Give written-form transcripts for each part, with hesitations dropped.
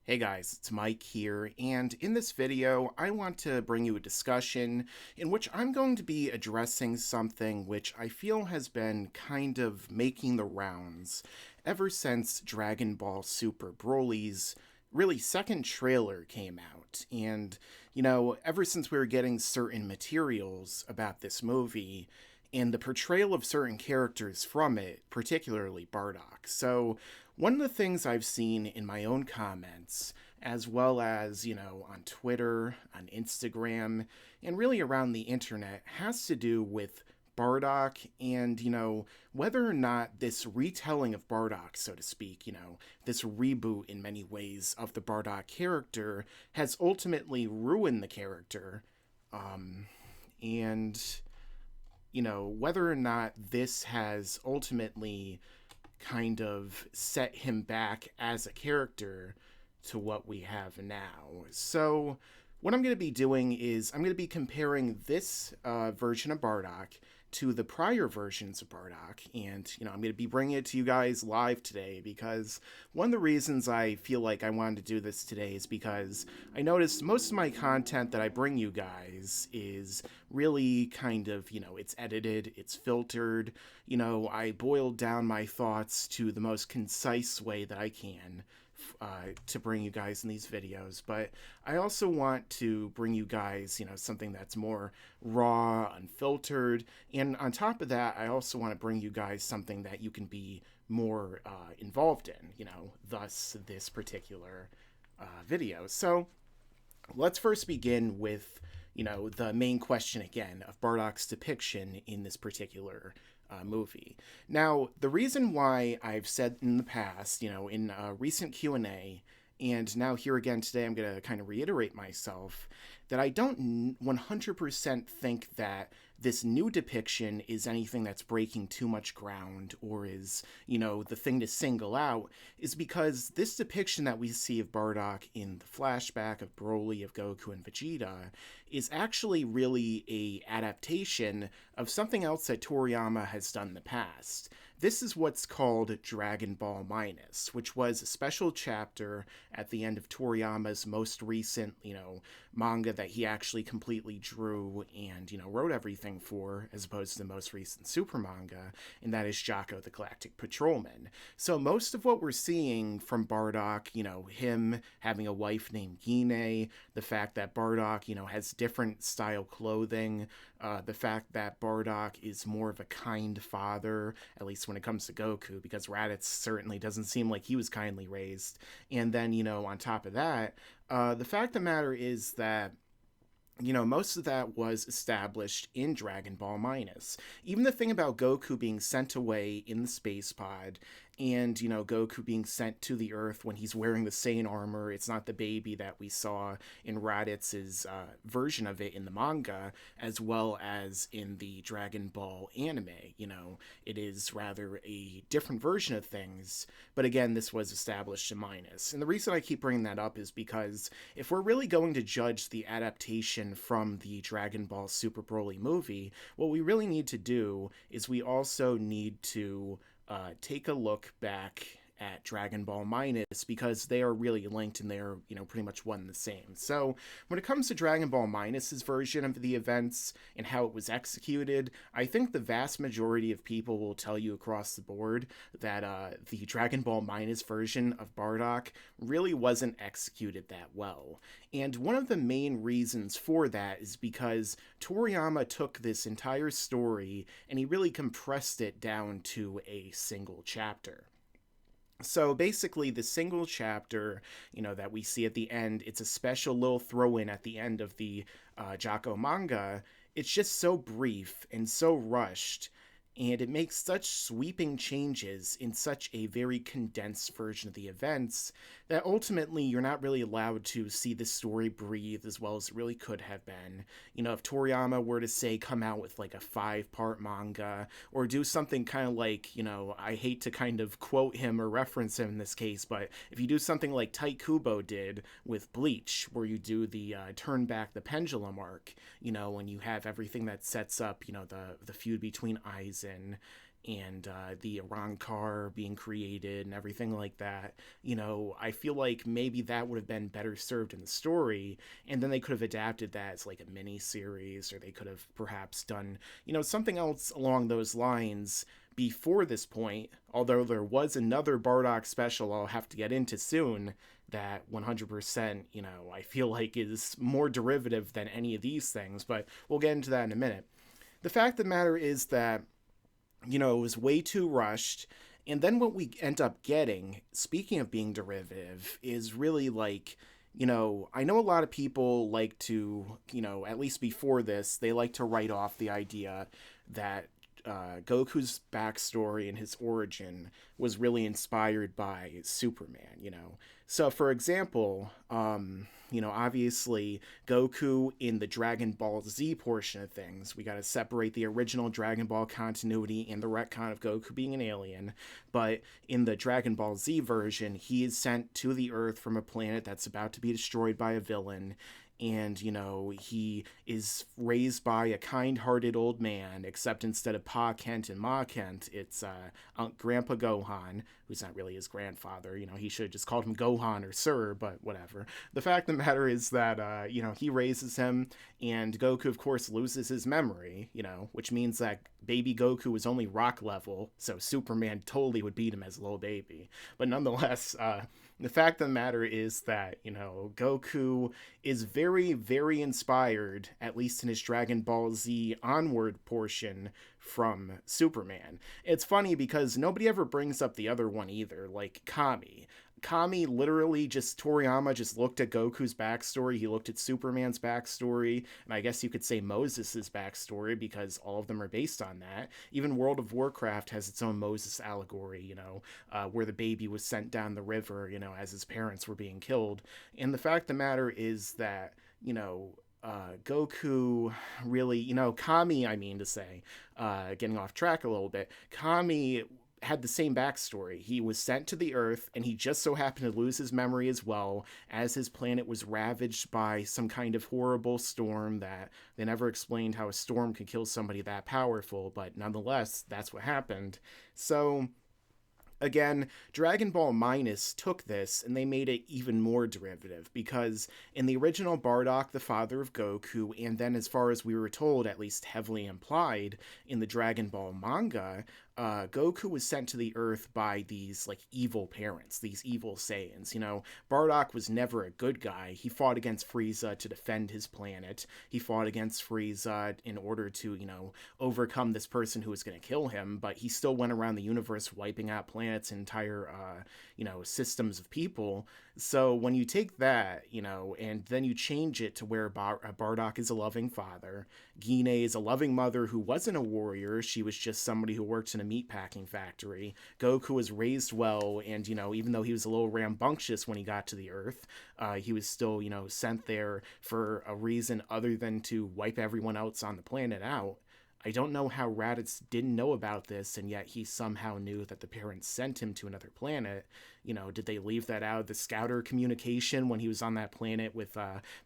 Hey guys, it's Mike here, and in this video, I want to bring you a discussion in which I'm going to be addressing something which I feel has been kind of making the rounds ever since Dragon Ball Super Broly's really second trailer came out. And, ever since we were getting certain materials about this movie, and the portrayal of certain characters from it, particularly Bardock. So, one of the things I've seen in my own comments, as well as, on Twitter, on Instagram, and really around the internet, has to do with Bardock and, whether or not this retelling of Bardock, so to speak, this reboot in many ways of the Bardock character has ultimately ruined the character. And whether or not this has ultimately kind of set him back as a character to what we have now. So, what I'm going to be doing is I'm going to be comparing this version of Bardock to the prior versions of Bardock, and I'm going to be bringing it to you guys live today because one of the reasons I feel like I wanted to do this today is because I noticed most of my content that I bring you guys is really kind of, it's edited, it's filtered, I boiled down my thoughts to the most concise way that I can to bring you guys in these videos, but I also want to bring you guys, something that's more raw, unfiltered, and on top of that, I also want to bring you guys something that you can be more involved in, thus this particular video. So let's first begin with, the main question again of Bardock's depiction in this particular movie. Now, the reason why I've said in the past, in a recent Q&A, and now here again today, I'm going to kind of reiterate myself that I don't 100% think that this new depiction is anything that's breaking too much ground or is, the thing to single out, is because this depiction that we see of Bardock in the flashback of Broly, of Goku, and Vegeta is actually really a adaptation of something else that Toriyama has done in the past. This is what's called Dragon Ball Minus, which was a special chapter at the end of Toriyama's most recent, manga that he actually completely drew and, wrote everything for, as opposed to the most recent super manga, and that is Jaco the Galactic Patrolman. So most of what we're seeing from Bardock, him having a wife named Gine, the fact that Bardock, has different style clothing, the fact that Bardock is more of a kind father, at least when it comes to Goku, because Raditz certainly doesn't seem like he was kindly raised. And then, on top of that, the fact of the matter is that most of that was established in Dragon Ball Minus. Even the thing about Goku being sent away in the space pod and, Goku being sent to the Earth when he's wearing the Saiyan armor, it's not the baby that we saw in Raditz's version of it in the manga, as well as in the Dragon Ball anime. It is rather a different version of things, but again, this was established in Minus. And the reason I keep bringing that up is because if we're really going to judge the adaptation from the Dragon Ball Super Broly movie, what we really need to do is we also need to take a look back at Dragon Ball Minus because they are really linked and they're, pretty much one and the same. So when it comes to Dragon Ball Minus's version of the events and how it was executed, I think the vast majority of people will tell you across the board that the Dragon Ball Minus version of Bardock really wasn't executed that well. And one of the main reasons for that is because Toriyama took this entire story and he really compressed it down to a single chapter. So basically, the single chapter, that we see at the end, it's a special little throw-in at the end of the Jaco manga. It's just so brief and so rushed, and it makes such sweeping changes in such a very condensed version of the events that ultimately you're not really allowed to see the story breathe as well as it really could have been. If Toriyama were to say come out with like a 5-part manga or do something kind of like, I hate to kind of quote him or reference him in this case, but if you do something like Tite Kubo did with Bleach, where you do the turn back the pendulum arc, when you have everything that sets up, the feud between Aizen and the Arankar being created and everything like that, I feel like maybe that would have been better served in the story, and then they could have adapted that as like a mini series, or they could have perhaps done, something else along those lines before this point. Although there was another Bardock special I'll have to get into soon that 100%, I feel like is more derivative than any of these things, but we'll get into that in a minute. The fact of the matter is that it was way too rushed. And then what we end up getting, speaking of being derivative, is really like, I know a lot of people like to, at least before this, they like to write off the idea that Goku's backstory and his origin was really inspired by Superman. So, for example, obviously Goku in the Dragon Ball Z portion of things, we got to separate the original Dragon Ball continuity and the retcon of Goku being an alien. But in the Dragon Ball Z version, he is sent to the Earth from a planet that's about to be destroyed by a villain. And, he is raised by a kind-hearted old man, except instead of Pa Kent and Ma Kent, it's Grandpa Gohan, who's not really his grandfather. He should have just called him Gohan or Sir, but whatever. The fact of the matter is that, he raises him, and Goku, of course, loses his memory, which means that baby Goku was only rock level, so Superman totally would beat him as a little baby. But nonetheless, the fact of the matter is that, Goku is very, very inspired, at least in his Dragon Ball Z Onward portion, from Superman. It's funny because nobody ever brings up the other one either, like Kami. Kami literally Toriyama just looked at Goku's backstory, he looked at Superman's backstory, and I guess you could say Moses' backstory, because all of them are based on that. Even World of Warcraft has its own Moses allegory, where the baby was sent down the river, as his parents were being killed. And the fact of the matter is that, Goku really, Kami, I mean to say, getting off track a little bit, Kami had the same backstory. He was sent to the Earth, and he just so happened to lose his memory as well, as his planet was ravaged by some kind of horrible storm that they never explained how a storm could kill somebody that powerful, but nonetheless, that's what happened. So, again, Dragon Ball Minus took this and they made it even more derivative, because in the original, Bardock, the father of Goku, and then, as far as we were told, at least heavily implied in the Dragon Ball manga, Goku was sent to the Earth by these, like, evil parents, these evil Saiyans. Bardock was never a good guy. He fought against Frieza to defend his planet. He fought against Frieza in order to, overcome this person who was going to kill him, but he still went around the universe wiping out planets and entire, systems of people. So when you take that, and then you change it to where Bardock is a loving father, Gine is a loving mother who wasn't a warrior, she was just somebody who worked in a meatpacking factory. Goku was raised well, and, even though he was a little rambunctious when he got to the Earth, he was still, sent there for a reason other than to wipe everyone else on the planet out. I don't know how Raditz didn't know about this, and yet he somehow knew that the parents sent him to another planet. Did they leave that out of the scouter communication when he was on that planet with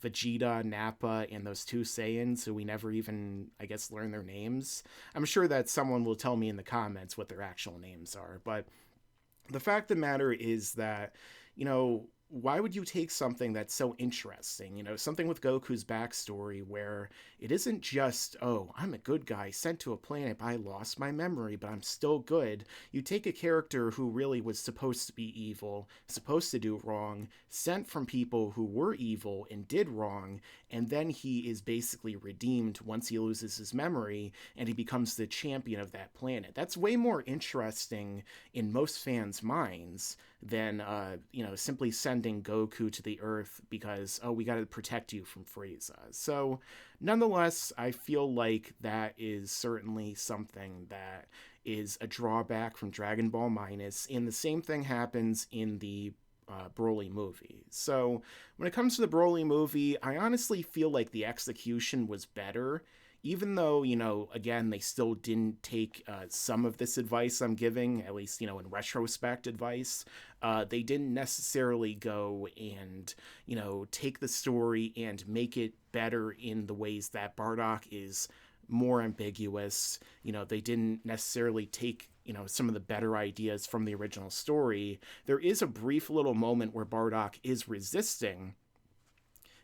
Vegeta, Nappa, and those two Saiyans who we never even, I guess, learn their names? I'm sure that someone will tell me in the comments what their actual names are, but the fact of the matter is that, why would you take something that's so interesting, something with Goku's backstory where it isn't just, oh, I'm a good guy sent to a planet, but I lost my memory, but I'm still good. You take a character who really was supposed to be evil, supposed to do wrong, sent from people who were evil and did wrong, and then he is basically redeemed once he loses his memory, and he becomes the champion of that planet. That's way more interesting in most fans' minds than, simply sending Goku to the Earth because, oh, we gotta protect you from Frieza. So, nonetheless, I feel like that is certainly something that is a drawback from Dragon Ball Minus, and the same thing happens in the Broly movie. So, when it comes to the Broly movie, I honestly feel like the execution was better, even though, again, they still didn't take some of this advice I'm giving, at least, in retrospect advice. They didn't necessarily go and, take the story and make it better in the ways that Bardock is more ambiguous. They didn't necessarily take, some of the better ideas from the original story. There is a brief little moment where Bardock is resisting,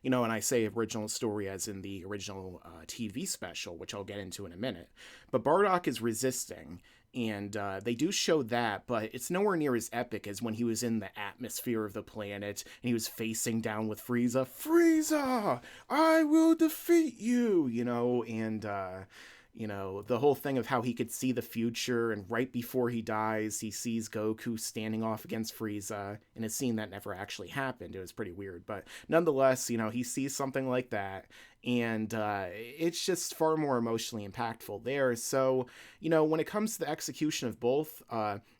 and I say original story as in the original TV special, which I'll get into in a minute. But Bardock is resisting, and they do show that, but it's nowhere near as epic as when he was in the atmosphere of the planet, and he was facing down with Frieza. Frieza, I will defeat you, and the whole thing of how he could see the future, and right before he dies, he sees Goku standing off against Frieza in a scene that never actually happened. It was pretty weird, but nonetheless, he sees something like that, and it's just far more emotionally impactful there. So, when it comes to the execution of both,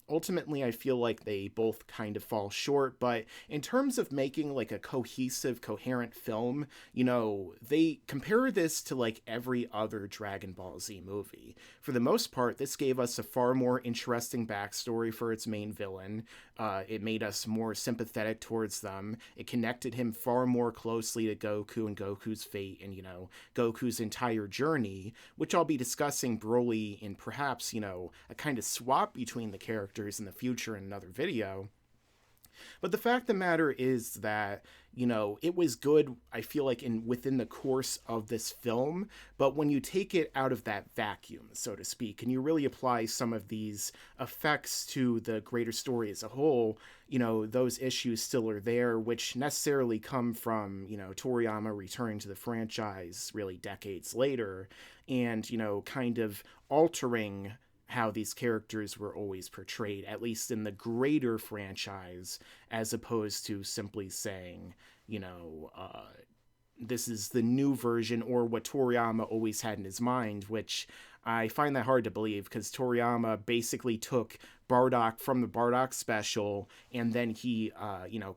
ultimately, I feel like they both kind of fall short, but in terms of making like a cohesive, coherent film, they compare this to like every other Dragon Ball Z movie. For the most part, this gave us a far more interesting backstory for its main villain. It made us more sympathetic towards them. It connected him far more closely to Goku and Goku's fate and, Goku's entire journey, which I'll be discussing Broly in perhaps, a kind of swap between the characters in the future in another video. But the fact of the matter is that, it was good, I feel like, within the course of this film, but when you take it out of that vacuum, so to speak, and you really apply some of these effects to the greater story as a whole, those issues still are there, which necessarily come from, Toriyama returning to the franchise really decades later, and, kind of altering how these characters were always portrayed, at least in the greater franchise, as opposed to simply saying, this is the new version, or what Toriyama always had in his mind, which I find that hard to believe, because Toriyama basically took Bardock from the Bardock special, and then he,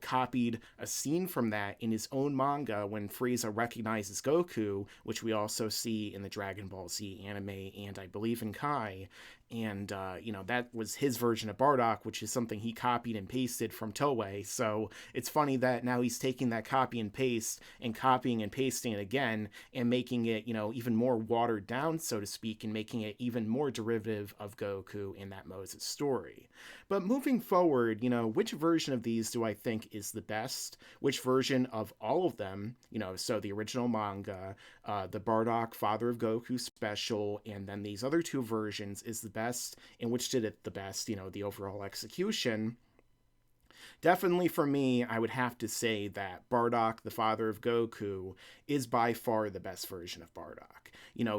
copied a scene from that in his own manga when Frieza recognizes Goku, which we also see in the Dragon Ball Z anime, and I believe in Kai, and, that was his version of Bardock, which is something he copied and pasted from Toei, so it's funny that now he's taking that copy and paste, and copying and pasting it again, and making it, even more watered down, so to speak, and making it even more derivative of Goku in that Moses story. But moving forward, which version of these do I think is the best? Which version of all of them, so the original manga, the Bardock Father of Goku special, and then these other two versions is the best, and which did it the best, the overall execution? Definitely for me, I would have to say that Bardock, the Father of Goku, is by far the best version of Bardock.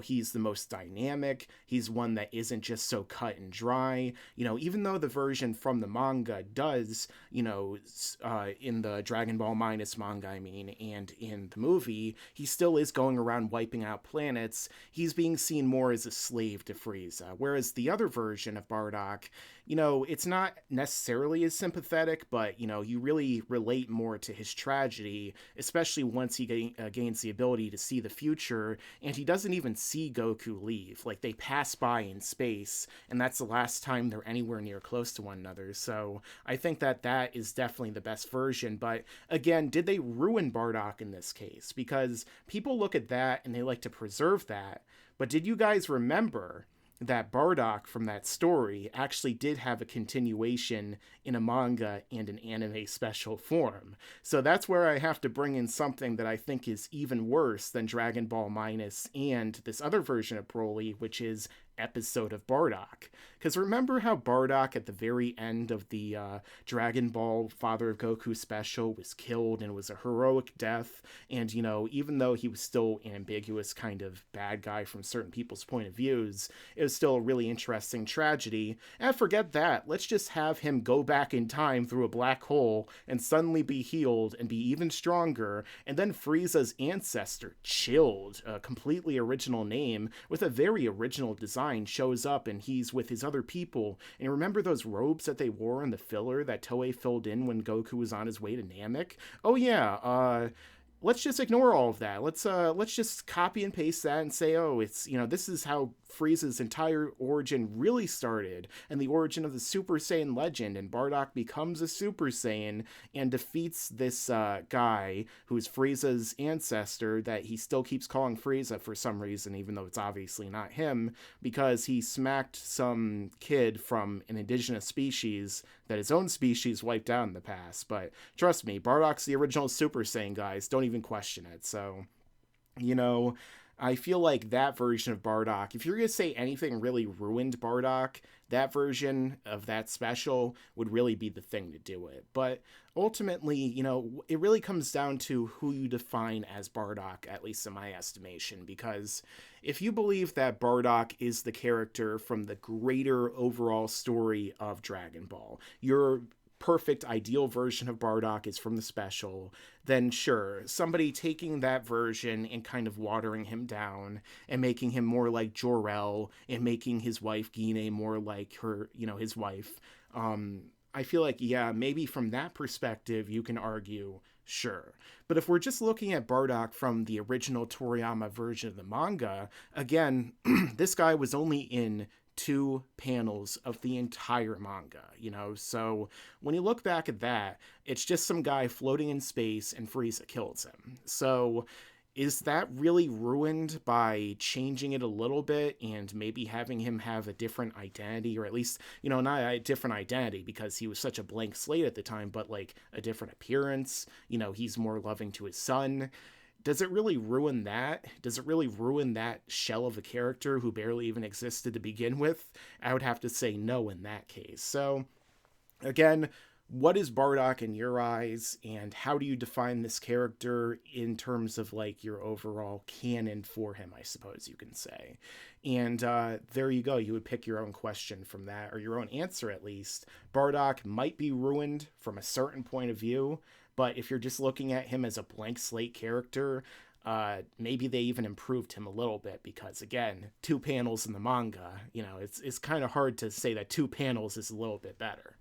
He's the most dynamic. He's one that isn't just so cut and dry. Even though the version from the manga does, in the Dragon Ball Minus manga, and in the movie, he still is going around wiping out planets. He's being seen more as a slave to Frieza. Whereas the other version of Bardock, it's not necessarily as sympathetic, but, you really relate more to his tragedy, especially once he gains the ability to see the future, and he doesn't even see Goku leave. Like, they pass by in space, and that's the last time they're anywhere near close to one another, so I think that is definitely the best version. But, again, did they ruin Bardock in this case? Because people look at that, and they like to preserve that, but did you guys remember that Bardock from that story actually did have a continuation in a manga and an anime special form? So that's where I have to bring in something that I think is even worse than Dragon Ball Minus and this other version of Broly, which is episode of Bardock. Because remember how Bardock at the very end of the Dragon Ball Father of Goku special was killed, and it was a heroic death, and even though he was still an ambiguous kind of bad guy from certain people's point of views, it was still a really interesting tragedy. And forget that, let's just have him go back in time through a black hole and suddenly be healed and be even stronger, and then Frieza's ancestor, Chilled, a completely original name with a very original design, shows up, and he's with his other people. And remember those robes that they wore in the filler that Toei filled in when Goku was on his way to Namek? Oh yeah, let's just ignore all of that. Let's just copy and paste that and say, oh, it's, this is how Frieza's entire origin really started, and the origin of the Super Saiyan legend, and Bardock becomes a Super Saiyan and defeats this guy who's Frieza's ancestor that he still keeps calling Frieza for some reason, even though it's obviously not him, because he smacked some kid from an indigenous species that his own species wiped out in the past. But trust me, Bardock's the original Super Saiyan, guys. Don't even question it. So, you know, I feel like that version of Bardock, if you're going to say anything really ruined Bardock, that version of that special would really be the thing to do it. But ultimately, it really comes down to who you define as Bardock, at least in my estimation, because if you believe that Bardock is the character from the greater overall story of Dragon Ball, your perfect ideal version of Bardock is from the special, then sure, somebody taking that version and kind of watering him down and making him more like Jor-El and making his wife Gine more like her, his wife. I feel like, yeah, maybe from that perspective you can argue, sure. But if we're just looking at Bardock from the original Toriyama version of the manga, again, this guy was only in 2 panels of the entire manga, so when you look back at that, it's just some guy floating in space and Frieza kills him. So is that really ruined by changing it a little bit and maybe having him have a different identity, or at least, not a different identity because he was such a blank slate at the time, but like a different appearance? He's more loving to his son. Does it really ruin that? Does it really ruin that shell of a character who barely even existed to begin with? I would have to say no in that case. So, again, what is Bardock in your eyes, and how do you define this character in terms of like your overall canon for him, I suppose you can say. And there you go. You would pick your own question from that, or your own answer at least. Bardock might be ruined from a certain point of view, but if you're just looking at him as a blank slate character, maybe they even improved him a little bit because, again, 2 panels in the manga, it's kind of hard to say that 2 panels is a little bit better.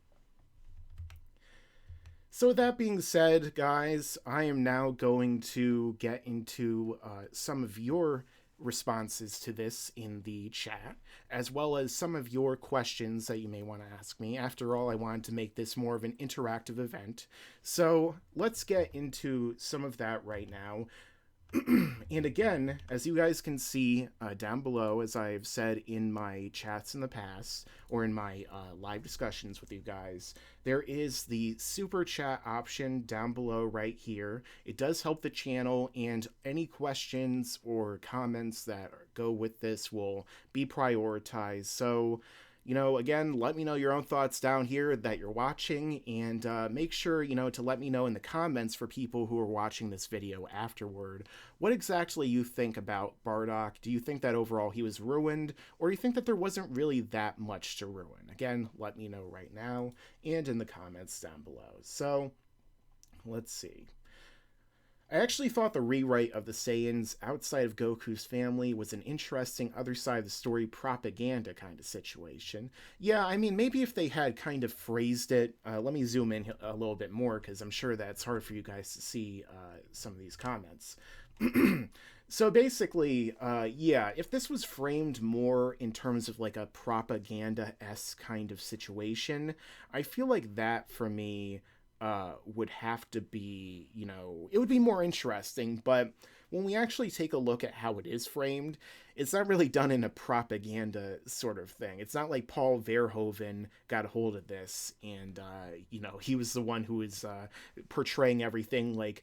So with that being said, guys, I am now going to get into some of your responses to this in the chat, as well as some of your questions that you may want to ask me. After all, I wanted to make this more of an interactive event. So let's get into some of that right now. And again, as you guys can see down below, as I've said in my chats in the past, or in my live discussions with you guys, there is the super chat option down below right here. It does help the channel, and any questions or comments that go with this will be prioritized. So, again, let me know your own thoughts down here that you're watching, and make sure, to let me know in the comments for people who are watching this video afterward, what exactly you think about Bardock. Do you think that overall he was ruined, or do you think that there wasn't really that much to ruin? Again, let me know right now and in the comments down below. So, let's see. I actually thought the rewrite of the Saiyans outside of Goku's family was an interesting other side of the story propaganda kind of situation. Yeah, I mean, maybe if they had kind of phrased it, let me zoom in a little bit more because I'm sure that's hard for you guys to see some of these comments. So basically, yeah, if this was framed more in terms of like a propaganda-esque kind of situation, I feel like that for me would have to be, it would be more interesting. But when we actually take a look at how it is framed, it's not really done in a propaganda sort of thing. It's not like Paul Verhoeven got a hold of this and, he was the one who was portraying everything like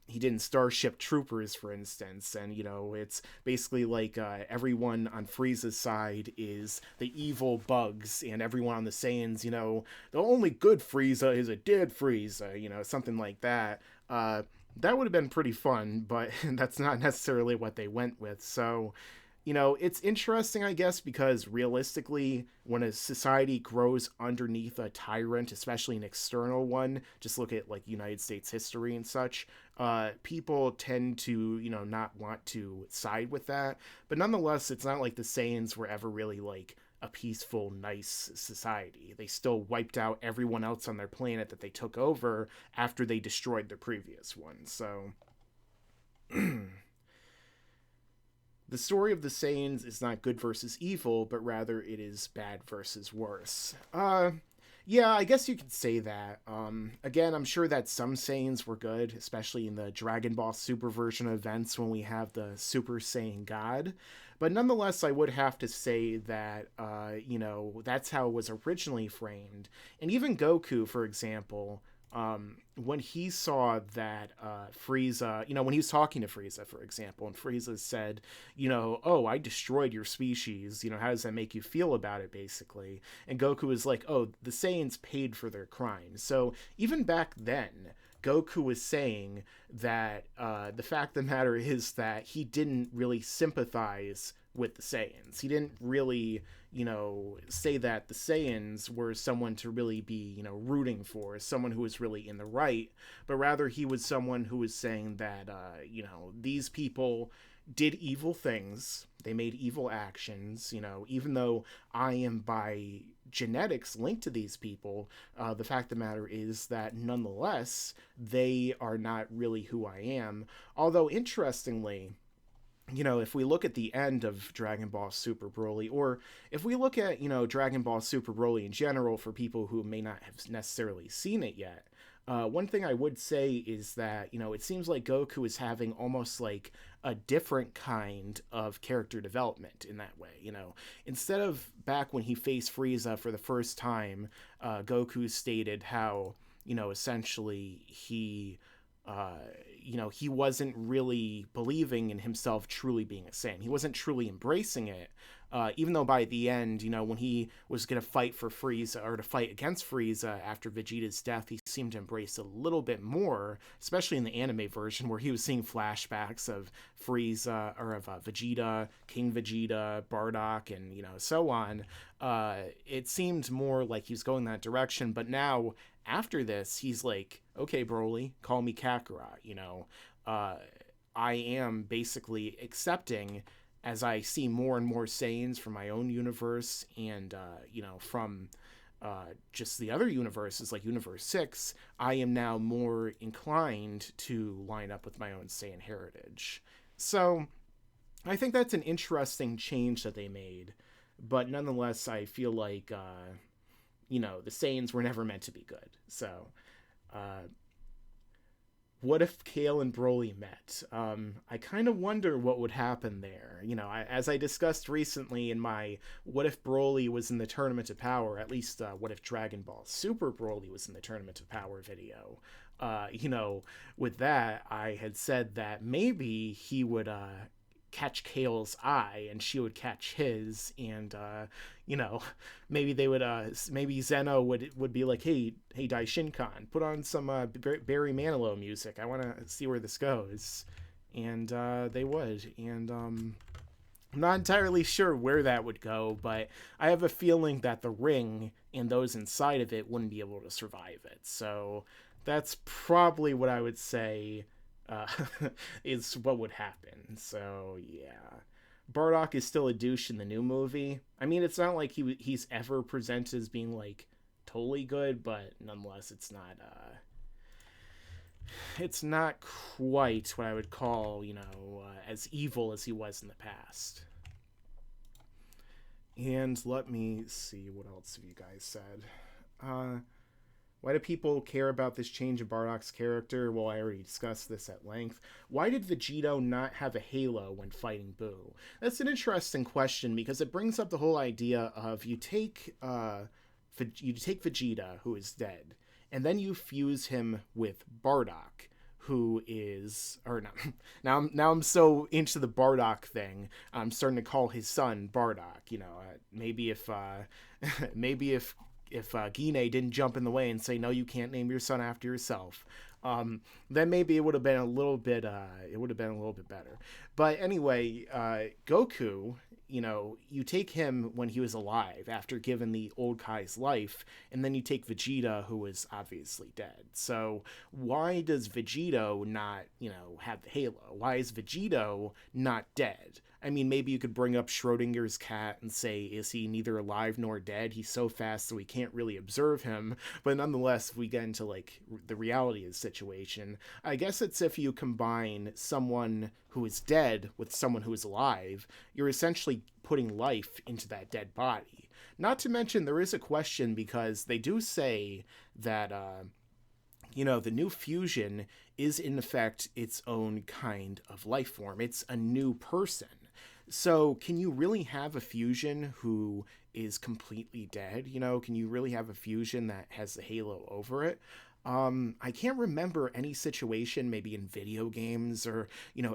he did in Starship Troopers, for instance, and it's basically like everyone on Frieza's side is the evil bugs, and everyone on the Saiyans, the only good Frieza is a dead Frieza, something like that. That would have been pretty fun, but that's not necessarily what they went with. So, it's interesting, I guess, because realistically, when a society grows underneath a tyrant, especially an external one, just look at like United States history and such, people tend to, not want to side with that. But nonetheless, it's not like the Saiyans were ever really like a peaceful, nice society. They still wiped out everyone else on their planet that they took over after they destroyed the previous one. So, The story of the Saiyans is not good versus evil, but rather it is bad versus worse. Yeah, I guess you could say that. Again, I'm sure that some Saiyans were good, especially in the Dragon Ball Super version events when we have the Super Saiyan God. But nonetheless, I would have to say that, that's how it was originally framed. And even Goku, for example, when he saw that Frieza, when he was talking to Frieza, for example, and Frieza said, oh, I destroyed your species, how does that make you feel about it, basically? And Goku was like, oh, the Saiyans paid for their crimes. So even back then, Goku was saying that the fact of the matter is that he didn't really sympathize with the Saiyans. He didn't really, say that the Saiyans were someone to really be, rooting for, someone who was really in the right, but rather he was someone who was saying that, these people did evil things, they made evil actions, even though I am by genetics linked to these people, the fact of the matter is that nonetheless, they are not really who I am. Although, interestingly, if we look at the end of Dragon Ball Super Broly, or if we look at, Dragon Ball Super Broly in general for people who may not have necessarily seen it yet, one thing I would say is that, it seems like Goku is having almost like a different kind of character development in that way. Instead of back when he faced Frieza for the first time, Goku stated how, essentially he he wasn't really believing in himself truly being a Saiyan. He wasn't truly embracing it. Even though by the end, when he was going to fight for Frieza, or to fight against Frieza after Vegeta's death, he seemed to embrace it a little bit more, especially in the anime version, where he was seeing flashbacks of Frieza, or of Vegeta, King Vegeta, Bardock, and, so on. It seemed more like he was going that direction, but now, after this, he's like, okay, Broly, call me Kakarot, I am basically accepting, as I see more and more Saiyans from my own universe and, from just the other universes, like Universe 6, I am now more inclined to line up with my own Saiyan heritage. So, I think that's an interesting change that they made, but nonetheless, I feel like, the Saiyans were never meant to be good. So, what if Kale and Broly met? I kind of wonder what would happen there. As I discussed recently in my What If Broly Was in the Tournament of Power, at least What If Dragon Ball Super Broly Was in the Tournament of Power video, with that, I had said that maybe he would catch Kale's eye and she would catch his, and maybe they would maybe Zeno would be like, hey Daishinkan, put on some Barry Manilow music, I want to see where this goes. And they would, and I'm not entirely sure where that would go, but I have a feeling that the ring and those inside of it wouldn't be able to survive it. So that's probably what I would say is what would happen. So yeah, Bardock is still a douche in the new movie. I mean, it's not like he's ever presented as being like totally good, but nonetheless, it's not quite what I would call, as evil as he was in the past. And let me see, what else have you guys said? Why do people care about this change in Bardock's character? Well, I already discussed this at length. Why did Vegeta not have a halo when fighting Buu? That's an interesting question, because it brings up the whole idea of you take Vegeta, who is dead, and then you fuse him with Bardock, who is, or no, now I'm so into the Bardock thing, I'm starting to call his son Bardock. Maybe if Gine didn't jump in the way and say, no, you can't name your son after yourself, then maybe it would have been a little bit better. But anyway, Goku, you take him when he was alive after giving the old Kai's life, and then you take Vegeta, who was obviously dead. So why does Vegito not, have the halo? Why is Vegito not dead? I mean, maybe you could bring up Schrodinger's cat and say, is he neither alive nor dead? He's so fast so we can't really observe him. But nonetheless, if we get into like the reality of the situation, I guess it's if you combine someone who is dead with someone who is alive, you're essentially putting life into that dead body. Not to mention, there is a question because they do say that, the new fusion is in effect its own kind of life form. It's a new person. So can you really have a fusion who is completely dead? Can you really have a fusion that has the halo over it? I can't remember any situation, maybe in video games or,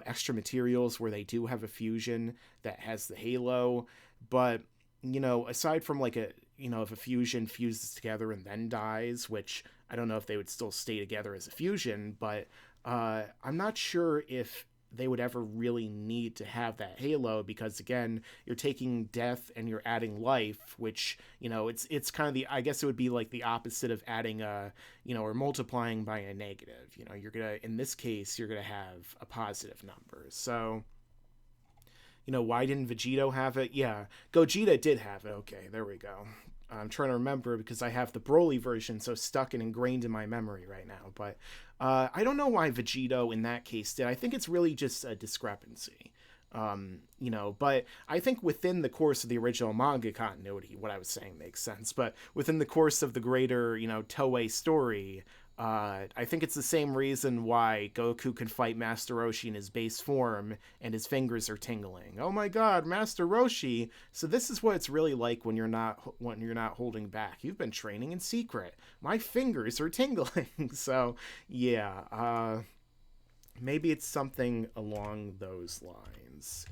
extra materials where they do have a fusion that has the halo. But, aside from like if a fusion fuses together and then dies, which I don't know if they would still stay together as a fusion, but I'm not sure if they would ever really need to have that halo because, again, you're taking death and you're adding life, which, it's kind of I guess it would be like the opposite of adding or multiplying by a negative. In this case, you're going to have a positive number. So, why didn't Vegeta have it? Yeah, Gogeta did have it. Okay, there we go. I'm trying to remember because I have the Broly version so stuck and ingrained in my memory right now. But I don't know why Vegito in that case did. I think it's really just a discrepancy. But I think within the course of the original manga continuity, what I was saying makes sense. But within the course of the greater, Toei story, I think it's the same reason why Goku can fight Master Roshi in his base form and his fingers are tingling. Oh my god, Master Roshi! So this is what it's really like when you're not holding back. You've been training in secret. My fingers are tingling. So yeah, maybe it's something along those lines.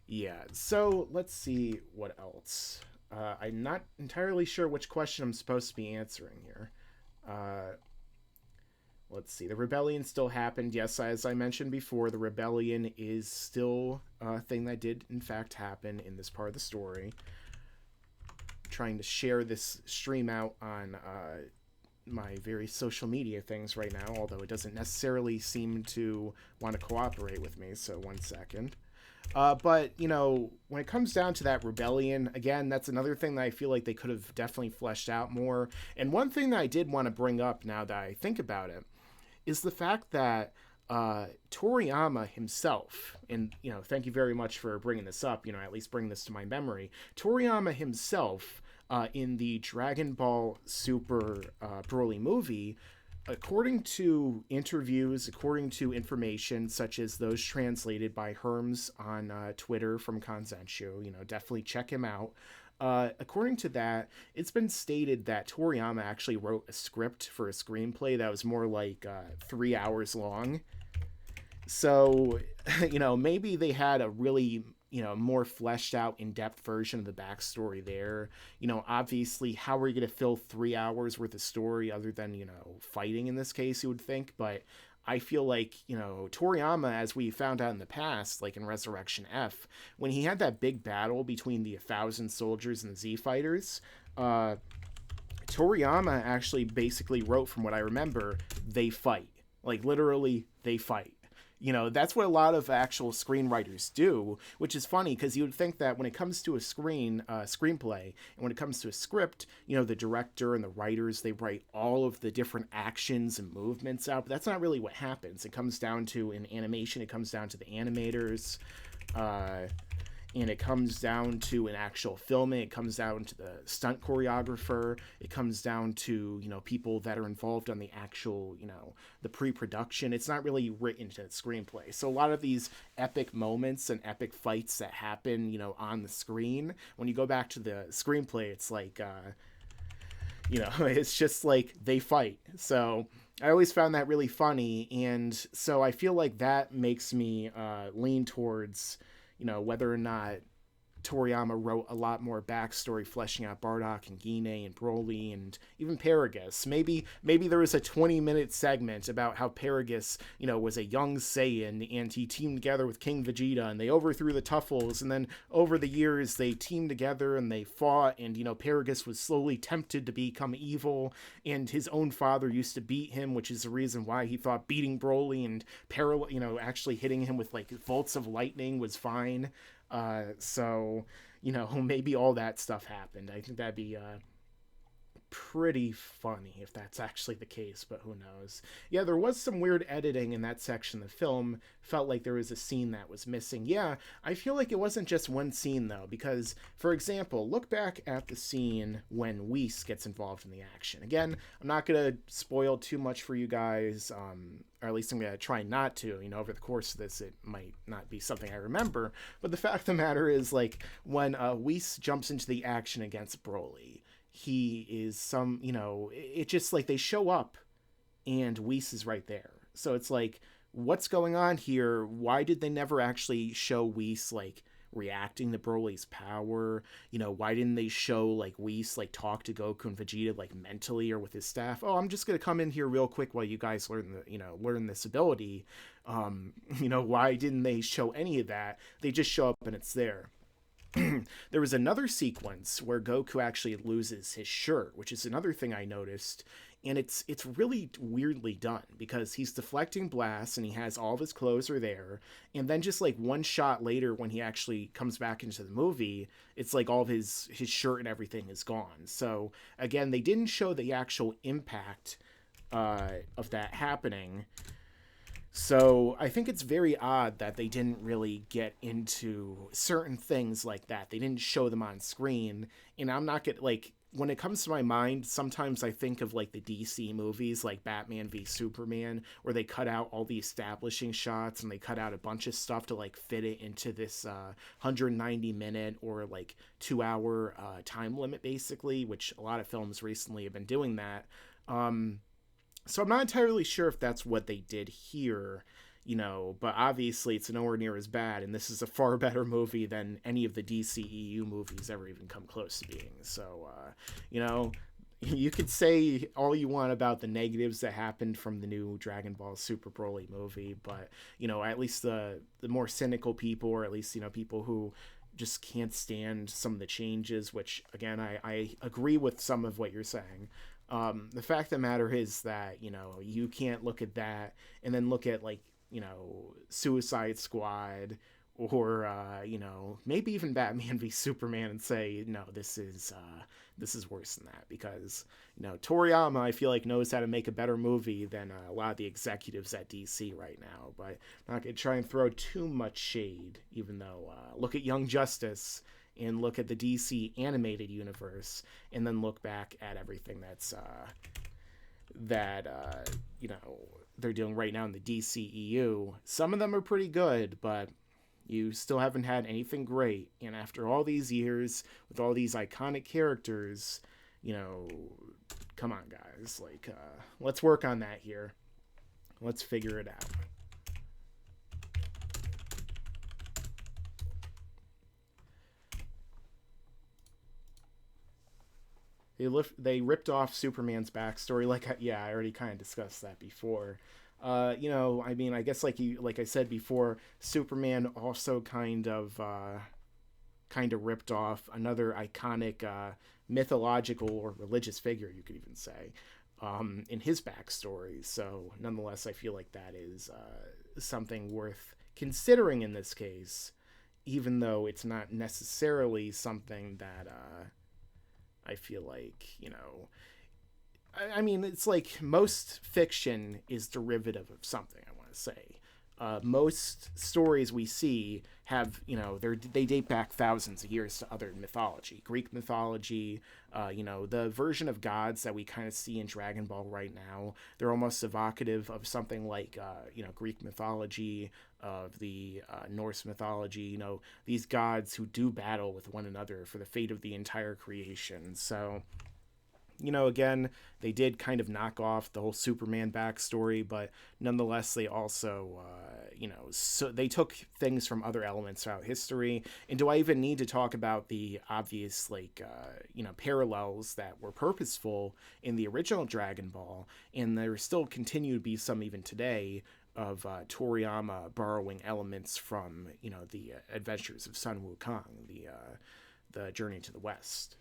Yeah, so let's see what else. I'm not entirely sure which question I'm supposed to be answering here. Let's see. The rebellion still happened. Yes, as I mentioned before, the rebellion is still a thing that did, in fact, happen in this part of the story. I'm trying to share this stream out on my various social media things right now, although it doesn't necessarily seem to want to cooperate with me, so 1 second. But, when it comes down to that rebellion, again, that's another thing that I feel like they could have definitely fleshed out more. And one thing that I did want to bring up now that I think about it is the fact that Toriyama himself, and, thank you very much for bringing this up, at least bring this to my memory. Toriyama himself, in the Dragon Ball Super Broly movie, according to interviews, according to information such as those translated by Herms on Twitter from Kanzenshu, definitely check him out. According to that, it's been stated that Toriyama actually wrote a script for a screenplay that was more like 3 hours long. So, maybe they had a really, more fleshed out, in-depth version of the backstory there. Obviously, how are you going to fill 3 hours worth of story other than, fighting in this case, you would think. But I feel like, Toriyama, as we found out in the past, like in Resurrection F, when he had that big battle between the 1,000 soldiers and the Z Fighters, Toriyama actually basically wrote, from what I remember, they fight. Like, literally, they fight. That's what a lot of actual screenwriters do, which is funny because you would think that when it comes to a screenplay, and when it comes to a script, the director and the writers, they write all of the different actions and movements out, but that's not really what happens. It comes down to, in animation, it comes down to the animators, and it comes down to an actual filming, it comes down to the stunt choreographer, it comes down to, people that are involved on the actual, the pre-production. It's not really written to the screenplay. So a lot of these epic moments and epic fights that happen, on the screen, when you go back to the screenplay, it's like, it's just like they fight. So I always found that really funny. And so I feel like that makes me lean towards, whether or not Toriyama wrote a lot more backstory fleshing out Bardock and Gine and Broly and even Paragus. Maybe there was a 20-minute segment about how Paragus, was a young Saiyan and he teamed together with King Vegeta and they overthrew the Tuffles, and then over the years they teamed together and they fought, and Paragus was slowly tempted to become evil, and his own father used to beat him, which is the reason why he thought beating Broly and actually hitting him with like bolts of lightning was fine. So maybe all that stuff happened. I think that'd be pretty funny if that's actually the case, but who knows. Yeah, there was some weird editing in that section of the film. Felt like there was a scene that was missing. Yeah, I feel like it wasn't just one scene though, because for example, look back at the scene when Whis gets involved in the action. Again, I'm not gonna spoil too much for you guys, or at least I'm gonna try not to. Over the course of this, it might not be something I remember, but the fact of the matter is, like, when Whis jumps into the action against Broly, he is it just, like, they show up and Whis is right there. So it's like, what's going on here? Why did they never actually show Whis, like, reacting to Broly's power? Why didn't they show, like, Whis, like, talk to Goku and Vegeta, like, mentally or with his staff? Oh, I'm just gonna come in here real quick while you guys learn this ability. Why didn't they show any of that? They just show up and it's there. There was another sequence where Goku actually loses his shirt, which is another thing I noticed, and it's really weirdly done, because he's deflecting blasts and he has all of his clothes are there, and then just like one shot later when he actually comes back into the movie, it's like all of his shirt and everything is gone. So again, they didn't show the actual impact of that happening. So I think it's very odd that they didn't really get into certain things like that. They didn't show them on screen. And I'm not gonna, like, when it comes to my mind, sometimes I think of like the DC movies, like Batman v Superman, where they cut out all the establishing shots and they cut out a bunch of stuff to like fit it into this 190-minute or like 2-hour time limit, basically, which a lot of films recently have been doing that. So I'm not entirely sure if that's what they did here, but obviously it's nowhere near as bad, and this is a far better movie than any of the DCEU movies ever even come close to being. So, you could say all you want about the negatives that happened from the new Dragon Ball Super Broly movie, but, at least the more cynical people, or at least, people who just can't stand some of the changes, which, again, I agree with some of what you're saying. The fact of the matter is that, you can't look at that and then look at, like, Suicide Squad or, maybe even Batman v Superman and say, no, this is worse than that, because, Toriyama, I feel like, knows how to make a better movie than a lot of the executives at DC right now. But I'm not going to try and throw too much shade, even though, look at Young Justice and look at the DC animated universe, and then look back at everything that's they're doing right now in the DCEU. Some of them are pretty good, but you still haven't had anything great. And after all these years, with all these iconic characters, come on, guys. Like, let's work on that here. Let's figure it out. They ripped off Superman's backstory. I already kind of discussed that before. I guess like I said before, Superman also kind of ripped off another iconic mythological or religious figure, you could even say, in his backstory. So nonetheless, I feel like that is something worth considering in this case, even though it's not necessarily something that I feel like, it's like most fiction is derivative of something, I want to say. Most stories we see have, they date back thousands of years to other mythology. Greek mythology, the version of gods that we kind of see in Dragon Ball right now, they're almost evocative of something like, Greek mythology, of the Norse mythology, these gods who do battle with one another for the fate of the entire creation. So, you know, again, they did kind of knock off the whole Superman backstory, but nonetheless, they also, you know, so they took things from other elements throughout history. And do I even need to talk about the obvious, like, you know, parallels that were purposeful in the original Dragon Ball, and there still continue to be some even today of Toriyama borrowing elements from, you know, the Adventures of Sun Wukong, the Journey to the West.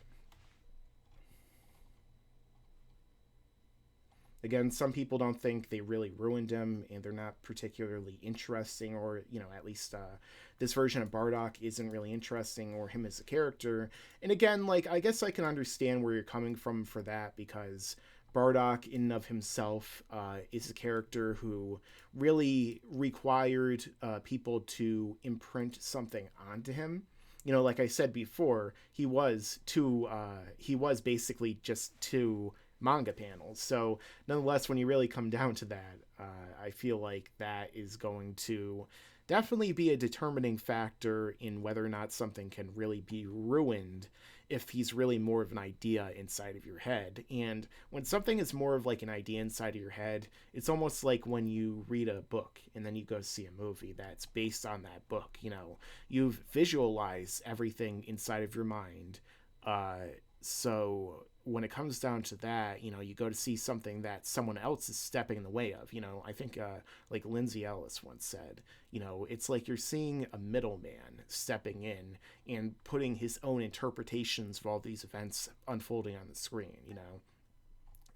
Again, some people don't think they really ruined him, and they're not particularly interesting, or, you know, at least this version of Bardock isn't really interesting, or him as a character. And again, like, I guess I can understand where you're coming from for that, because Bardock, in and of himself, is a character who really required people to imprint something onto him. You know, like I said before, he was basically just two manga panels. So nonetheless, when you really come down to that, I feel like that is going to definitely be a determining factor in whether or not something can really be ruined, if he's really more of an idea inside of your head. And when something is more of like an idea inside of your head, it's almost like when you read a book and then you go see a movie that's based on that book. You know, you've visualized everything inside of your mind. So when it comes down to that, you know, you go to see something that someone else is stepping in the way of. You know, I think like Lindsay Ellis once said, you know, it's like you're seeing a middleman stepping in and putting his own interpretations of all these events unfolding on the screen, you know.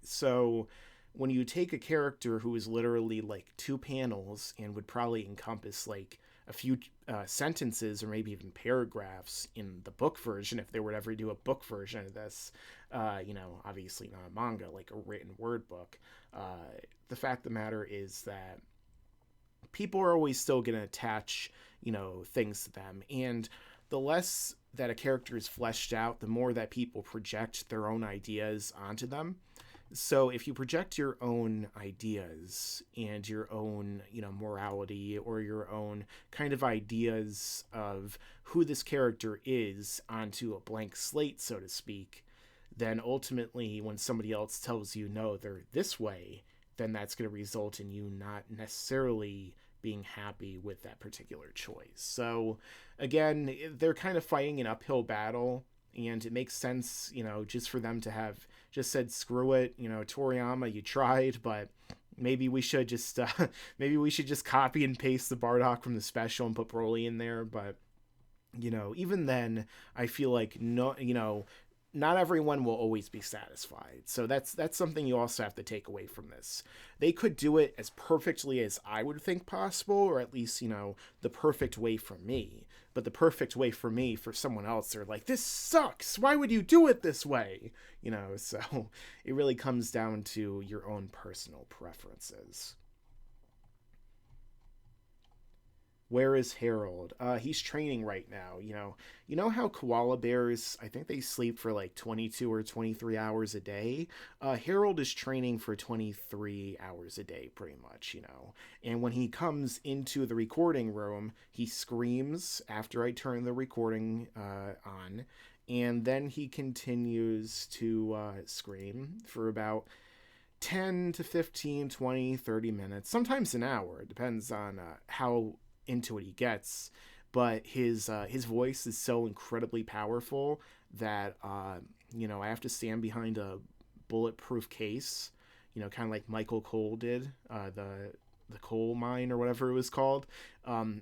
So when you take a character who is literally like two panels and would probably encompass like a few sentences or maybe even paragraphs in the book version, if they were to ever do a book version of this, you know, obviously not a manga, like a written word book, the fact of the matter is that people are always still going to attach, you know, things to them. And the less that a character is fleshed out, the more that people project their own ideas onto them. So if you project your own ideas and your own, you know, morality, or your own kind of ideas of who this character is onto a blank slate, so to speak, then ultimately when somebody else tells you, no, they're this way, then that's going to result in you not necessarily being happy with that particular choice. So again, they're kind of fighting an uphill battle, and it makes sense, you know, just for them to have just said, screw it, you know, Toriyama, you tried, but maybe we should just maybe we should just copy and paste the Bardock from the special and put Broly in there. But, you know, even then, I feel like, no, you know, not everyone will always be satisfied. So that's something you also have to take away from this. They could do it as perfectly as I would think possible, or at least, you know, the perfect way for me. But the perfect way for me, for someone else, they're like, this sucks. Why would you do it this way? You know, so it really comes down to your own personal preferences. Where is Harold? He's training right now. You know how koala bears, I think they sleep for like 22 or 23 hours a day. Harold is training for 23 hours a day, pretty much, you know. And when he comes into the recording room, he screams after I turn the recording on. And then he continues to scream for about 10 to 15, 20, 30 minutes, sometimes an hour. It depends on how into it he gets, but his voice is so incredibly powerful that you know, I have to stand behind a bulletproof case, you know, kind of like Michael Cole did, the coal mine or whatever it was called,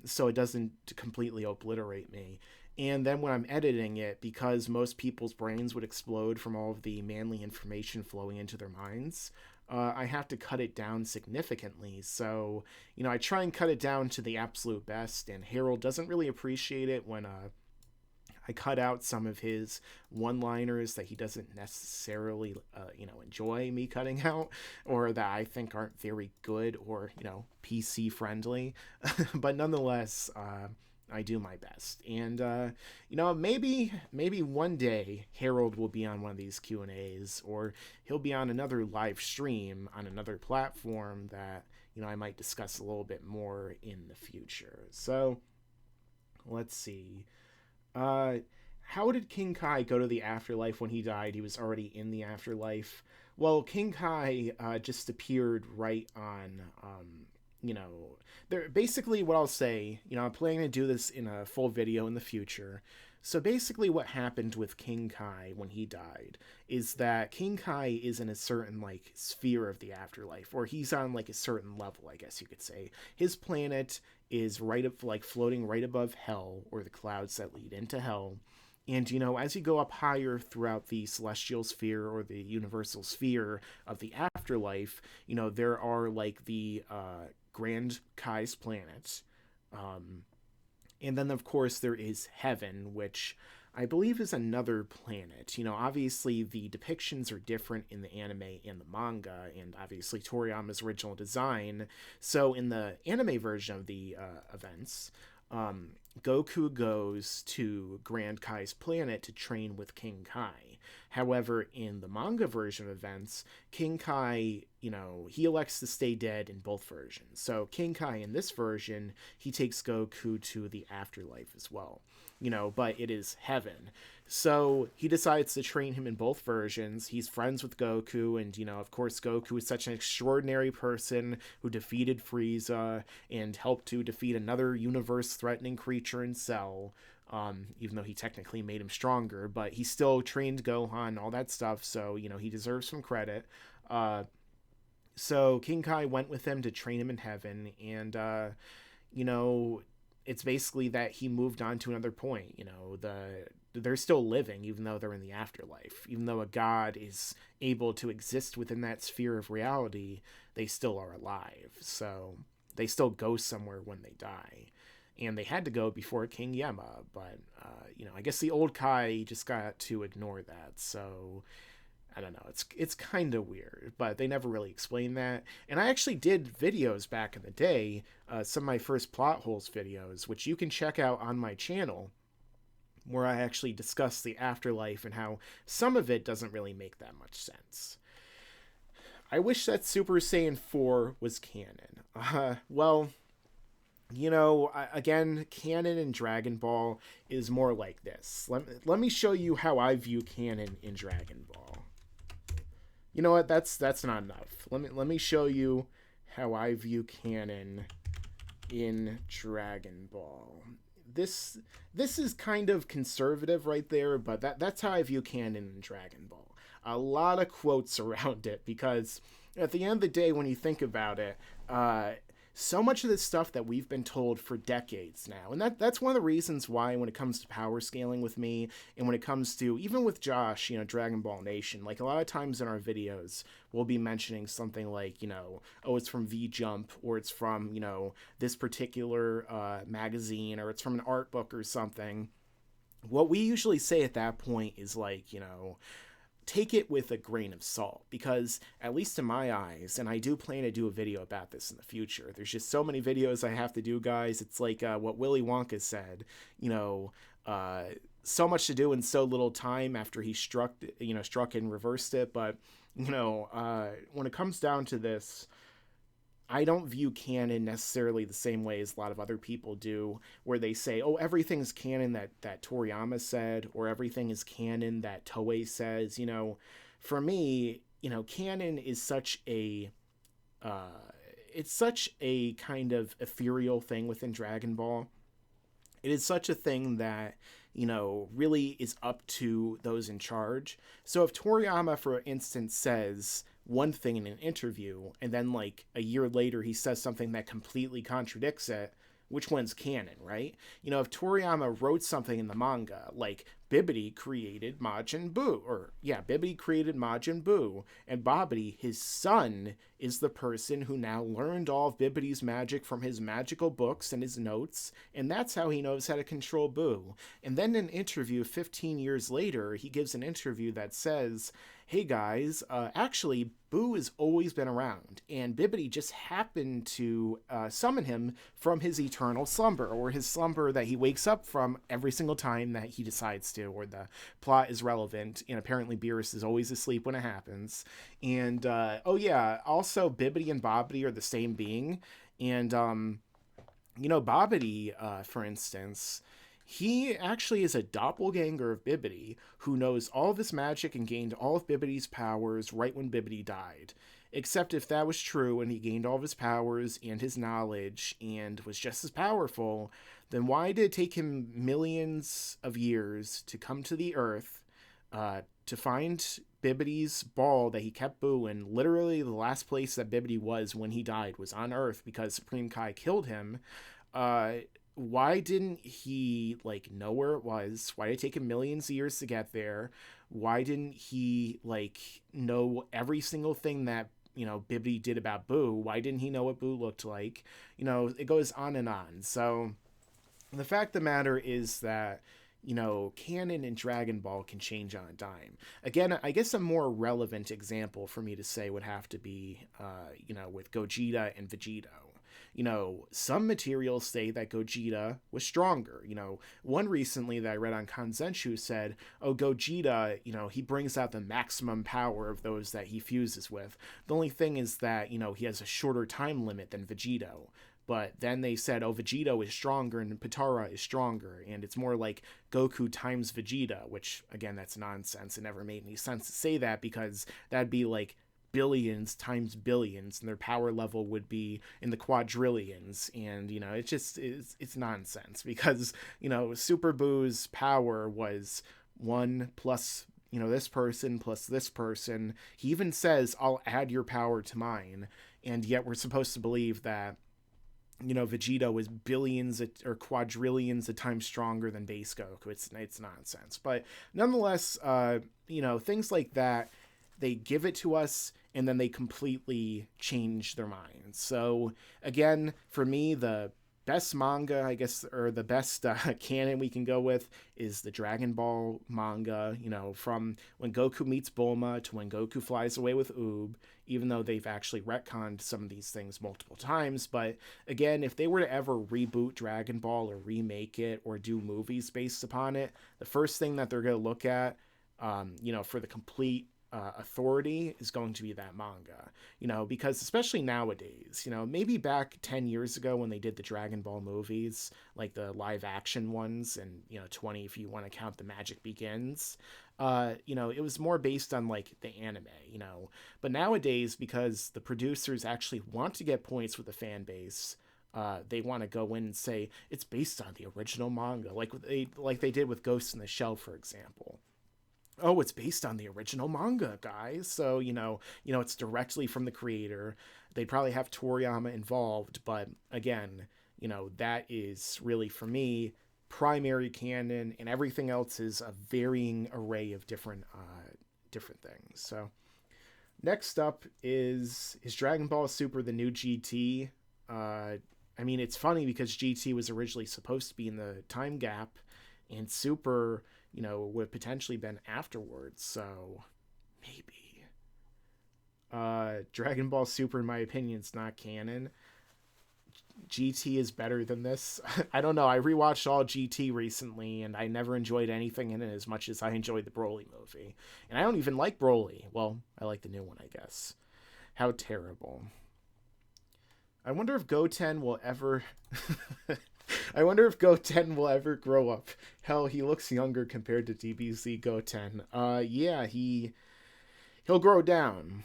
so it doesn't completely obliterate me. And then when I'm editing it, because most people's brains would explode from all of the manly information flowing into their minds, I have to cut it down significantly. So, you know, I try and cut it down to the absolute best, and Harold doesn't really appreciate it when I cut out some of his one-liners that he doesn't necessarily, you know, enjoy me cutting out, or that I think aren't very good or, you know, PC friendly. But nonetheless, I do my best. And, you know, maybe one day Harold will be on one of these Q&As, or he'll be on another live stream on another platform that, you know, I might discuss a little bit more in the future. So, let's see. how did King Kai go to the afterlife when he died? He was already in the afterlife. Well, King Kai just appeared right on, you know, there. Basically, what I'll say, you know, I'm planning to do this in a full video in the future. So basically, what happened with King Kai when he died is that King Kai is in a certain like sphere of the afterlife, or he's on like a certain level, I guess you could say. His planet is right up, like floating right above hell, or the clouds that lead into hell. And, you know, as you go up higher throughout the celestial sphere or the universal sphere of the afterlife, you know, there are like the Grand Kai's planets. And then, of course, there is heaven, which I believe is another planet. You know, obviously the depictions are different in the anime and the manga, and obviously Toriyama's original design. So in the anime version of the events, Goku goes to Grand Kai's planet to train with King Kai. However, in the manga version of events, King Kai, you know, he elects to stay dead in both versions. So King Kai in this version, he takes Goku to the afterlife as well. You know, but it is heaven. So he decides to train him in both versions. He's friends with Goku, and, you know, of course, Goku is such an extraordinary person who defeated Frieza and helped to defeat another universe-threatening creature in Cell, even though he technically made him stronger, but he still trained Gohan, all that stuff, so, you know, he deserves some credit. So King Kai went with him to train him in heaven, and, you know, it's basically that he moved on to another point. You know, they're still living even though they're in the afterlife. Even though a god is able to exist within that sphere of reality, they still are alive. So they still go somewhere when they die. And they had to go before King Yama, but you know, I guess the old Kai just got to ignore that. So I don't know. It's kind of weird, but they never really explained that. And I actually did videos back in the day, some of my first plot holes videos, which you can check out on my channel, where I actually discuss the afterlife and how some of it doesn't really make that much sense. I wish that Super Saiyan 4 was canon. Well, you know, again, canon in Dragon Ball is more like this. Let me show you how I view canon in Dragon Ball. You know what? That's not enough. Let me show you how I view canon in Dragon Ball. This is kind of conservative right there, but that's how I view canon in Dragon Ball. A lot of quotes around it, because at the end of the day, when you think about it, so much of this stuff that we've been told for decades now. And that's one of the reasons why, when it comes to power scaling with me, and when it comes to, even with Josh, you know, Dragon Ball Nation, like a lot of times in our videos, we'll be mentioning something like, you know, oh, it's from V-Jump, or it's from, you know, this particular magazine, or it's from an art book or something. What we usually say at that point is like, you know, take it with a grain of salt, because at least in my eyes, and I do plan to do a video about this in the future, there's just so many videos I have to do, guys. It's like what Willy Wonka said, you know, so much to do in so little time after he struck and reversed it. But, you know, when it comes down to this, I don't view canon necessarily the same way as a lot of other people do, where they say, oh, everything's canon that Toriyama said, or everything is canon that Toei says. You know, for me, you know, canon is such a it's such a kind of ethereal thing within Dragon Ball. It is such a thing that, you know, really is up to those in charge. So if Toriyama, for instance, says one thing in an interview, and then like a year later he says something that completely contradicts it, which one's canon, right? You know, if Toriyama wrote something in the manga, like Bibbidi created Majin Buu, and Babidi, his son, is the person who now learned all of Bibbidi's magic from his magical books and his notes, and that's how he knows how to control Buu. And then in an interview 15 years later, he gives an interview that says, hey guys, actually, Buu has always been around, and Bibbidi just happened to summon him from his eternal slumber, or his slumber that he wakes up from every single time that he decides to, or the plot is relevant, and apparently Beerus is always asleep when it happens. And, oh yeah, also Bibbidi and Bobbidi are the same being, and, you know, Bobbidi, for instance, He actually is a doppelganger of Bibbidi who knows all of his magic and gained all of Bibbidi's powers right when Bibbidi died. Except if that was true and he gained all of his powers and his knowledge and was just as powerful, then why did it take him millions of years to come to the Earth, to find Bibbidi's ball that he kept Boo in? Literally the last place that Bibbidi was when he died was on Earth because Supreme Kai killed him. Why didn't he like know where it was? Why did it take him millions of years to get there? Why didn't he like know every single thing that, you know, Bibbidi did about Boo? Why didn't he know what Boo looked like? You know, it goes on and on. So the fact of the matter is that, you know, canon and Dragon Ball can change on a dime. Again, I guess a more relevant example for me to say would have to be, you know, with Gogeta and Vegeta. You know, some materials say that Gogeta was stronger. You know, one recently that I read on Kanzenshu said, oh, Gogeta, you know, he brings out the maximum power of those that he fuses with. The only thing is that, you know, he has a shorter time limit than Vegeta. But then they said, oh, Vegeta is stronger and Potara is stronger. And it's more like Goku times Vegeta, which, again, that's nonsense. It never made any sense to say that because that'd be like billions times billions and their power level would be in the quadrillions. And, you know, it just is, it's nonsense because, you know, Super Boo's power was 1 plus, you know, this person plus this person. He even says, I'll add your power to mine. And yet we're supposed to believe that, you know, Vegeta was billions or quadrillions of times stronger than base Goku. It's nonsense. But nonetheless, you know, things like that, they give it to us and then they completely change their minds. So again, for me, the best manga, I guess, or the best canon we can go with is the Dragon Ball manga, you know, from when Goku meets Bulma to when Goku flies away with Oob, even though they've actually retconned some of these things multiple times. But again, if they were to ever reboot Dragon Ball or remake it or do movies based upon it, the first thing that they're going to look at, you know, for the complete authority is going to be that manga, you know, because especially nowadays, you know, maybe back 10 years ago when they did the Dragon Ball movies, like the live action ones, and, you know, 20 if you want to count the Magic Begins, you know, it was more based on like the anime, you know, but nowadays, because the producers actually want to get points with the fan base, they want to go in and say it's based on the original manga, like they did with Ghost in the Shell, for example. Oh, it's based on the original manga, guys. So, you know, it's directly from the creator. They'd probably have Toriyama involved, but again, you know, that is really, for me, primary canon, and everything else is a varying array of different things. So, next up is Dragon Ball Super the new GT? I mean, it's funny because GT was originally supposed to be in the time gap, and Super, you know, would have potentially been afterwards, so maybe. Dragon Ball Super, in my opinion, is not canon. GT is better than this. I don't know, I rewatched all GT recently, and I never enjoyed anything in it as much as I enjoyed the Broly movie. And I don't even like Broly. Well, I like the new one, I guess. How terrible. I wonder if Goten will ever... I wonder if Goten will ever grow up. Hell, he looks younger compared to DBZ Goten. Yeah, he'll grow down.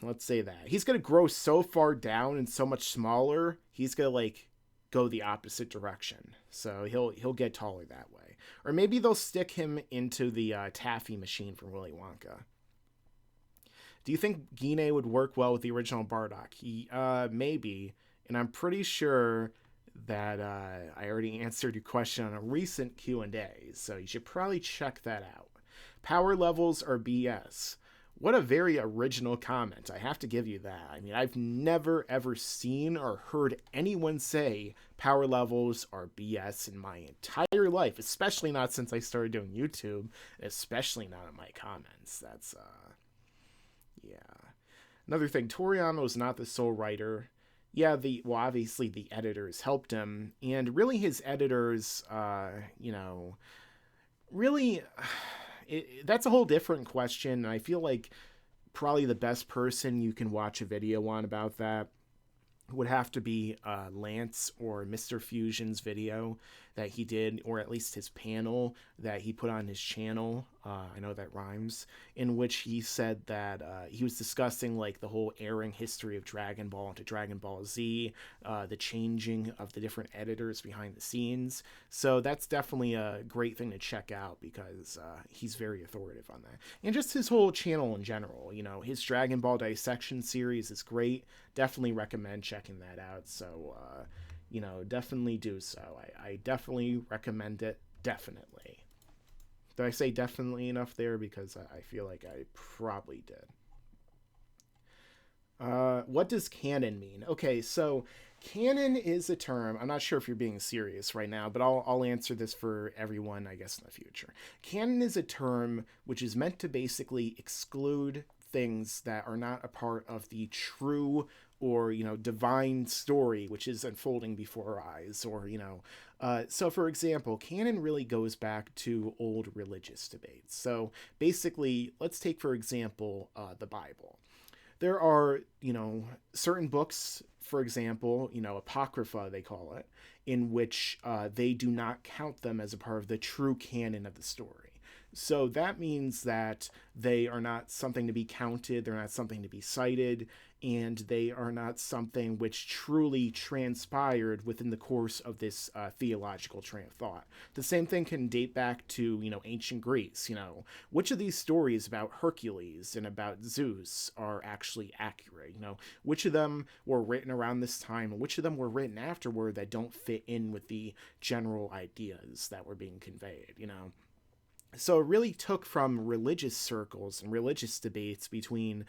Let's say that. He's going to grow so far down and so much smaller, he's going to, like, go the opposite direction. So he'll get taller that way. Or maybe they'll stick him into the taffy machine from Willy Wonka. Do you think Gine would work well with the original Bardock? Maybe. And I'm pretty sure that I already answered your question on a recent Q&A, so you should probably check that out. Power levels are BS. What a very original comment. I have to give you that. I mean, I've never ever seen or heard anyone say power levels are BS in my entire life, especially not since I started doing YouTube, especially not in my comments. That's, yeah. Another thing, Toriyama was not the sole writer. Yeah, obviously the editors helped him, and really his editors, you know, really, that's a whole different question. I feel like probably the best person you can watch a video on about that would have to be Lance or Mr. Fusion's video that he did, or at least his panel that he put on his channel. I know that rhymes. In which he said that he was discussing like the whole airing history of Dragon Ball into Dragon Ball Z, the changing of the different editors behind the scenes. So that's definitely a great thing to check out because he's very authoritative on that. And just his whole channel in general. You know, his Dragon Ball dissection series is great. Definitely recommend checking that out. So, you know, definitely do so. I definitely recommend it. Definitely. Did I say definitely enough there? Because I feel like I probably did. What does canon mean? Okay, so canon is a term. I'm not sure if you're being serious right now, but I'll answer this for everyone, I guess, in the future. Canon is a term which is meant to basically exclude things that are not a part of the true or, you know, divine story which is unfolding before our eyes, or, you know, so for example, canon really goes back to old religious debates. So basically, let's take for example the Bible. There are, you know, certain books, for example, you know, apocrypha they call it, in which they do not count them as a part of the true canon of the story. So that means that they are not something to be counted, they're not something to be cited, and they are not something which truly transpired within the course of this theological train of thought. The same thing can date back to, you know, ancient Greece. You know, which of these stories about Hercules and about Zeus are actually accurate? You know, which of them were written around this time and which of them were written afterward that don't fit in with the general ideas that were being conveyed, you know? So it really took from religious circles and religious debates between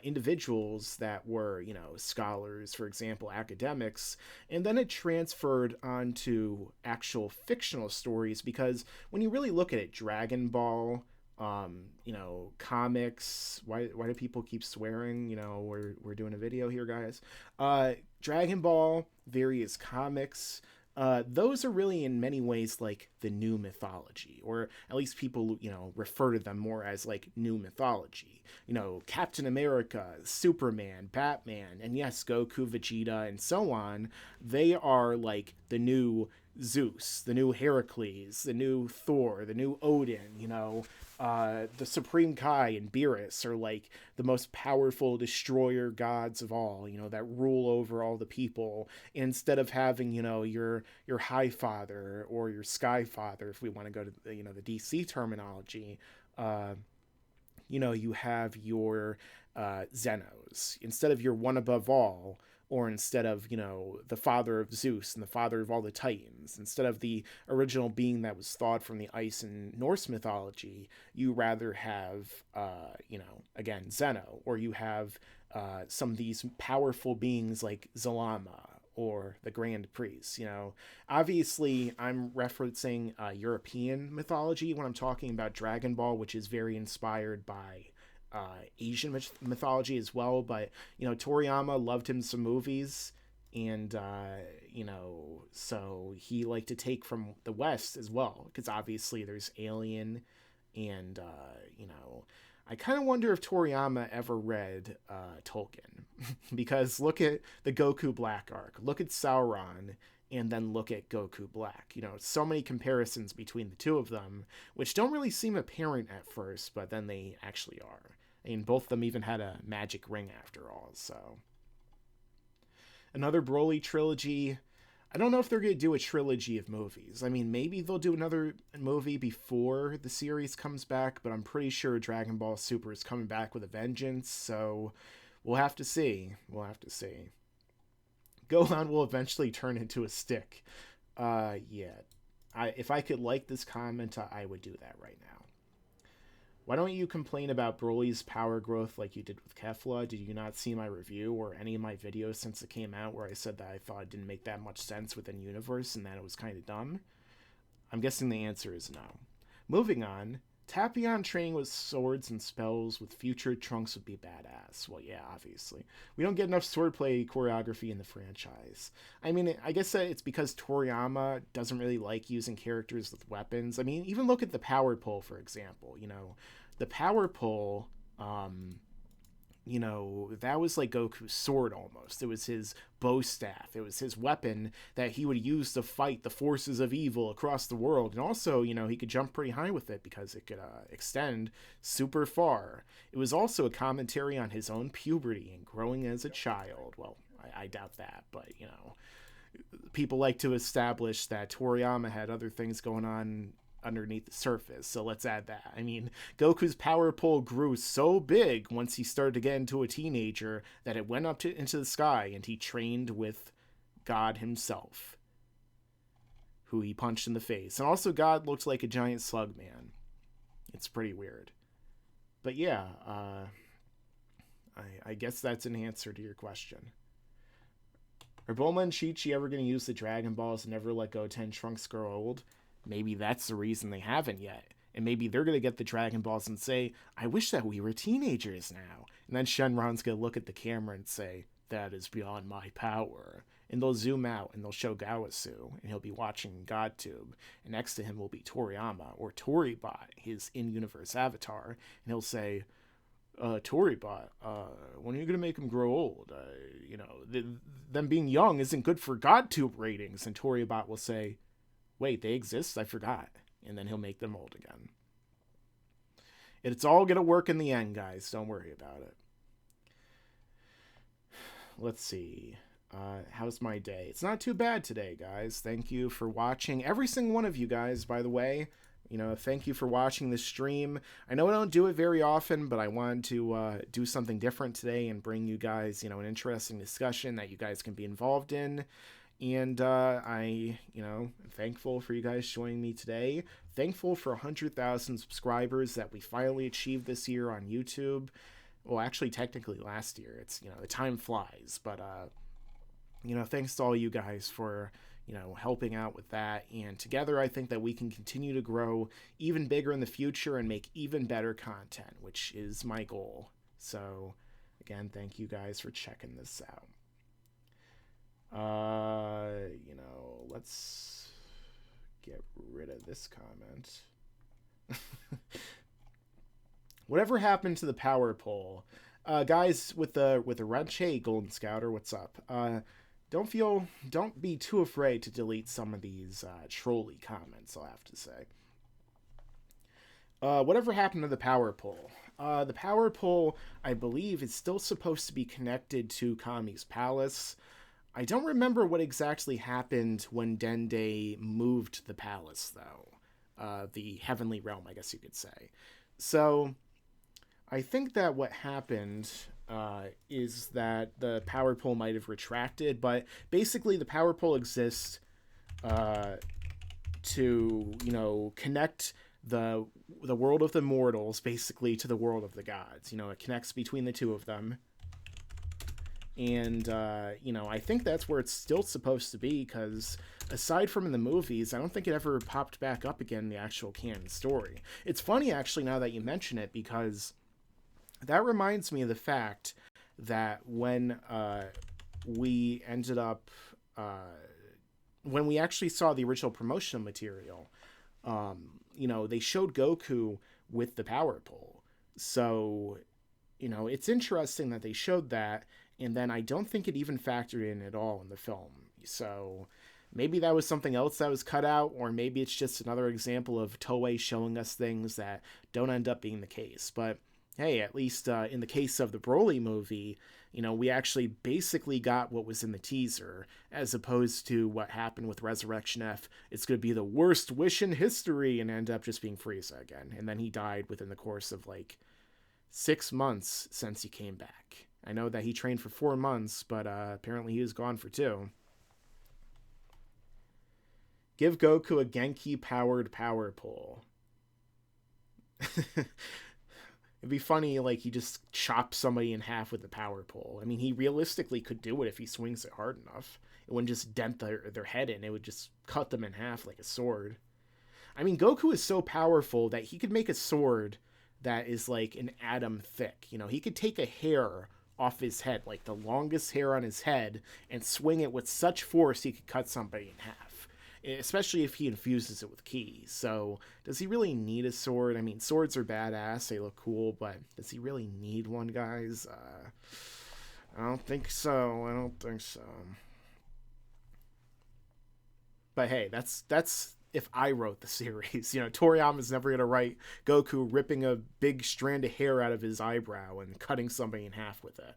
individuals that were, you know, scholars, for example, academics, and then it transferred onto actual fictional stories. Because when you really look at it, Dragon Ball, you know, comics, why do people keep swearing? You know, we're doing a video here, guys. Dragon Ball, various comics, those are really in many ways like the new mythology, or at least people, you know, refer to them more as like new mythology. You know, Captain America, Superman, Batman, and yes, Goku, Vegeta, and so on. They are like the new Zeus, the new Heracles, the new Thor, the new Odin, you know, the Supreme Kai and Beerus are like the most powerful destroyer gods of all, you know, that rule over all the people. Instead of having, you know, your High Father or your Sky Father, if we want to go to the, you know, the DC terminology, you know, you have your Zenos. Instead of your one above all, or instead of, you know, the father of Zeus and the father of all the Titans, instead of the original being that was thawed from the ice in Norse mythology, you rather have, you know, again, Zeno, or you have some of these powerful beings like Zalama or the Grand Priest. You know, obviously I'm referencing European mythology when I'm talking about Dragon Ball, which is very inspired by Asian mythology as well. But, you know, Toriyama loved him some movies, and you know, so he liked to take from the West as well, because obviously there's Alien, and you know, I kind of wonder if Toriyama ever read Tolkien because look at the Goku Black arc, look at Sauron, and then look at Goku Black. You know, so many comparisons between the two of them, which don't really seem apparent at first, but then they actually are. And both of them even had a magic ring after all, so. Another Broly trilogy. I don't know if they're going to do a trilogy of movies. I mean, maybe they'll do another movie before the series comes back, but I'm pretty sure Dragon Ball Super is coming back with a vengeance, so we'll have to see. We'll have to see. Gohan will eventually turn into a stick. Yeah. If I could like this comment, I would do that right now. Why don't you complain about Broly's power growth like you did with Kefla? Did you not see my review or any of my videos since it came out where I said that I thought it didn't make that much sense within universe and that it was kind of dumb? I'm guessing the answer is no. Moving on, Tapion training with swords and spells with future Trunks would be badass. Well, yeah, obviously. We don't get enough swordplay choreography in the franchise. I mean, I guess that it's because Toriyama doesn't really like using characters with weapons. I mean, even look at the power pole, for example. You know, the power pole, you know, that was like Goku's sword almost. It was his bow staff. It was his weapon that he would use to fight the forces of evil across the world. And also, you know, he could jump pretty high with it because it could extend super far. It was also a commentary on his own puberty and growing as a child. Well, I doubt that, but, you know, people like to establish that Toriyama had other things going on underneath the surface, so let's add that. I mean, Goku's power pole grew so big once he started to get into a teenager that it went up into the sky, and he trained with God himself, who he punched in the face. And also, God looked like a giant slug man. It's pretty weird. But yeah, I guess that's an answer to your question. Are Bulma and Chi-Chi ever going to use the Dragon Balls and never let Goten Trunks grow old? Maybe that's the reason they haven't yet. And maybe they're going to get the Dragon Balls and say, I wish that we were teenagers now. And then Shenron's going to look at the camera and say, that is beyond my power. And they'll zoom out and they'll show Gawasu, and he'll be watching GodTube. And next to him will be Toriyama, or Toribot, his in-universe avatar. And he'll say, Toribot, when are you going to make him grow old? You know, them being young isn't good for GodTube ratings. And Toribot will say, wait, they exist? I forgot. And then he'll make them old again. It's all going to work in the end, guys. Don't worry about it. Let's see. How's my day? It's not too bad today, guys. Thank you for watching. Every single one of you guys, by the way. You know, thank you for watching the stream. I know I don't do it very often, but I wanted to do something different today and bring you guys, you know, an interesting discussion that you guys can be involved in. And I, you know, am thankful for you guys joining me today. Thankful for 100,000 subscribers that we finally achieved this year on YouTube. Well, actually, technically last year. It's, you know, the time flies. But, you know, thanks to all you guys for, you know, helping out with that. And together, I think that we can continue to grow even bigger in the future and make even better content, which is my goal. So, again, thank you guys for checking this out. You know, let's get rid of this comment. Whatever happened to the power pole? Guys with the wrench, hey, Golden Scouter, what's up? Don't be too afraid to delete some of these trolly comments, I'll have to say. Whatever happened to the power pole? The power pole, I believe, is still supposed to be connected to Kami's palace. I don't remember what exactly happened when Dende moved the palace, though. The heavenly realm, I guess you could say. So, I think that what happened is that the power pole might have retracted, but basically the power pole exists to, you know, connect the world of the mortals, basically, to the world of the gods. You know, it connects between the two of them. And, you know, I think that's where it's still supposed to be, because aside from in the movies, I don't think it ever popped back up again in the actual canon story. It's funny, actually, now that you mention it, because that reminds me of the fact that when we ended up, when we actually saw the original promotional material, you know, they showed Goku with the power pole. So, you know, it's interesting that they showed that. And then I don't think it even factored in at all in the film. So maybe that was something else that was cut out, or maybe it's just another example of Toei showing us things that don't end up being the case. But hey, at least in the case of the Broly movie, you know, we actually basically got what was in the teaser, as opposed to what happened with Resurrection F. It's going to be the worst wish in history, and end up just being Frieza again. And then he died within the course of like 6 months since he came back. I know that he trained for 4 months, but apparently he was gone for 2. Give Goku a Genki-powered power pole. It'd be funny, like, he just chops somebody in half with the power pole. I mean, he realistically could do it if he swings it hard enough. It wouldn't just dent their head in. It would just cut them in half like a sword. I mean, Goku is so powerful that he could make a sword that is like an atom thick. You know, he could take a hair off his head, like the longest hair on his head, and swing it with such force he could cut somebody in half. especially if he infuses it with ki. So does he really need a sword? I mean, swords are badass, they look cool, but does he really need one, guys? I don't think so. I don't think so. But hey, that's if I wrote the series. You know, Toriyama's never gonna write Goku ripping a big strand of hair out of his eyebrow and cutting somebody in half with it.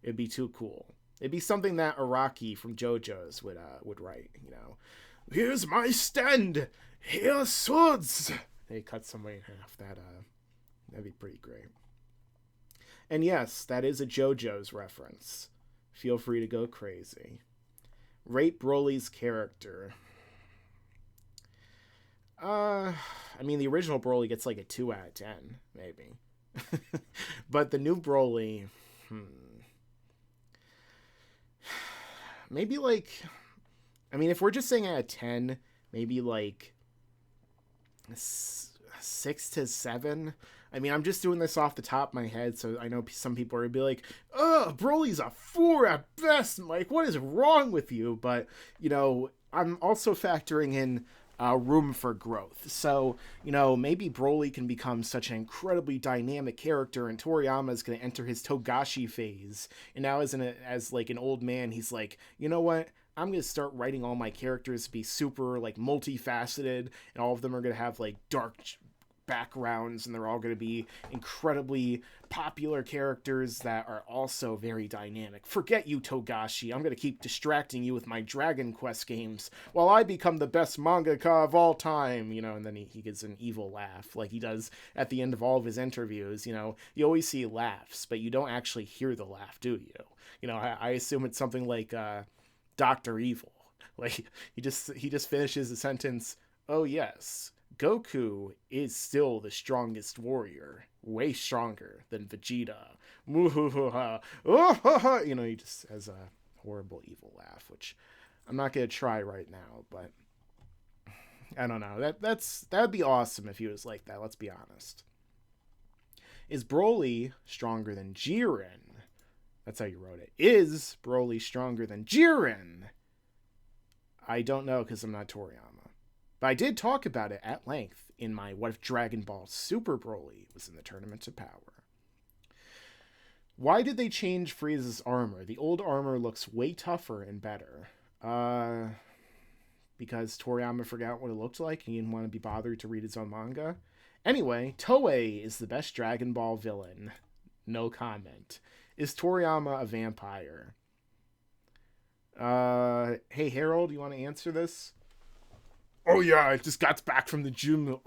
It'd be too cool. It'd be something that Araki from JoJo's would write. You know, here's my stand. Here's swords. They cut somebody in half. That'd be pretty great. And yes, that is a JoJo's reference. Feel free to go crazy. Rate Broly's character. I mean, the original Broly gets like a 2 out of 10, maybe. But the new Broly, maybe like, I mean, if we're just saying out of 10, maybe like 6 to 7. I mean, I'm just doing this off the top of my head, so I know some people are going to be like, oh, Broly's a 4 at best. I'm like, what is wrong with you? But, you know, I'm also factoring in room for growth. So, you know, maybe Broly can become such an incredibly dynamic character, and Toriyama is going to enter his Togashi phase. And now as like an old man, he's like, you know what? I'm going to start writing all my characters to be super, like, multifaceted, and all of them are going to have, like, dark backgrounds, and they're all going to be incredibly popular characters that are also very dynamic. Forget you, Togashi. I'm going to keep distracting you with my Dragon Quest games while I become the best mangaka of all time, you know. And then he gets an evil laugh like he does at the end of all of his interviews. You know, you always see laughs, but you don't actually hear the laugh, do you? You know, I assume it's something like Dr. Evil. Like, he just finishes the sentence, oh yes, Goku is still the strongest warrior, way stronger than Vegeta. You know, he just has a horrible evil laugh, which I'm not gonna try right now, but I don't know. That'd be awesome if he was like that. Let's be honest. Is Broly stronger than Jiren? That's how you wrote it. Is Broly stronger than Jiren? I don't know because I'm not Toriyama. But I did talk about it at length in my What If Dragon Ball Super Broly was in the Tournament of Power. Why did they change Frieza's armor? The old armor looks way tougher and better. Because Toriyama forgot what it looked like and he didn't want to be bothered to read his own manga. Anyway, Toei is the best Dragon Ball villain. No comment. Is Toriyama a vampire? Hey Harold, you want to answer this? Oh yeah, I just got back from the gym.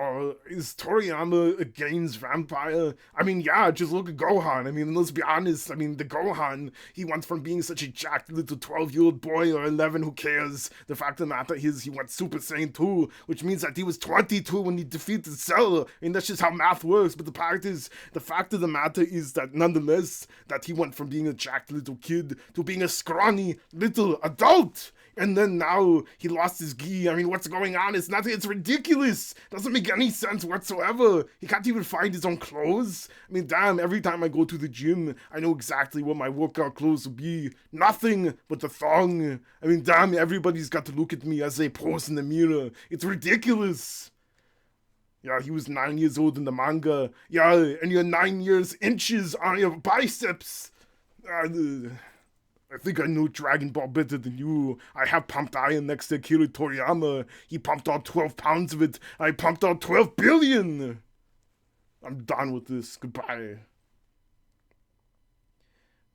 Is Toriyama a gains vampire? I mean, yeah, just look at Gohan. I mean, let's be honest. I mean, the Gohan, he went from being such a jacked little 12-year-old boy, or 11, who cares? The fact of the matter is he went Super Saiyan 2, which means that he was 22 when he defeated Cell. I mean, that's just how math works. But the fact of the matter is that nonetheless, that he went from being a jacked little kid to being a scrawny little adult. And then now he lost his gi. I mean, what's going on? It's ridiculous. Doesn't make any sense whatsoever. He can't even find his own clothes. I mean, damn, every time I go to the gym, I know exactly what my workout clothes will be. Nothing but the thong. I mean, damn, everybody's got to look at me as they pose in the mirror. It's ridiculous. Yeah, he was 9 years old in the manga. Yeah, and you're 9 years inches on your biceps. I think I know Dragon Ball better than you. I have pumped iron next to Akira Toriyama. He pumped out 12 pounds of it. I pumped out 12 billion. I'm done with this. Goodbye.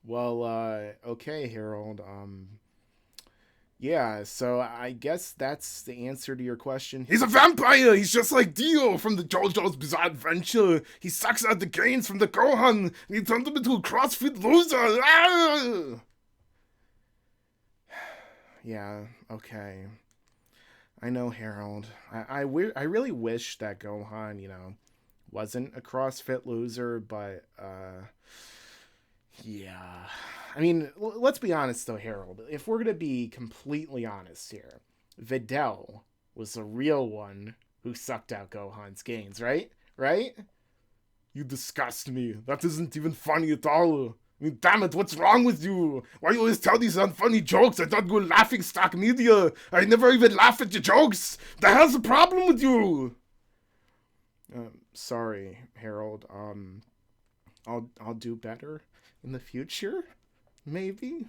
Well, okay, Harold. Yeah, so I guess that's the answer to your question. He's a vampire! He's just like Dio from the JoJo's Bizarre Adventure. He sucks out the gains from the Gohan, and he turned him into a CrossFit loser. Ah! Yeah, okay. I know, Harold. I really wish that Gohan, you know, wasn't a CrossFit loser, but, yeah. I mean, let's be honest, though, Harold. If we're going to be completely honest here, Videl was the real one who sucked out Gohan's gains, right? Right? You disgust me. That isn't even funny at all. I mean, damn it, what's wrong with you? Why you always tell these unfunny jokes? I thought you were Laughingstock media. I never even laugh at your jokes. The hell's the problem with you? Sorry, Harold. I'll do better in the future. Maybe.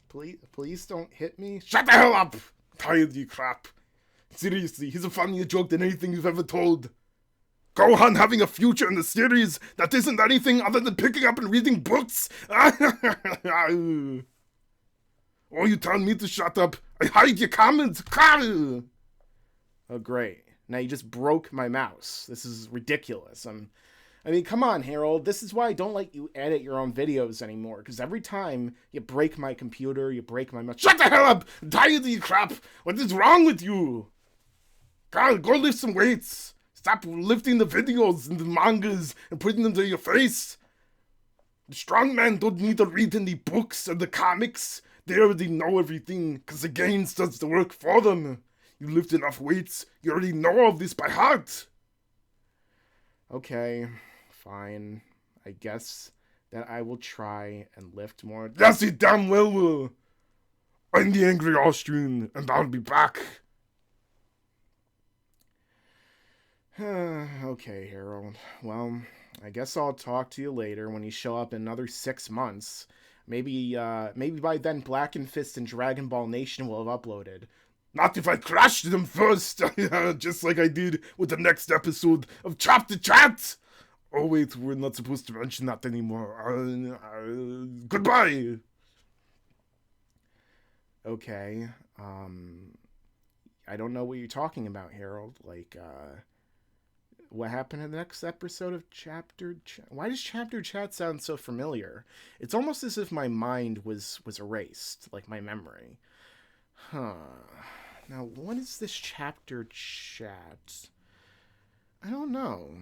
Please don't hit me. Shut the hell up! I'm tired of you crap. Seriously, he's a funnier joke than anything you've ever told. Gohan having a future in the series that isn't anything other than picking up and reading books? Oh, you telling me to shut up? I hide your comments! Oh, great. Now you just broke my mouse. This is ridiculous. I mean, come on, Harold. This is why I don't let you edit your own videos anymore. Because every time you break my computer, you break my mouse. Shut the hell up! I'm tired of you crap! What is wrong with you? God, go lift some weights. Stop lifting the videos and the mangas and putting them to your face. The strong men don't need to read any books or the comics. They already know everything because the gains does the work for them. You lift enough weights, you already know all of this by heart. Okay, fine. I guess that I will try and lift more. Yes, you damn well will. I'm the angry Austrian, and I'll be back. Okay, Harold. Well, I guess I'll talk to you later when you show up in another 6 months. Maybe by then BLACKENFIST and Dragon Ball Nation will have uploaded. Not if I crashed them first, just like I did with the next episode of Chapter Chat! Oh wait, we're not supposed to mention that anymore. Goodbye! Okay, I don't know what you're talking about, Harold. Like, what happened in the next episode of Chapter Chat? Why does Chapter Chat sound so familiar? It's almost as if my mind was erased, like my memory. Huh. Now, what is this Chapter Chat? I don't know.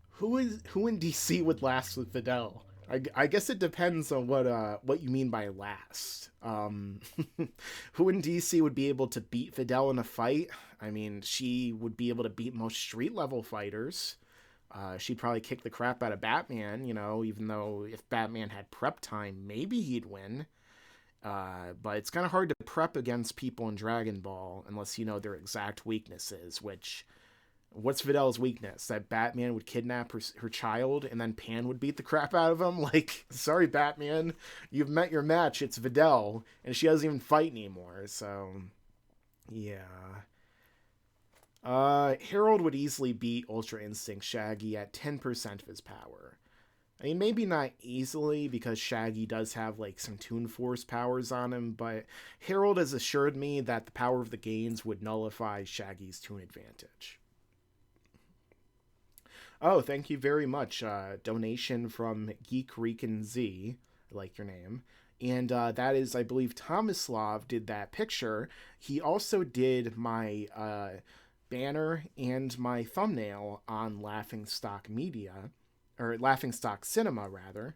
Who in DC would last with Videl? I guess it depends on what you mean by last. Who in DC would be able to beat Videl in a fight? I mean, she would be able to beat most street level fighters. She'd probably kick the crap out of Batman, you know, even though if Batman had prep time, maybe he'd win. But it's kind of hard to prep against people in Dragon Ball unless you know their exact weaknesses, what's Videl's weakness? That Batman would kidnap her child and then Pan would beat the crap out of him? Like, sorry, Batman, you've met your match. It's Videl, and she doesn't even fight anymore, so yeah. Harold would easily beat Ultra Instinct Shaggy at 10% of his power. I mean, maybe not easily, because Shaggy does have, like, some Toon Force powers on him, but Harold has assured me that the power of the gains would nullify Shaggy's Toon advantage. Oh, thank you very much. Donation from GEEKLIST. I like your name. And that is, I believe, Tomislav did that picture. He also did my banner and my thumbnail on Laughingstock Media, or Laughingstock Cinema, rather.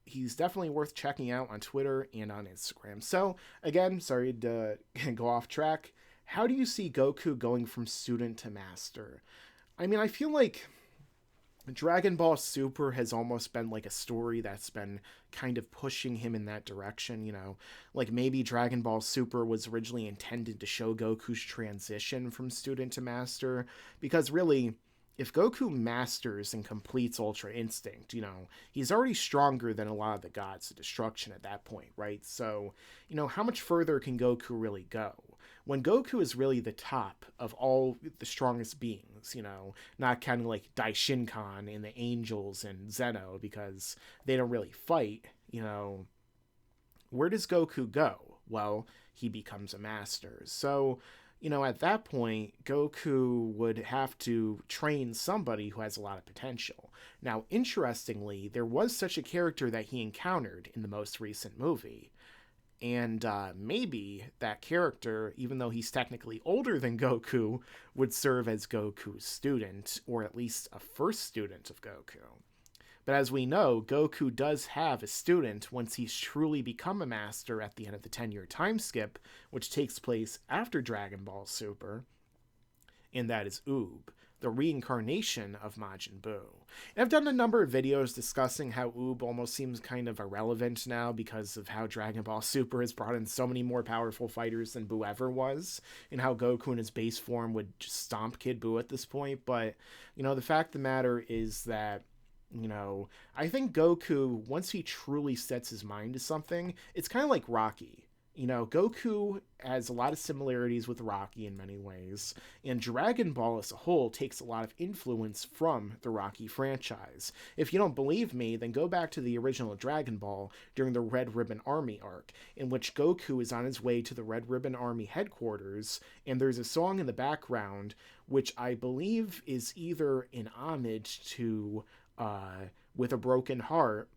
He's definitely worth checking out on Twitter and on Instagram. So, again, sorry to go off track. How do you see Goku going from student to master? I mean, I feel like Dragon Ball Super has almost been like a story that's been kind of pushing him in that direction, you know? Like maybe Dragon Ball Super was originally intended to show Goku's transition from student to master, because really, if Goku masters and completes Ultra Instinct, you know, he's already stronger than a lot of the gods of destruction at that point, right? So, you know, how much further can Goku really go? When Goku is really the top of all the strongest beings, you know, not counting like Daishinkan and the Angels and Zeno, because they don't really fight, you know, where does Goku go? Well, he becomes a master. So, you know, at that point, Goku would have to train somebody who has a lot of potential. Now, interestingly, there was such a character that he encountered in the most recent movie. And maybe that character, even though he's technically older than Goku, would serve as Goku's student, or at least a first student of Goku. But as we know, Goku does have a student once he's truly become a master at the end of the 10-year time skip, which takes place after Dragon Ball Super, and that is Oob. the reincarnation of Majin Buu. And I've done a number of videos discussing how Oob almost seems kind of irrelevant now because of how Dragon Ball Super has brought in so many more powerful fighters than Buu ever was, and how Goku in his base form would just stomp Kid Buu at this point. But, you know, the fact of the matter is that, you know, I think Goku, once he truly sets his mind to something, it's kind of like Rocky. You know, Goku has a lot of similarities with Rocky in many ways, and Dragon Ball as a whole takes a lot of influence from the Rocky franchise. If you don't believe me, then go back to the original Dragon Ball during the Red Ribbon Army arc, in which Goku is on his way to the Red Ribbon Army headquarters, and there's a song in the background which I believe is either an homage to With a Broken Heart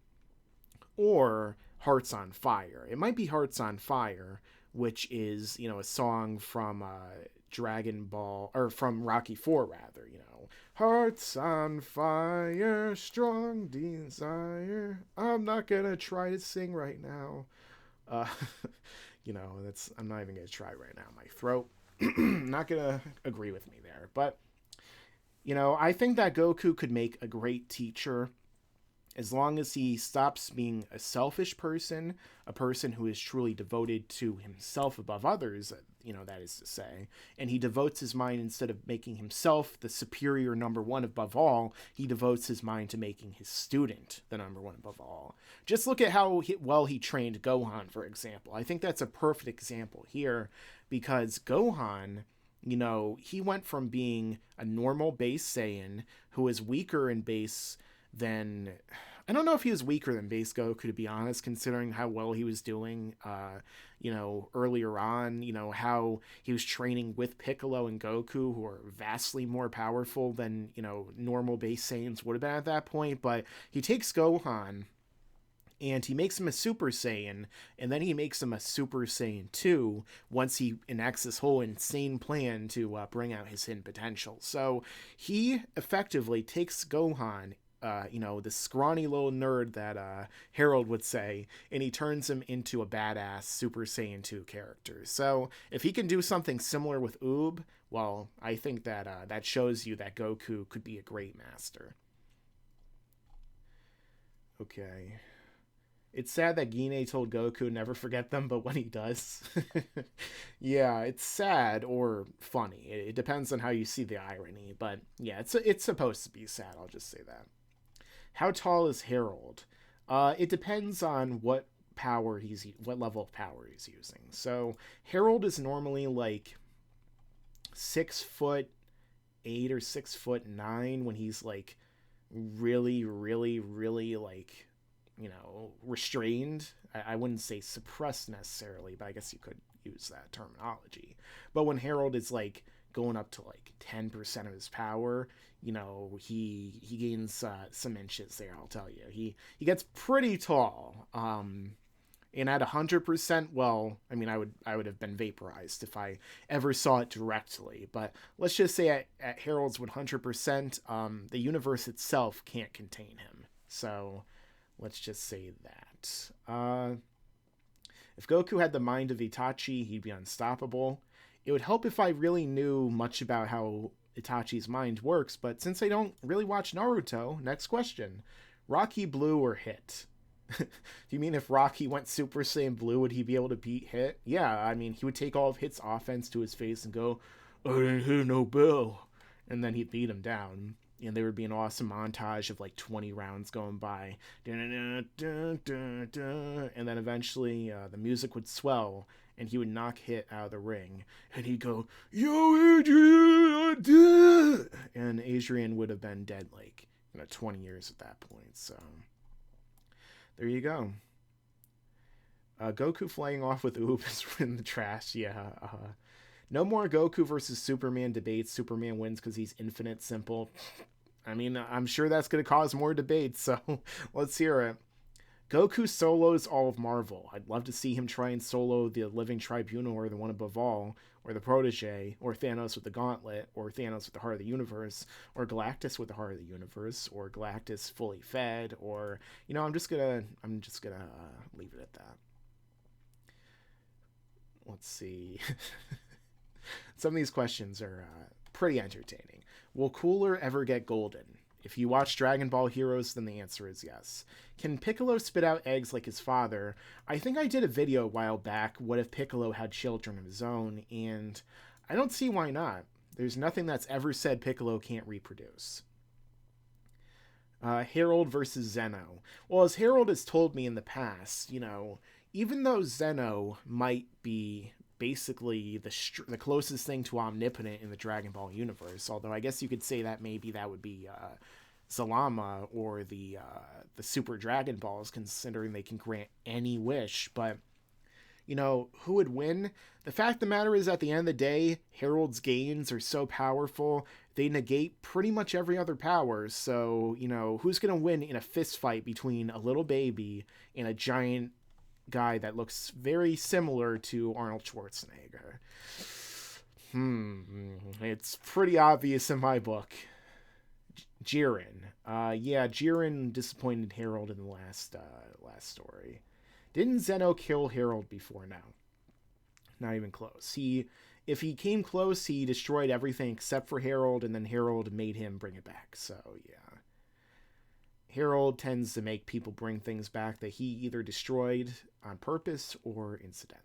or Hearts on Fire. It might be Hearts on Fire, which is, you know, a song from Dragon Ball, or from Rocky 4 rather, you know. Hearts on fire, strong desire. I'm not gonna try to sing right now. You know, I'm not even gonna try right now. My throat not gonna agree with me there. But, you know, I think that Goku could make a great teacher as long as he stops being a selfish person, a person who is truly devoted to himself above others, you know, that is to say, and he devotes his mind, instead of making himself the superior number one above all, he devotes his mind to making his student the number one above all. Just look at how well he trained Gohan, for example. I think that's a perfect example here, because Gohan, you know, he went from being a normal base Saiyan who was weaker in base than, I don't know if he was weaker than base Goku, to be honest, considering how well he was doing, you know, earlier on, you know, how he was training with Piccolo and Goku, who are vastly more powerful than, you know, normal base Saiyans would have been at that point. But he takes Gohan and he makes him a Super Saiyan, and then he makes him a Super Saiyan 2 once he enacts this whole insane plan to bring out his hidden potential. So he effectively takes Gohan, you know, the scrawny little nerd that Harold would say, and he turns him into a badass Super Saiyan 2 character. So if he can do something similar with Oob, well, I think that that shows you that Goku could be a great master. Okay. It's sad that Gine told Goku never forget them, but when he does, yeah, it's sad or funny. It depends on how you see the irony, but yeah, it's supposed to be sad. I'll just say that. How tall is Harold? It depends on what level of power he's using. So Harold is normally like 6'8" or 6'9" when he's like really, really, really like, you know, restrained. I wouldn't say suppressed necessarily, but I guess you could use that terminology. But when Harold is like going up to like 10% of his power, you know, he gains some inches there, I'll tell you. He gets pretty tall. And at 100%, well, I mean, I would have been vaporized if I ever saw it directly. But let's just say at Harold's 100%, the universe itself can't contain him. So let's just say that. If Goku had the mind of Itachi, he'd be unstoppable. It would help if I really knew much about how Itachi's mind works, but since I don't really watch Naruto, next question. Rocky Blue or Hit? Do you mean if Rocky went Super Saiyan Blue, would he be able to beat Hit? Yeah, I mean, he would take all of Hit's offense to his face and go, I didn't hear no bell. And then he'd beat him down. And there would be an awesome montage of like 20 rounds going by. And then eventually the music would swell and he would knock Hit out of the ring. And he'd go, Yo, Adrian! And Adrian would have been dead like, 20 years at that point. So there you go. Goku flying off with Oob is in the trash. Yeah. No more Goku versus Superman debates. Superman wins because he's infinite simple. I mean, I'm sure that's going to cause more debates, so let's hear it. Goku solos all of Marvel. I'd love to see him try and solo the Living Tribunal, or the One Above All, or the Protege, or Thanos with the Gauntlet, or Thanos with the Heart of the Universe, or Galactus with the Heart of the Universe, or Galactus fully fed, or, I'm just gonna leave it at that. Let's see. Some of these questions are pretty entertaining. Will Cooler ever get golden? If you watch Dragon Ball Heroes, then the answer is yes. Can Piccolo spit out eggs like his father? I think I did a video a while back, what if Piccolo had children of his own, and I don't see why not. There's nothing that's ever said Piccolo can't reproduce. Harold versus Zeno. Well, as Harold has told me in the past, you know, even though Zeno might be basically the closest thing to omnipotent in the Dragon Ball universe, although I guess you could say that maybe that would be Zalama or the Super Dragon Balls, considering they can grant any wish. But, you know, who would win? The fact of the matter is, at the end of the day, Harold's gains are so powerful, they negate pretty much every other power. So, you know, who's going to win in a fist fight between a little baby and a giant guy that looks very similar to Arnold Schwarzenegger? It's pretty obvious in my book. Jiren. Yeah, Jiren disappointed Harold in the last story. Didn't Zeno kill Harold before? No. Not even close. If he came close, he destroyed everything except for Harold, and then Harold made him bring it back. So, yeah. Harold tends to make people bring things back that he either destroyed on purpose or incidentally.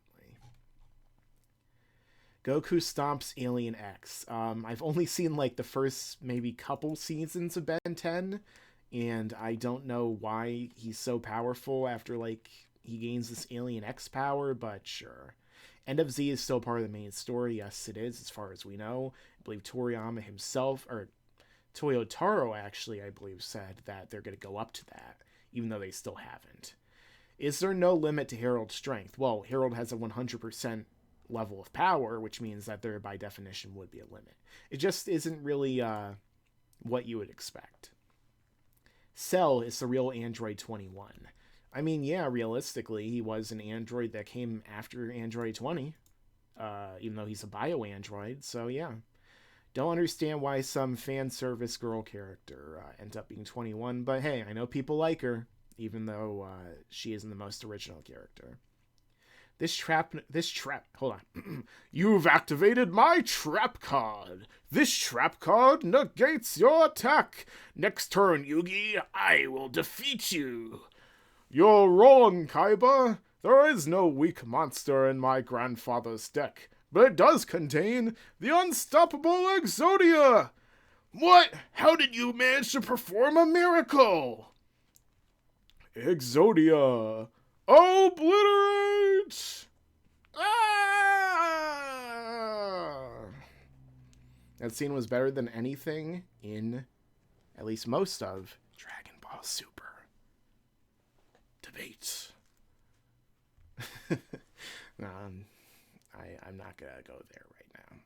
Goku stomps Alien X. I've only seen like the first maybe couple seasons of Ben 10, and I don't know why he's so powerful after like he gains this Alien X power, but sure. End of Z is still part of the main story. Yes, it is, as far as we know. I believe Toriyama himself, or Toyotaro actually, I believe, said that they're going to go up to that, even though they still haven't. Is there no limit to Harold's strength? Well, Harold has a 100% level of power, which means that there, by definition, would be a limit. It just isn't really what you would expect. Cell is the real Android 21. I mean, yeah, realistically, he was an android that came after Android 20, even though he's a bio-android, so yeah. Don't understand why some fan service girl character ends up being 21, but hey, I know people like her, even though she isn't the most original character. Hold on. You've activated my trap card. This trap card negates your attack. Next turn, Yugi, I will defeat you. You're wrong, Kaiba. There is no weak monster in my grandfather's deck, but it does contain the unstoppable Exodia. What? How did you manage to perform a miracle? Exodia. Obliterate! Ah! That scene was better than anything in, at least most of, Dragon Ball Super. Debate. No, I'm not gonna go there right now.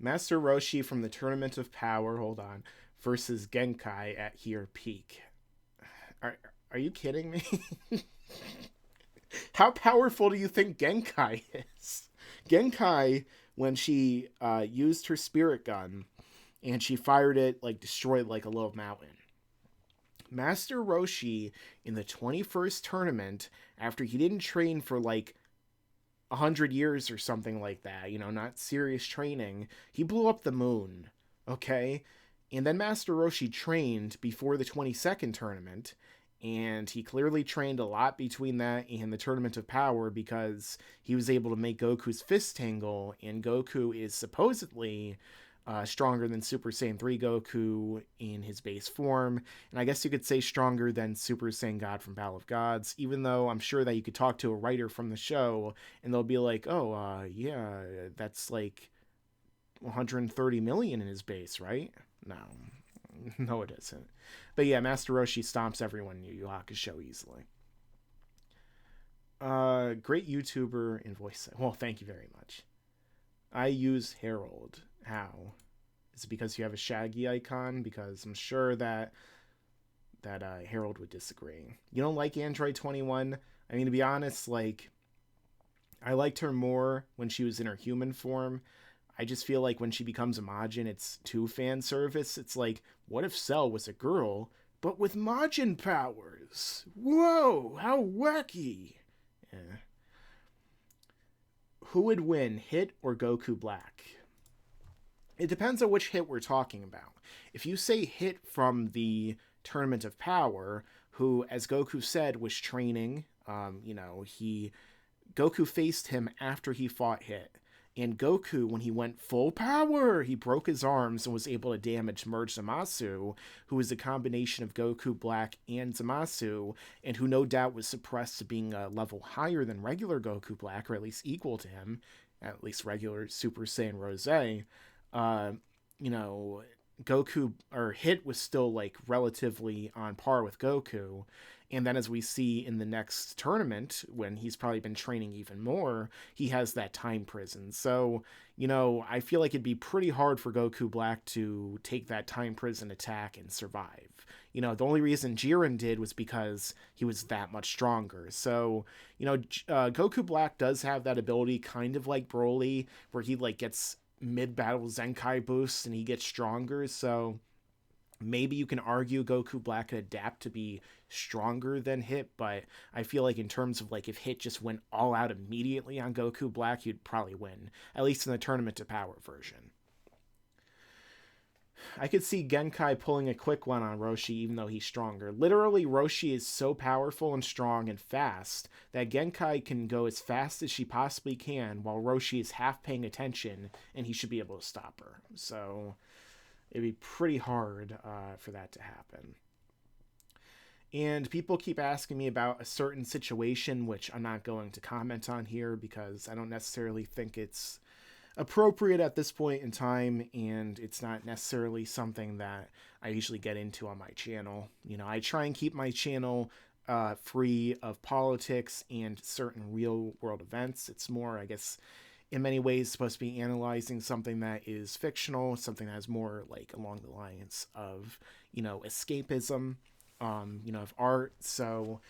Master Roshi from the Tournament of Power, hold on, versus Genkai at here peak. Are you kidding me? How powerful do you think Genkai is? Genkai, when she used her spirit gun and she fired it, like destroyed like a little mountain. Master Roshi in the 21st tournament, after he didn't train for like 100 years or something like that, you know, not serious training, he blew up the moon, okay? And then Master Roshi trained before the 22nd tournament, and he clearly trained a lot between that and the Tournament of Power because he was able to make Goku's fist tangle, and Goku is supposedly stronger than Super Saiyan 3 Goku in his base form, and I guess you could say stronger than Super Saiyan God from Battle of Gods, even though I'm sure that you could talk to a writer from the show, and they'll be like, oh, yeah, that's like 130 million in his base, right? No, it isn't. But yeah, Master Roshi stomps everyone in Yu Yu Hakusho easily. Great YouTuber and voice. Well, thank you very much. I use Harold. How? Is it because you have a Shaggy icon? Because I'm sure that Harold would disagree. You don't like Android 21? I mean, to be honest, like, I liked her more when she was in her human form. I just feel like when she becomes a Majin, it's too fan service. It's like, what if Cell was a girl, but with Majin powers? Whoa, how wacky. Yeah. Who would win, Hit or Goku Black? It depends on which hit we're talking about. If you say hit from the Tournament of Power, who, as Goku said, was training, Goku faced him after he fought Hit. And Goku, when he went full power, he broke his arms and was able to damage Merge Zamasu, who is a combination of Goku Black and Zamasu, and who no doubt was suppressed to being a level higher than regular Goku Black, or at least equal to him, at least regular Super Saiyan Rose. Uh, you know, Goku or Hit was still like relatively on par with Goku. And then, as we see in the next tournament, when he's probably been training even more, he has that time prison. So, I feel like it'd be pretty hard for Goku Black to take that time prison attack and survive. The only reason Jiren did was because he was that much stronger. So, Goku Black does have that ability, kind of like Broly, where he like gets mid-battle Zenkai boosts and he gets stronger. So maybe you can argue Goku Black could adapt to be stronger than Hit, but I feel like in terms of like if Hit just went all out immediately on Goku Black, you'd probably win, at least in the Tournament to Power version. I could see Genkai pulling a quick one on Roshi even though he's stronger. Literally, Roshi is so powerful and strong and fast that Genkai can go as fast as she possibly can while Roshi is half paying attention, and he should be able to stop her. So it'd be pretty hard for that to happen. And people keep asking me about a certain situation, which I'm not going to comment on here because I don't necessarily think it's appropriate at this point in time, and it's not necessarily something that I usually get into on my channel. I try and keep my channel free of politics and certain real world events. It's more, I guess, in many ways supposed to be analyzing something that is fictional, something that is more like along the lines of, escapism, of art. So,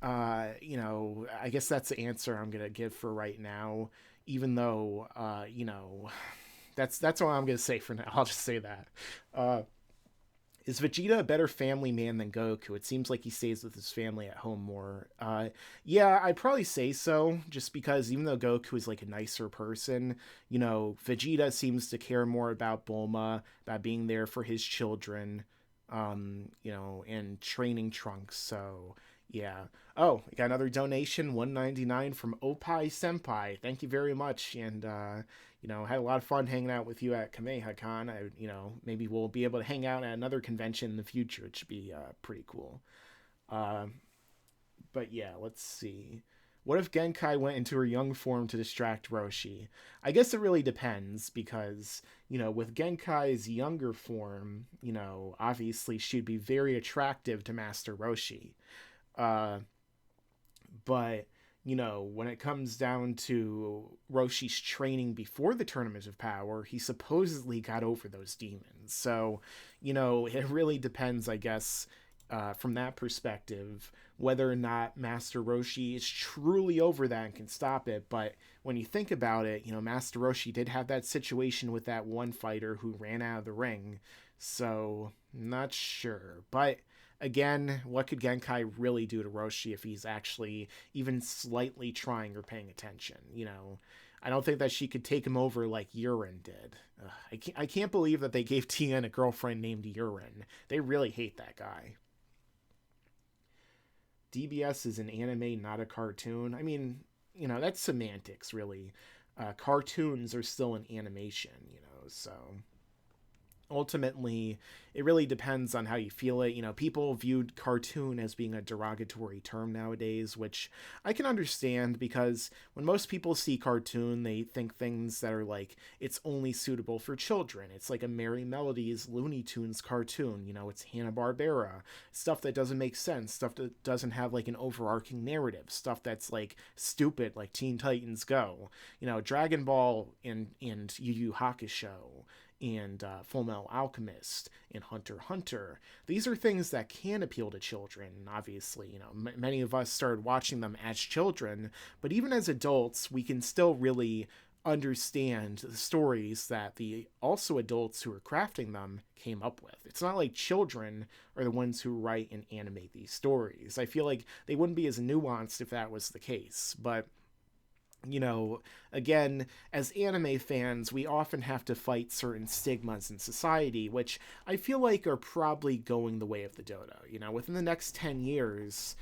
I guess that's the answer I'm going to give for right now, even though, that's all I'm going to say for now. I'll just say that. Is Vegeta a better family man than Goku? It seems like he stays with his family at home more. Yeah, I'd probably say so, just because even though Goku is like a nicer person, Vegeta seems to care more about Bulma, about being there for his children, and training Trunks. So, yeah. Oh, we got another donation, $1.99 from Opai Senpai. Thank you very much. And, had a lot of fun hanging out with you at KamehamehaCon. Maybe we'll be able to hang out at another convention in the future. It should be pretty cool. But yeah, let's see. What if Genkai went into her young form to distract Roshi? I guess it really depends because, with Genkai's younger form, obviously she'd be very attractive to Master Roshi. But, when it comes down to Roshi's training before the Tournament of Power, he supposedly got over those demons. So, it really depends, I guess, from that perspective, whether or not Master Roshi is truly over that and can stop it. But when you think about it, Master Roshi did have that situation with that one fighter who ran out of the ring. So, not sure. But again, what could Genkai really do to Roshi if he's actually even slightly trying or paying attention? I don't think that she could take him over like Urine did. I can't believe that they gave Tien a girlfriend named Urine. They really hate that guy. DBS is an anime, not a cartoon. I mean, that's semantics, really. Cartoons are still an animation, so ultimately, it really depends on how you feel it. People viewed cartoon as being a derogatory term nowadays, which I can understand because when most people see cartoon, they think things that are like, it's only suitable for children. It's like a Merry Melodies Looney Tunes cartoon. It's Hanna-Barbera. Stuff that doesn't make sense. Stuff that doesn't have like an overarching narrative. Stuff that's like stupid, like Teen Titans Go. Dragon Ball and Yu Yu Hakusho and Full Metal Alchemist and Hunter x Hunter. These are things that can appeal to children. Obviously, many of us started watching them as children, but even as adults, we can still really understand the stories that the also adults who are crafting them came up with. It's not like children are the ones who write and animate these stories. I feel like they wouldn't be as nuanced if that was the case, but you know, again, as anime fans, we often have to fight certain stigmas in society, which I feel like are probably going the way of the dodo. You know, within the next 10 years,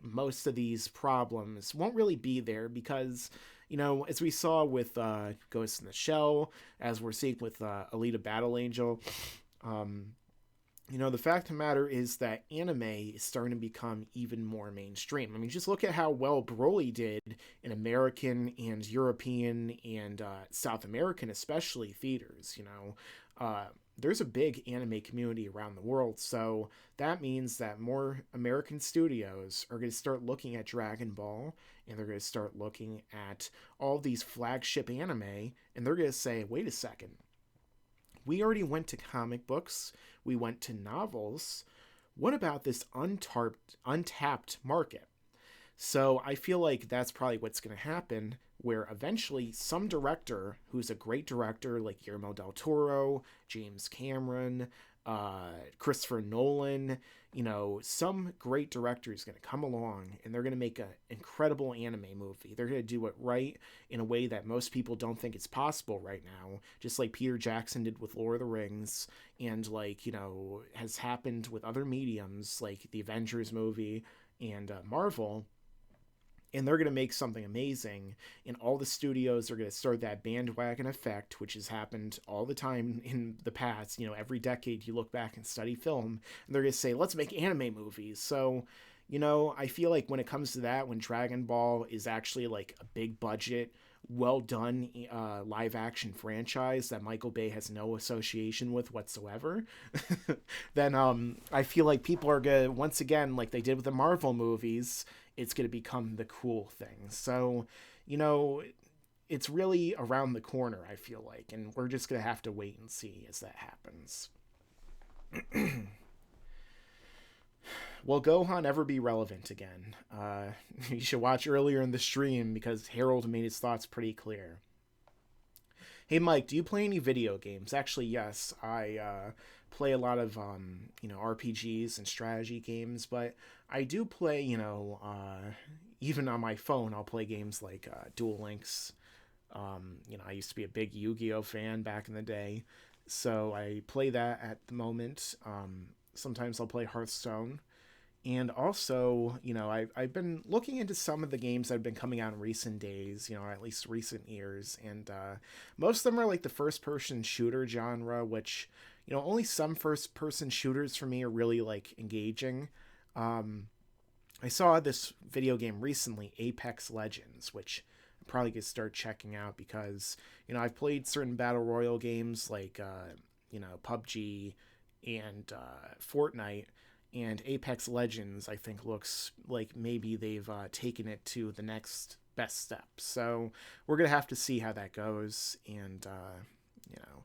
most of these problems won't really be there because, you know, as we saw with Ghost in the Shell, as we're seeing with Alita Battle Angel, um, you know, the fact of the matter is that anime is starting to become even more mainstream. I mean, just look at how well Broly did in American and European and South American, especially, theaters. You know, there's a big anime community around the world, so that means that more American studios are going to start looking at Dragon Ball, and they're going to start looking at all these flagship anime, and they're going to say, wait a second, we already went to comic books, we went to novels. What about this untapped market? So I feel like that's probably what's going to happen, where eventually some director who's a great director like Guillermo del Toro, James Cameron, Christopher Nolan, you know, some great director is going to come along and they're going to make an incredible anime movie. They're going to do it right in a way that most people don't think it's possible right now, just like Peter Jackson did with Lord of the Rings, and like, you know, has happened with other mediums like the Avengers movie and Marvel. And they're going to make something amazing, and all the studios are going to start that bandwagon effect, which has happened all the time in the past. You know, every decade you look back and study film, and they're going to say, let's make anime movies. So, you know, I feel like when it comes to that, when Dragon Ball is actually like a big budget, well done live action franchise that Michael Bay has no association with whatsoever, then I feel like people are gonna, once again, like they did with the Marvel movies, it's gonna become the cool thing. So, you know, it's really around the corner, I feel like, and we're just gonna have to wait and see as that happens. Will Gohan ever be relevant again? You should watch earlier in the stream because Harold made his thoughts pretty clear. Hey Mike, do you play any video games? Actually, yes. I play a lot of you know, RPGs and strategy games, but I do play, you know, even on my phone, I'll play games like Duel Links. You know, I used to be a big Yu-Gi-Oh fan back in the day, so I play that at the moment. Sometimes I'll play Hearthstone. And also, you know, I've been looking into some of the games that have been coming out in recent days, you know, or at least recent years. And most of them are like the first person shooter genre, which, you know, only some first person shooters for me are really like engaging. Um, I saw this video game recently, Apex Legends, which I'm probably going to start checking out because, you know, I've played certain battle royale games like, you know, PUBG and Fortnite, and Apex Legends, I think, looks like maybe they've taken it to the next best step. So we're gonna have to see how that goes, and you know,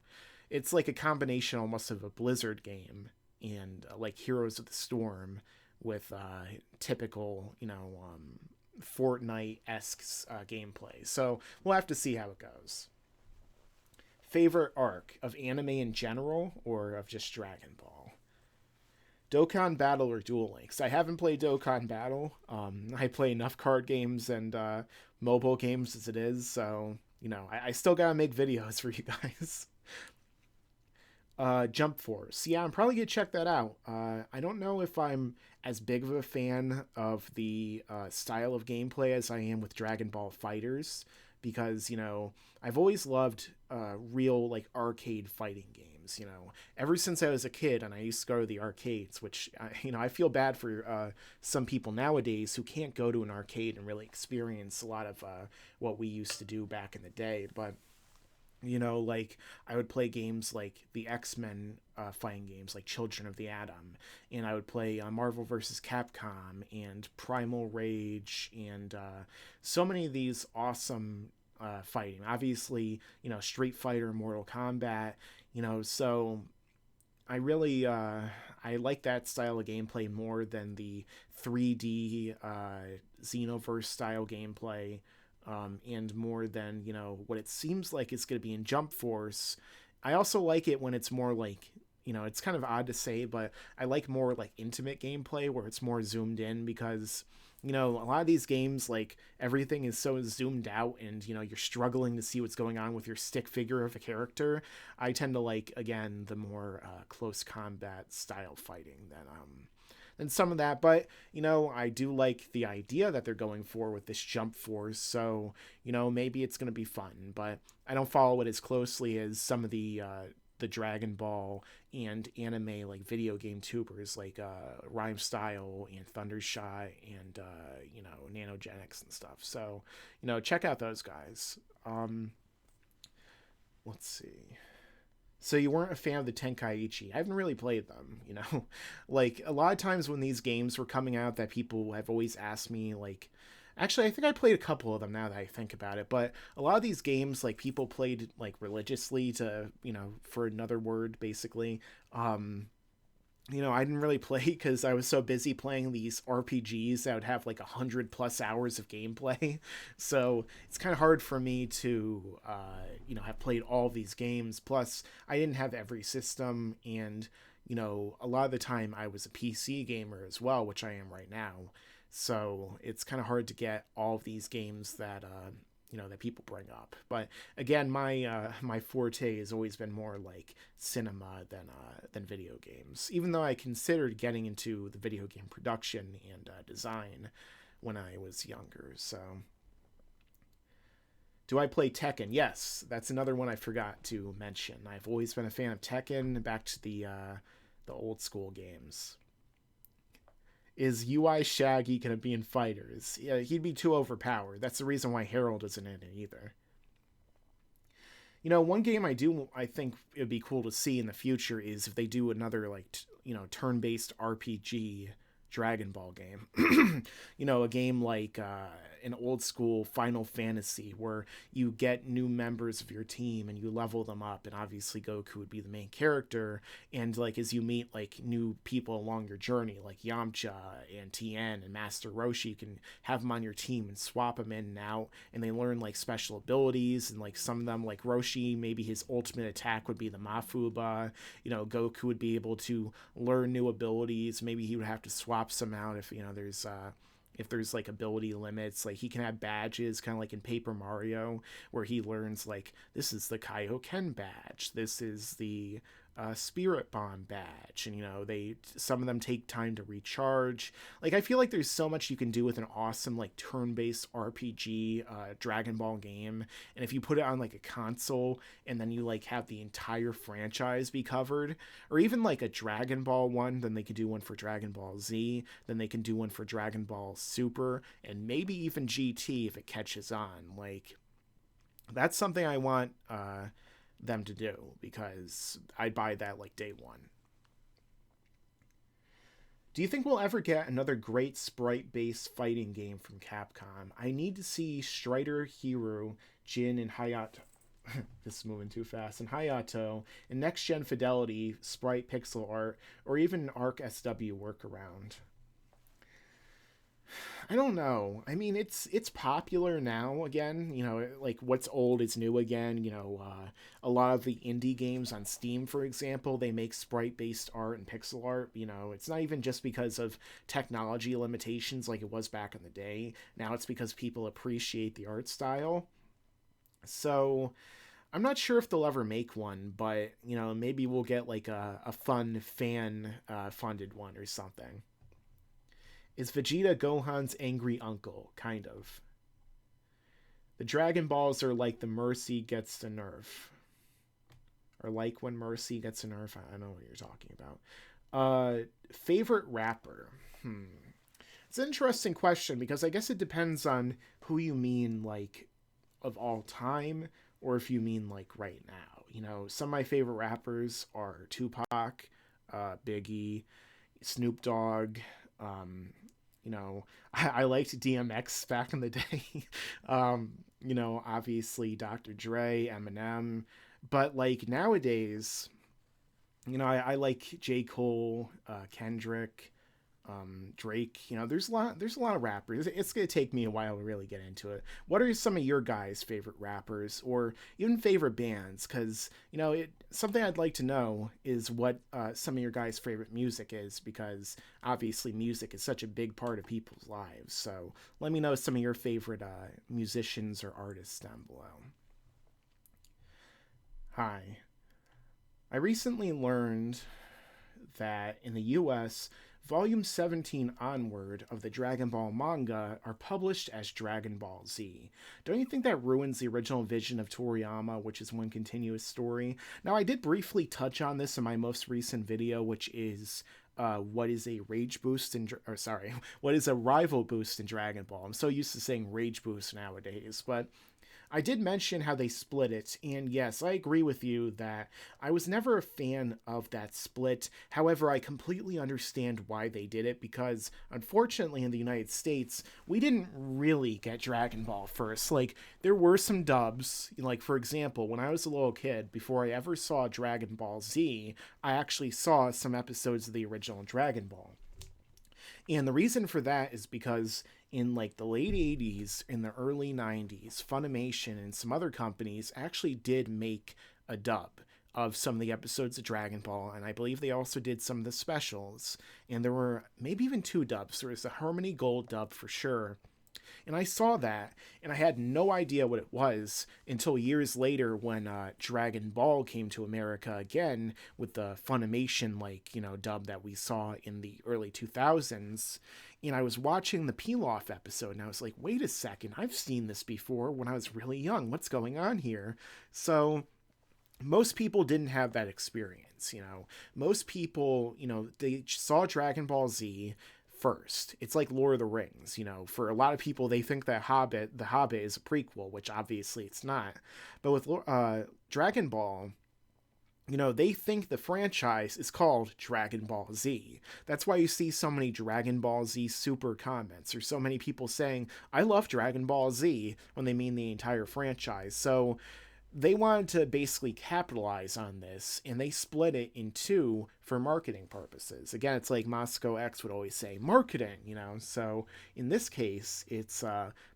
it's like a combination almost of a Blizzard game and like Heroes of the Storm with typical, you know, Fortnite esque gameplay. So we'll have to see how it goes. Favorite arc of anime in general or of just Dragon Ball? Dokkan Battle or Duel Links? I haven't played Dokkan Battle. I play enough card games and mobile games as it is, so you know I still gotta make videos for you guys. Jump Force. Yeah, I'm probably gonna check that out. I don't know if I'm as big of a fan of the style of gameplay as I am with Dragon Ball Fighters, because you know I've always loved real like arcade fighting games. You know, ever since I was a kid, and I used to go to the arcades, which you know I feel bad for some people nowadays who can't go to an arcade and really experience a lot of what we used to do back in the day, but you know, like I would play games like the X-Men fighting games like Children of the Atom, and I would play Marvel vs. Capcom and Primal Rage, and so many of these awesome fighting. Obviously, you know, Street Fighter, Mortal Kombat, you know, so I really I like that style of gameplay more than the 3D Xenoverse style gameplay, and more than, you know, what it seems like it's going to be in Jump Force. I also like it when it's more like, you know, it's kind of odd to say, but I like more like intimate gameplay where it's more zoomed in because, You know, a lot of these games, like, everything is so zoomed out and, you know, you're struggling to see what's going on with your stick figure of a character. I tend to like, again, the more close combat style fighting than some of that. But, you know, I do like the idea that they're going for with this jump force. So, you know, maybe it's going to be fun. But I don't follow it as closely as some of the Dragon Ball and anime like video game tubers like Rhyme Style and Thundershot and you know, Nanogenics and stuff. So, you know, check out those guys. Let's see. So you weren't a fan of the Tenkaichi. I haven't really played them, you know. Like a lot of times when these games were coming out that people have always asked me like, actually, I think I played a couple of them now that I think about it, but a lot of these games, like, people played, like, religiously to, you know, for another word, basically. You know, I didn't really play because I was so busy playing these RPGs that would have, like, 100+ hours of gameplay. So it's kind of hard for me to, you know, have played all these games. Plus, I didn't have every system, and, you know, a lot of the time I was a PC gamer as well, which I am right now. So it's kind of hard to get all of these games that you know, that people bring up. But again, my forte has always been more like cinema than video games. Even though I considered getting into the video game production and design when I was younger. So, do I play Tekken? Yes, that's another one I forgot to mention. I've always been a fan of Tekken. Back to the old school games. Is UI Shaggy going to be in Fighters? Yeah, he'd be too overpowered. That's the reason why Harold isn't in it either. You know, one game I think it would be cool to see in the future is if they do another, like, you know, turn-based RPG Dragon Ball game. You know, a game like an old school Final Fantasy where you get new members of your team and you level them up, and obviously Goku would be the main character, and like as you meet like new people along your journey like Yamcha and Tien and Master Roshi, you can have them on your team and swap them in and out, and they learn like special abilities, and like some of them, like Roshi, maybe his ultimate attack would be the Mafuba. You know, Goku would be able to learn new abilities. Maybe he would have to swap some out if, you know, if there's like ability limits. Like he can have badges kind of like in Paper Mario where he learns like, this is the Kaioken badge, this is the Spirit Bomb badge, and you know, some of them take time to recharge. Like I feel like there's so much you can do with an awesome like turn-based RPG Dragon Ball game, and if you put it on like a console and then you like have the entire franchise be covered, or even like a Dragon Ball one, then they could do one for Dragon Ball Z, then they can do one for Dragon Ball Super, and maybe even GT if it catches on. Like that's something I want them to do, because I'd buy that like day one. Do you think we'll ever get another great sprite-based fighting game from Capcom? I need to see Strider, Hero, Jin, and Hayato. This is moving too fast. And Hayato, and next-gen fidelity, sprite pixel art, or even Arc SW workaround. I don't know. I mean, it's popular now again. You know, like what's old is new again. You know, a lot of the indie games on Steam, for example, they make sprite-based art and pixel art. You know, it's not even just because of technology limitations like it was back in the day. Now it's because people appreciate the art style. So I'm not sure if they'll ever make one, but, you know, maybe we'll get like a fun fan funded one or something. Is Vegeta Gohan's angry uncle? Kind of. The Dragon Balls are like the Mercy gets the nerf. Or like when Mercy gets a nerf. I don't know what you're talking about. Favorite rapper? It's an interesting question because I guess it depends on who you mean, like, of all time, or if you mean, like, right now. You know, some of my favorite rappers are Tupac, Biggie, Snoop Dogg. You know, I liked DMX back in the day. You know, obviously Dr. Dre, Eminem. But, like, nowadays, you know, I like J. Cole, Kendrick, Drake. There's a lot of rappers. It's gonna take me a while to really get into it. What are some of your guys' favorite rappers, or even favorite bands? Because something I'd like to know is what some of your guys' favorite music is, because obviously music is such a big part of people's lives. So let me know some of your favorite musicians or artists down below. Hi. I recently learned that in the US, Volume 17 onward of the Dragon Ball manga are published as Dragon Ball Z. Don't you think that ruins the original vision of Toriyama, which is one continuous story? Now, I did briefly touch on this in my most recent video, which is what is a rage boost what is a rival boost in Dragon Ball? I'm so used to saying rage boost nowadays, but I did mention how they split it, and yes, I agree with you that I was never a fan of that split. However, I completely understand why they did it, because unfortunately in the United States, we didn't really get Dragon Ball first. Like, there were some dubs, like for example, when I was a little kid, before I ever saw Dragon Ball Z, I actually saw some episodes of the original Dragon Ball. And the reason for that is because in like the late 80s and the early 90s, Funimation and some other companies actually did make a dub of some of the episodes of Dragon Ball, and I believe they also did some of the specials. And there were maybe even 2 dubs. There was the Harmony Gold dub for sure. And I saw that, and I had no idea what it was until years later when Dragon Ball came to America again with the Funimation, dub that we saw in the early 2000s. And I was watching the Pilaf episode, and I was like, wait a second, I've seen this before when I was really young. What's going on here? So most people didn't have that experience, Most people, they saw Dragon Ball Z first. It's like Lord of the Rings, for a lot of people, they think that The Hobbit is a prequel, which obviously it's not. But with Dragon Ball, they think the franchise is called Dragon Ball Z. That's why you see so many Dragon Ball Z Super comments, or so many people saying, I love Dragon Ball Z, when they mean the entire franchise. So they wanted to basically capitalize on this, and they split it in 2 for marketing purposes. Again, it's like Moscow X would always say, marketing, So in this case, it's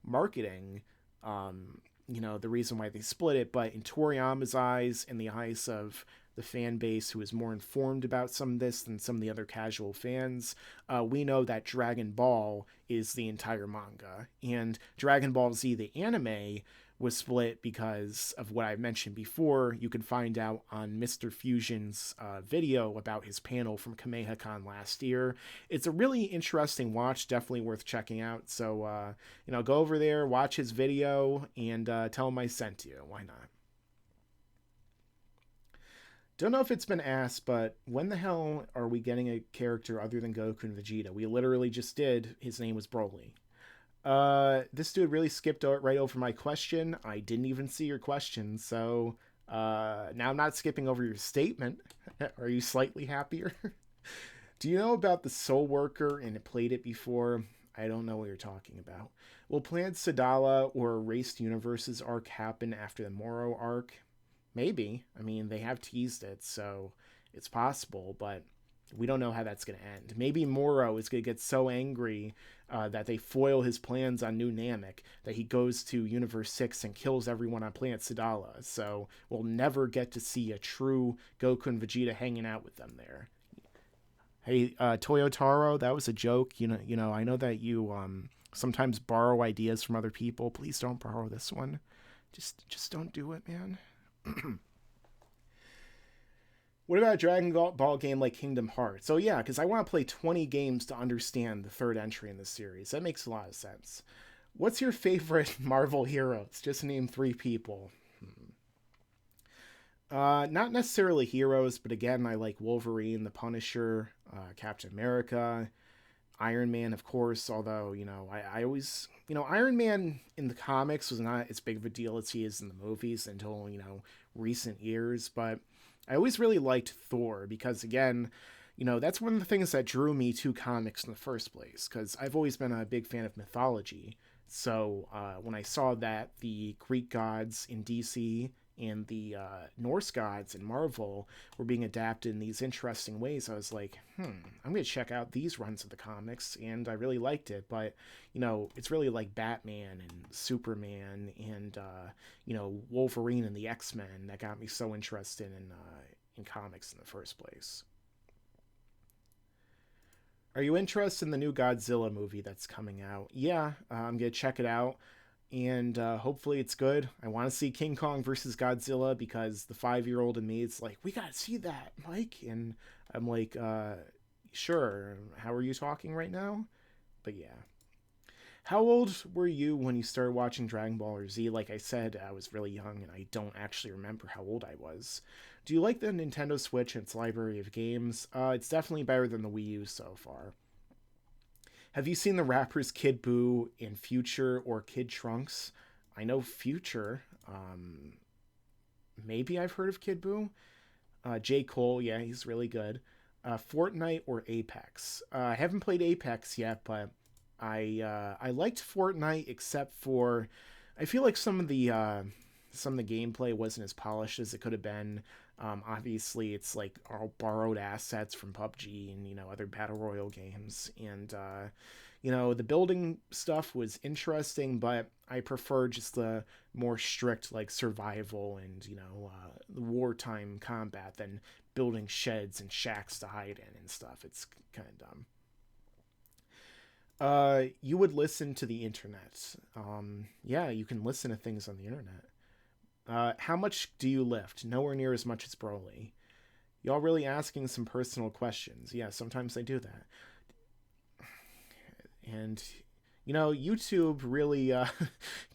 marketing, the reason why they split it. But in Toriyama's eyes, in the eyes of the fan base who is more informed about some of this than some of the other casual fans, we know that Dragon Ball is the entire manga. And Dragon Ball Z, the anime, was split because of what I mentioned before. You can find out on Mr. Fusion's video about his panel from KamehaCon last year. It's a really interesting watch, definitely worth checking out. So, go over there, watch his video, and tell him I sent you. Why not? Don't know if it's been asked, but when the hell are we getting a character other than Goku and Vegeta? We literally just did. His name was Broly. This dude really skipped right over my question. I didn't even see your question, so now I'm not skipping over your statement. Are you slightly happier? Do you know about the Soul Worker and played it before? I don't know what you're talking about. Will Planet Sadala or Erased Universes arc happen after the Moro arc? Maybe. I mean, they have teased it, so it's possible, but we don't know how that's going to end. Maybe Moro is going to get so angry that they foil his plans on New Namek that he goes to Universe 6 and kills everyone on Planet Sadala. So we'll never get to see a true Goku and Vegeta hanging out with them there. Hey, Toyotaro, that was a joke. I know that you sometimes borrow ideas from other people. Please don't borrow this one. Just don't do it, man. What about a Dragon Ball game like Kingdom Hearts? Oh yeah, because I want to play 20 games to understand the 3rd entry in the series. That makes a lot of sense. What's your favorite Marvel heroes? Just name 3 people. Not necessarily heroes, but again, I like Wolverine, the Punisher, Captain America, Iron Man, of course, although, I always, Iron Man in the comics was not as big of a deal as he is in the movies until, recent years, but I always really liked Thor because, again, that's one of the things that drew me to comics in the first place, because I've always been a big fan of mythology. So when I saw that the Greek gods in DC and the Norse gods in Marvel were being adapted in these interesting ways, I was like, I'm going to check out these runs of the comics, and I really liked it. But, you know, it's really like Batman and Superman and, you know, Wolverine and the X-Men that got me so interested in comics in the first place. Are you interested in the new Godzilla movie that's coming out? Yeah, I'm going to check it out, and hopefully it's good. I want to see King Kong versus Godzilla because the 5-year-old in me is like, we got to see that, Mike. And I'm like, sure. How are you talking right now? But yeah. How old were you when you started watching Dragon Ball Z? Like I said, I was really young, and I don't actually remember how old I was. Do you like the Nintendo Switch and its library of games? It's definitely better than the Wii U so far. Have you seen the rappers Kid Buu and Future or Kid Trunks? I know Future. Maybe I've heard of Kid Buu. J. Cole, yeah, he's really good. Fortnite or Apex? I haven't played Apex yet, but I liked Fortnite, except for I feel like some of the gameplay wasn't as polished as it could have been. Obviously, it's like all borrowed assets from PUBG and, you know, other battle royale games, and you know, the building stuff was interesting, but I prefer just the more strict like survival and, you know, wartime combat than building sheds and shacks to hide in and stuff. It's kind of dumb. You would listen to the internet. Yeah, you can listen to things on the internet. How much do you lift? Nowhere near as much as Broly. Y'all really asking some personal questions. Yeah, sometimes I do that. And, you know, YouTube really,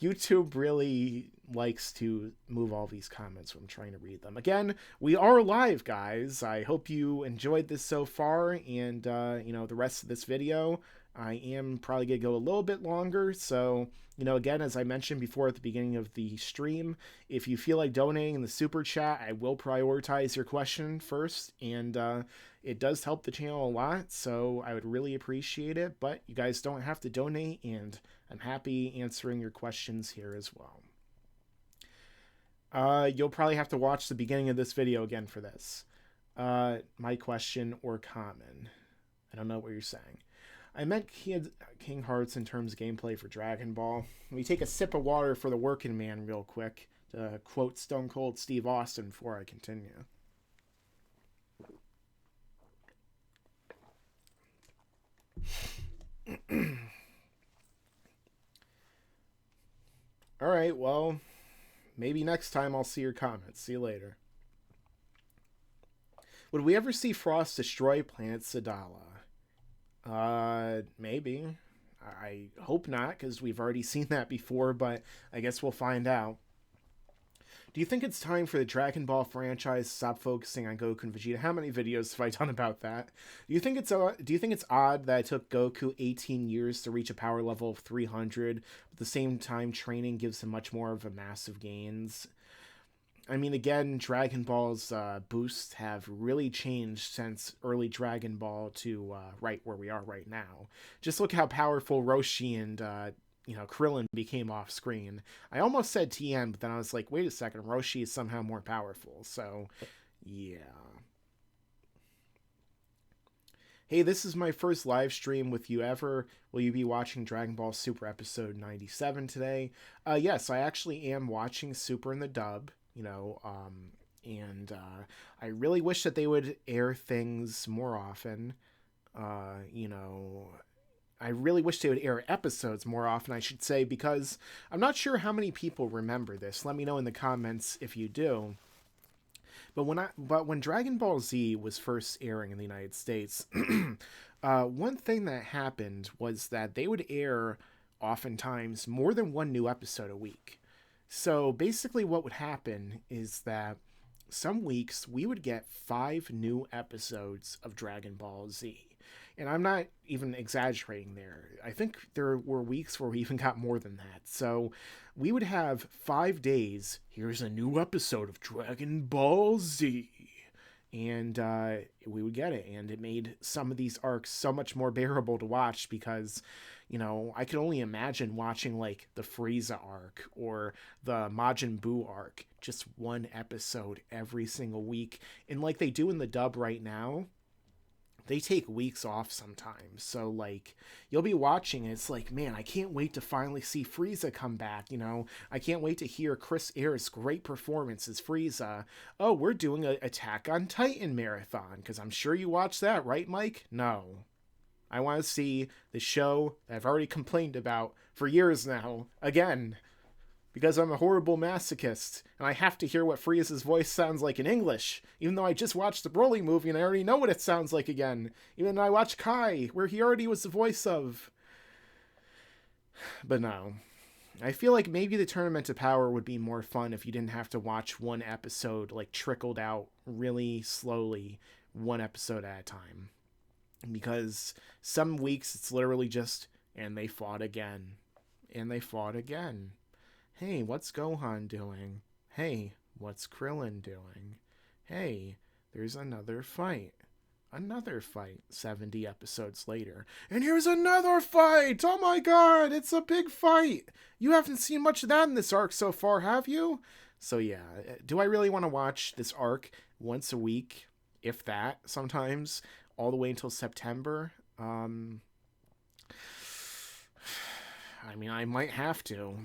YouTube really likes to move all these comments when I'm trying to read them. Again, we are live, guys. I hope you enjoyed this so far, and, you know, the rest of this video, I am probably going to go a little bit longer, so, you know, again, as I mentioned before at the beginning of the stream, if you feel like donating in the super chat, I will prioritize your question first, and it does help the channel a lot, so I would really appreciate it, but you guys don't have to donate, and I'm happy answering your questions here as well. You'll probably have to watch the beginning of this video again for this. My question or common. I don't know what you're saying. I meant King Hearts in terms of gameplay for Dragon Ball. Let me take a sip of water for the working man real quick to quote Stone Cold Steve Austin before I continue. Alright, well, maybe next time I'll see your comments. See you later. Would we ever see Frost destroy Planet Sadala? Maybe. I hope not, because we've already seen that before, but I guess we'll find out. Do you think it's time for the Dragon Ball franchise to stop focusing on Goku and Vegeta? How many videos have I done about that? Do you think it's odd that it took Goku 18 years to reach a power level of 300, but at the same time training gives him much more of a massive gains? I mean, again, Dragon Ball's boosts have really changed since early Dragon Ball to right where we are right now. Just look how powerful Roshi and, you know, Krillin became off screen. I almost said TN, but then I was like, wait a second, Roshi is somehow more powerful. So, yeah. Hey, this is my first live stream with you ever. Will you be watching Dragon Ball Super episode 97 today? Yes, I actually am watching Super in the dub. You know, and I really wish that they would air things more often. You know, I really wish they would air episodes more often, I should say, because I'm not sure how many people remember this. Let me know in the comments if you do. But when Dragon Ball Z was first airing in the United States, one thing that happened was that they would air oftentimes more than one new episode a week. So basically what would happen is that some weeks we would get 5 new episodes of Dragon Ball Z. And I'm not even exaggerating there. I think there were weeks where we even got more than that. So we would have 5 days, here's a new episode of Dragon Ball Z. And we would get it. And it made some of these arcs so much more bearable to watch because, you know, I could only imagine watching like the Frieza arc or the Majin Buu arc, just one episode every single week. And like they do in the dub right now, they take weeks off sometimes. So like you'll be watching it's like, man, I can't wait to finally see Frieza come back, you know. I can't wait to hear Chris Ayres' great performance as Frieza. Oh, we're doing a Attack on Titan marathon, because I'm sure you watched that, right, Mike? No. I want to see the show that I've already complained about for years now, again, because I'm a horrible masochist, and I have to hear what Frieza's voice sounds like in English, even though I just watched the Broly movie and I already know what it sounds like again. Even though I watched Kai, where he already was the voice of. But no. I feel like maybe the Tournament of Power would be more fun if you didn't have to watch one episode, like, trickled out really slowly, one episode at a time. Because some weeks it's literally just, and they fought again. And they fought again. Hey, what's Gohan doing? Hey, what's Krillin doing? Hey, there's another fight. Another fight 70 episodes later. And here's another fight! Oh my god, it's a big fight! You haven't seen much of that in this arc so far, have you? So yeah, do I really want to watch this arc once a week? If that, sometimes. All the way until September. I mean, I might have to.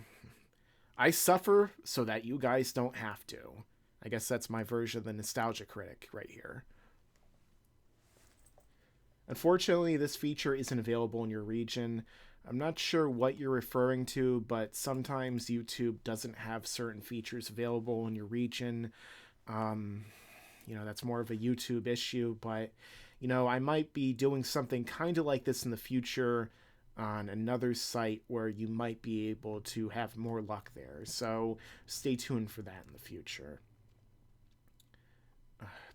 I suffer so that you guys don't have to. I guess that's my version of the nostalgia critic right here. Unfortunately, this feature isn't available in your region. I'm not sure what you're referring to, but sometimes YouTube doesn't have certain features available in your region. You know, that's more of a YouTube issue, but you know, I might be doing something kind of like this in the future on another site where you might be able to have more luck there. So stay tuned for that in the future.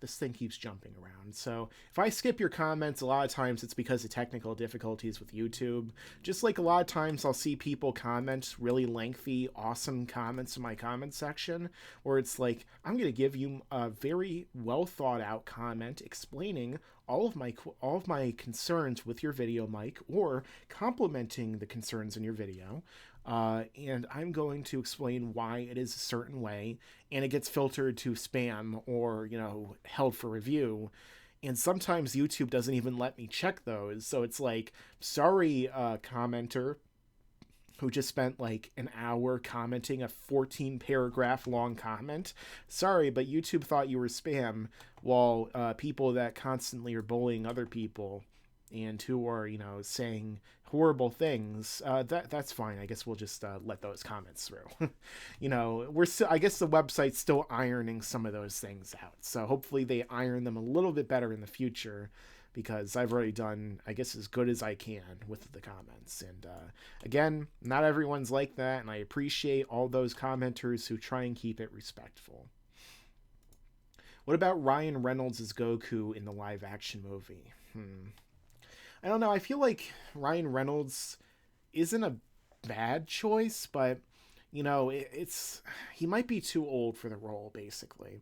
This thing keeps jumping around. So if I skip your comments, a lot of times it's because of technical difficulties with YouTube. Just like a lot of times I'll see people comment really lengthy, awesome comments in my comment section, where it's like, I'm going to give you a very well thought out comment explaining all of my concerns with your video, Mike, or complimenting the concerns in your video. And I'm going to explain why it is a certain way, and it gets filtered to spam or, you know, held for review. And sometimes YouTube doesn't even let me check those. So it's like, sorry, commenter who just spent like an hour commenting a 14 paragraph long comment. Sorry, but YouTube thought you were spam, while people that constantly are bullying other people and who are, you know, saying horrible things, that's fine. I guess we'll just let those comments through. You know, I guess the website's still ironing some of those things out. So hopefully they iron them a little bit better in the future, because I've already done, I guess, as good as I can with the comments. And again, not everyone's like that, and I appreciate all those commenters who try and keep it respectful. What about Ryan Reynolds as Goku in the live action movie? I don't know. I feel like Ryan Reynolds isn't a bad choice, but, you know, he might be too old for the role, basically.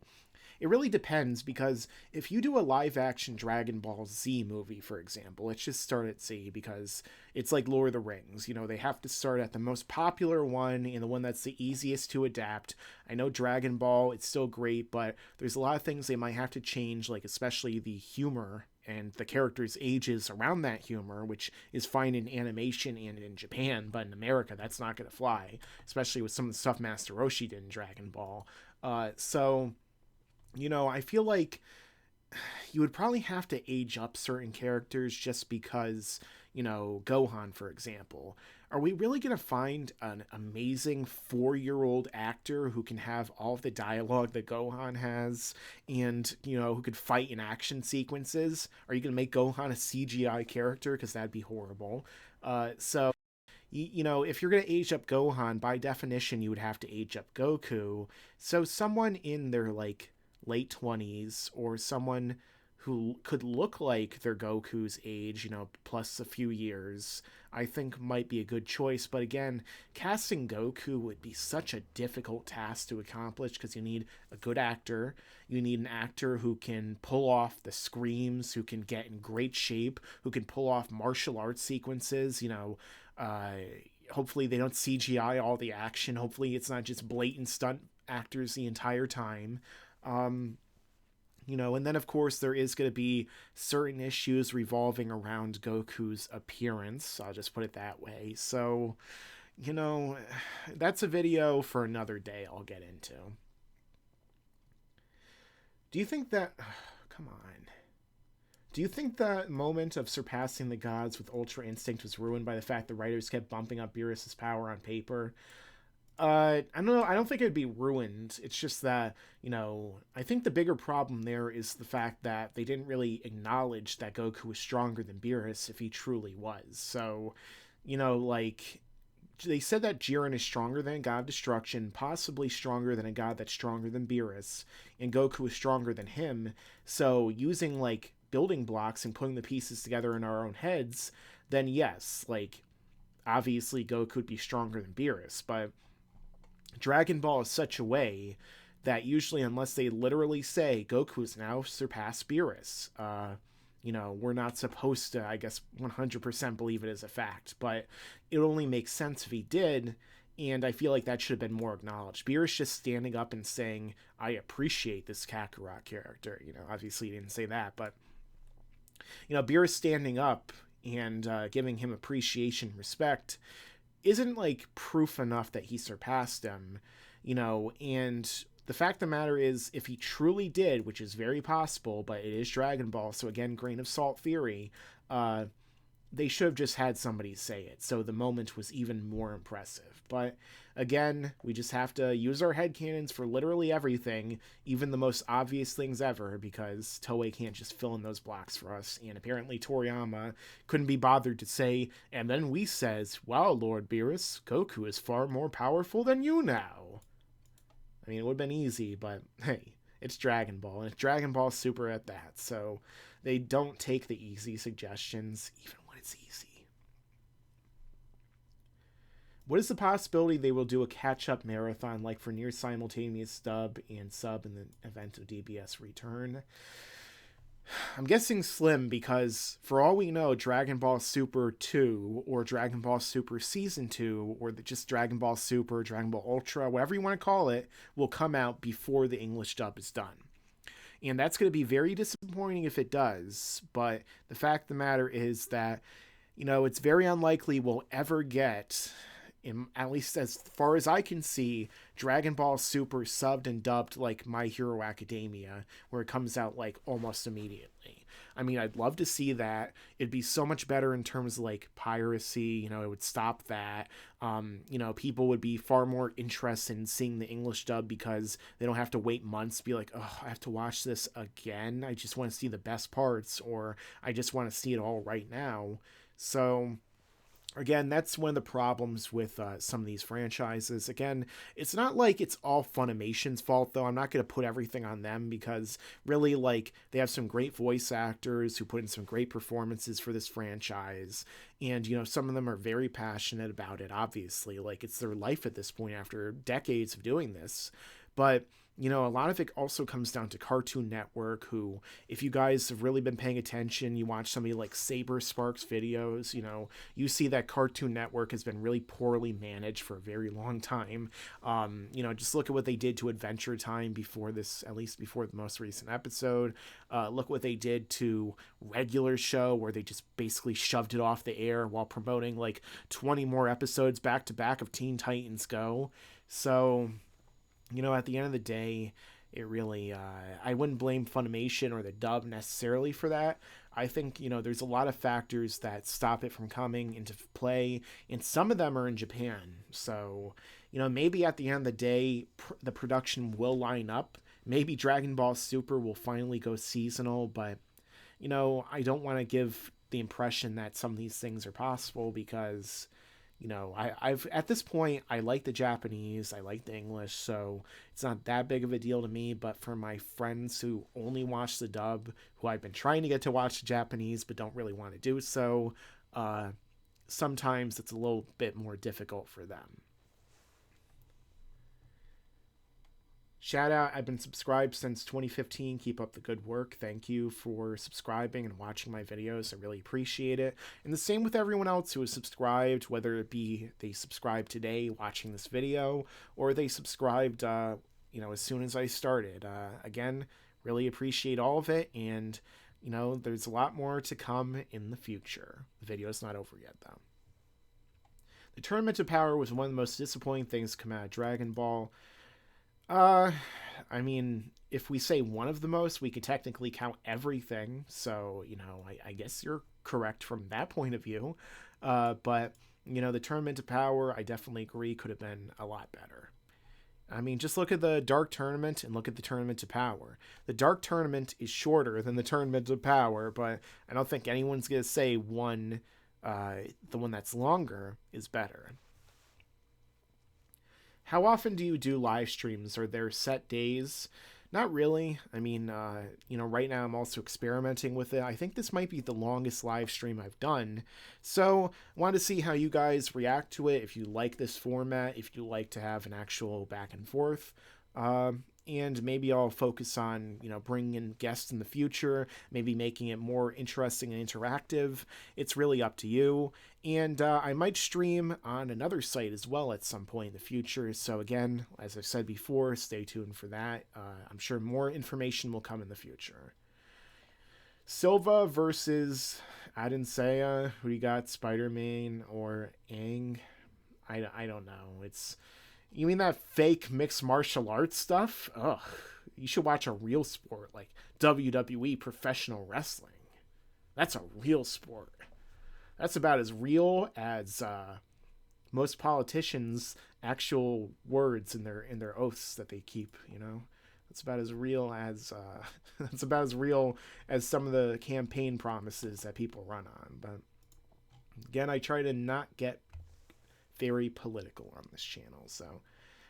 It really depends, because if you do a live-action Dragon Ball Z movie, for example, let's just start at Z, because it's like Lord of the Rings. You know, they have to start at the most popular one and the one that's the easiest to adapt. I know Dragon Ball, it's still great, but there's a lot of things they might have to change, like especially the humor and the characters' ages around that humor, which is fine in animation and in Japan, but in America, that's not going to fly, especially with some of the stuff Master Roshi did in Dragon Ball. So, you know, I feel like you would probably have to age up certain characters just because, you know, Gohan, for example. Are we really going to find an amazing 4-year-old actor who can have all of the dialogue that Gohan has and, you know, who could fight in action sequences? Are you going to make Gohan a CGI character? Because that'd be horrible. So, you know, if you're going to age up Gohan, by definition, you would have to age up Goku. So someone in their, like, late 20s, or someone who could look like their Goku's age, you know, plus a few years, I think might be a good choice. But again, casting Goku would be such a difficult task to accomplish, because you need a good actor, you need an actor who can pull off the screams, who can get in great shape, who can pull off martial arts sequences, you know. Uh, Hopefully they don't CGI all the action. Hopefully it's not just blatant stunt actors the entire time. And then of course there is going to be certain issues revolving around Goku's appearance. I'll just put it that way. So, that's a video for another day I'll get into. Do you think that... Come on. Do you think that moment of surpassing the gods with Ultra Instinct was ruined by the fact the writers kept bumping up Beerus's power on paper? I don't know. I don't think it'd be ruined. It's just that, I think the bigger problem there is the fact that they didn't really acknowledge that Goku was stronger than Beerus if he truly was. So, they said that Jiren is stronger than a god of destruction, possibly stronger than a god that's stronger than Beerus, and Goku is stronger than him. So using building blocks and putting the pieces together in our own heads, then yes, obviously Goku would be stronger than Beerus, but Dragon Ball is such a way that usually, unless they literally say Goku's now surpassed Beerus, we're not supposed to, I guess, 100% believe it as a fact, but it only makes sense if he did, and I feel like that should have been more acknowledged. Beerus just standing up and saying, I appreciate this Kakarot character, obviously he didn't say that, but, Beerus standing up and giving him appreciation, respect, isn't proof enough that he surpassed him, and the fact of the matter is, if he truly did, which is very possible, but it is Dragon Ball, so again, grain of salt theory, they should have just had somebody say it, so the moment was even more impressive. But again, we just have to use our headcanons for literally everything, even the most obvious things ever, because Toei can't just fill in those blocks for us, and apparently Toriyama couldn't be bothered to say, and then we says, wow, Lord Beerus, Goku is far more powerful than you now. I mean, it would have been easy, but hey, it's Dragon Ball, and it's Dragon Ball Super at that, so they don't take the easy suggestions, even when it's easy. What is the possibility they will do a catch-up marathon like for near simultaneous dub and sub in the event of DBS return? I'm guessing slim, because for all we know, Dragon Ball Super 2 or Dragon Ball Super Season 2 or just Dragon Ball Super, Dragon Ball Ultra, whatever you want to call it, will come out before the English dub is done. And that's going to be very disappointing if it does, but the fact of the matter is that, it's very unlikely we'll ever get, at least as far as I can see, Dragon Ball Super subbed and dubbed like My Hero Academia, where it comes out almost immediately. I mean, I'd love to see that. It'd be so much better in terms of piracy, it would stop that. People would be far more interested in seeing the English dub because they don't have to wait months to be oh, I have to watch this again. I just want to see the best parts, or I just want to see it all right now. So again, that's one of the problems with some of these franchises. Again, it's not it's all Funimation's fault, though. I'm not going to put everything on them because really, they have some great voice actors who put in some great performances for this franchise. And, some of them are very passionate about it, obviously. It's their life at this point after decades of doing this. But a lot of it also comes down to Cartoon Network, who, if you guys have really been paying attention, you watch somebody like Saber Sparks videos, you see that Cartoon Network has been really poorly managed for a very long time. Just look at what they did to Adventure Time before this, at least before the most recent episode. Look what they did to Regular Show, where they just basically shoved it off the air while promoting 20 more episodes back to back of Teen Titans Go. So, at the end of the day, it really, I wouldn't blame Funimation or the dub necessarily for that. I think, there's a lot of factors that stop it from coming into play, and some of them are in Japan. So, maybe at the end of the day, the production will line up. Maybe Dragon Ball Super will finally go seasonal, but, I don't want to give the impression that some of these things are possible because, I've at this point, I like the Japanese, I like the English, so it's not that big of a deal to me. But for my friends who only watch the dub, who I've been trying to get to watch the Japanese but don't really want to do so, sometimes it's a little bit more difficult for them. Shout out, I've been subscribed since 2015. Keep up the good work. Thank you for subscribing and watching my videos. I really appreciate it. And the same with everyone else who has subscribed, whether it be they subscribed today watching this video, or they subscribed, as soon as I started. Again, really appreciate all of it. And, there's a lot more to come in the future. The video's not over yet, though. The Tournament of Power was one of the most disappointing things to come out of Dragon Ball. If we say one of the most, we could technically count everything. So, I guess you're correct from that point of view. But, the Tournament of Power, I definitely agree, could have been a lot better. Just look at the Dark Tournament and look at the Tournament of Power. The Dark Tournament is shorter than the Tournament of Power, but I don't think anyone's going to say the one that's longer is better. How often do you do live streams? Are there set days? Not really. Right now I'm also experimenting with it. I think this might be the longest live stream I've done. So I wanted to see how you guys react to it, if you like this format, if you like to have an actual back and forth. And maybe I'll focus on, bringing in guests in the future, maybe making it more interesting and interactive. It's really up to you. And I might stream on another site as well at some point in the future. So again, as I've said before, stay tuned for that. I'm sure more information will come in the future. Silva versus Adensaya. Who do you got, Spider-Man or Aang? I don't know. You mean that fake mixed martial arts stuff? Ugh. You should watch a real sport like WWE professional wrestling. That's a real sport. That's about as real as most politicians' actual words in their oaths that they keep, That's about as real as some of the campaign promises that people run on. But again, I try to not get very political on this channel. So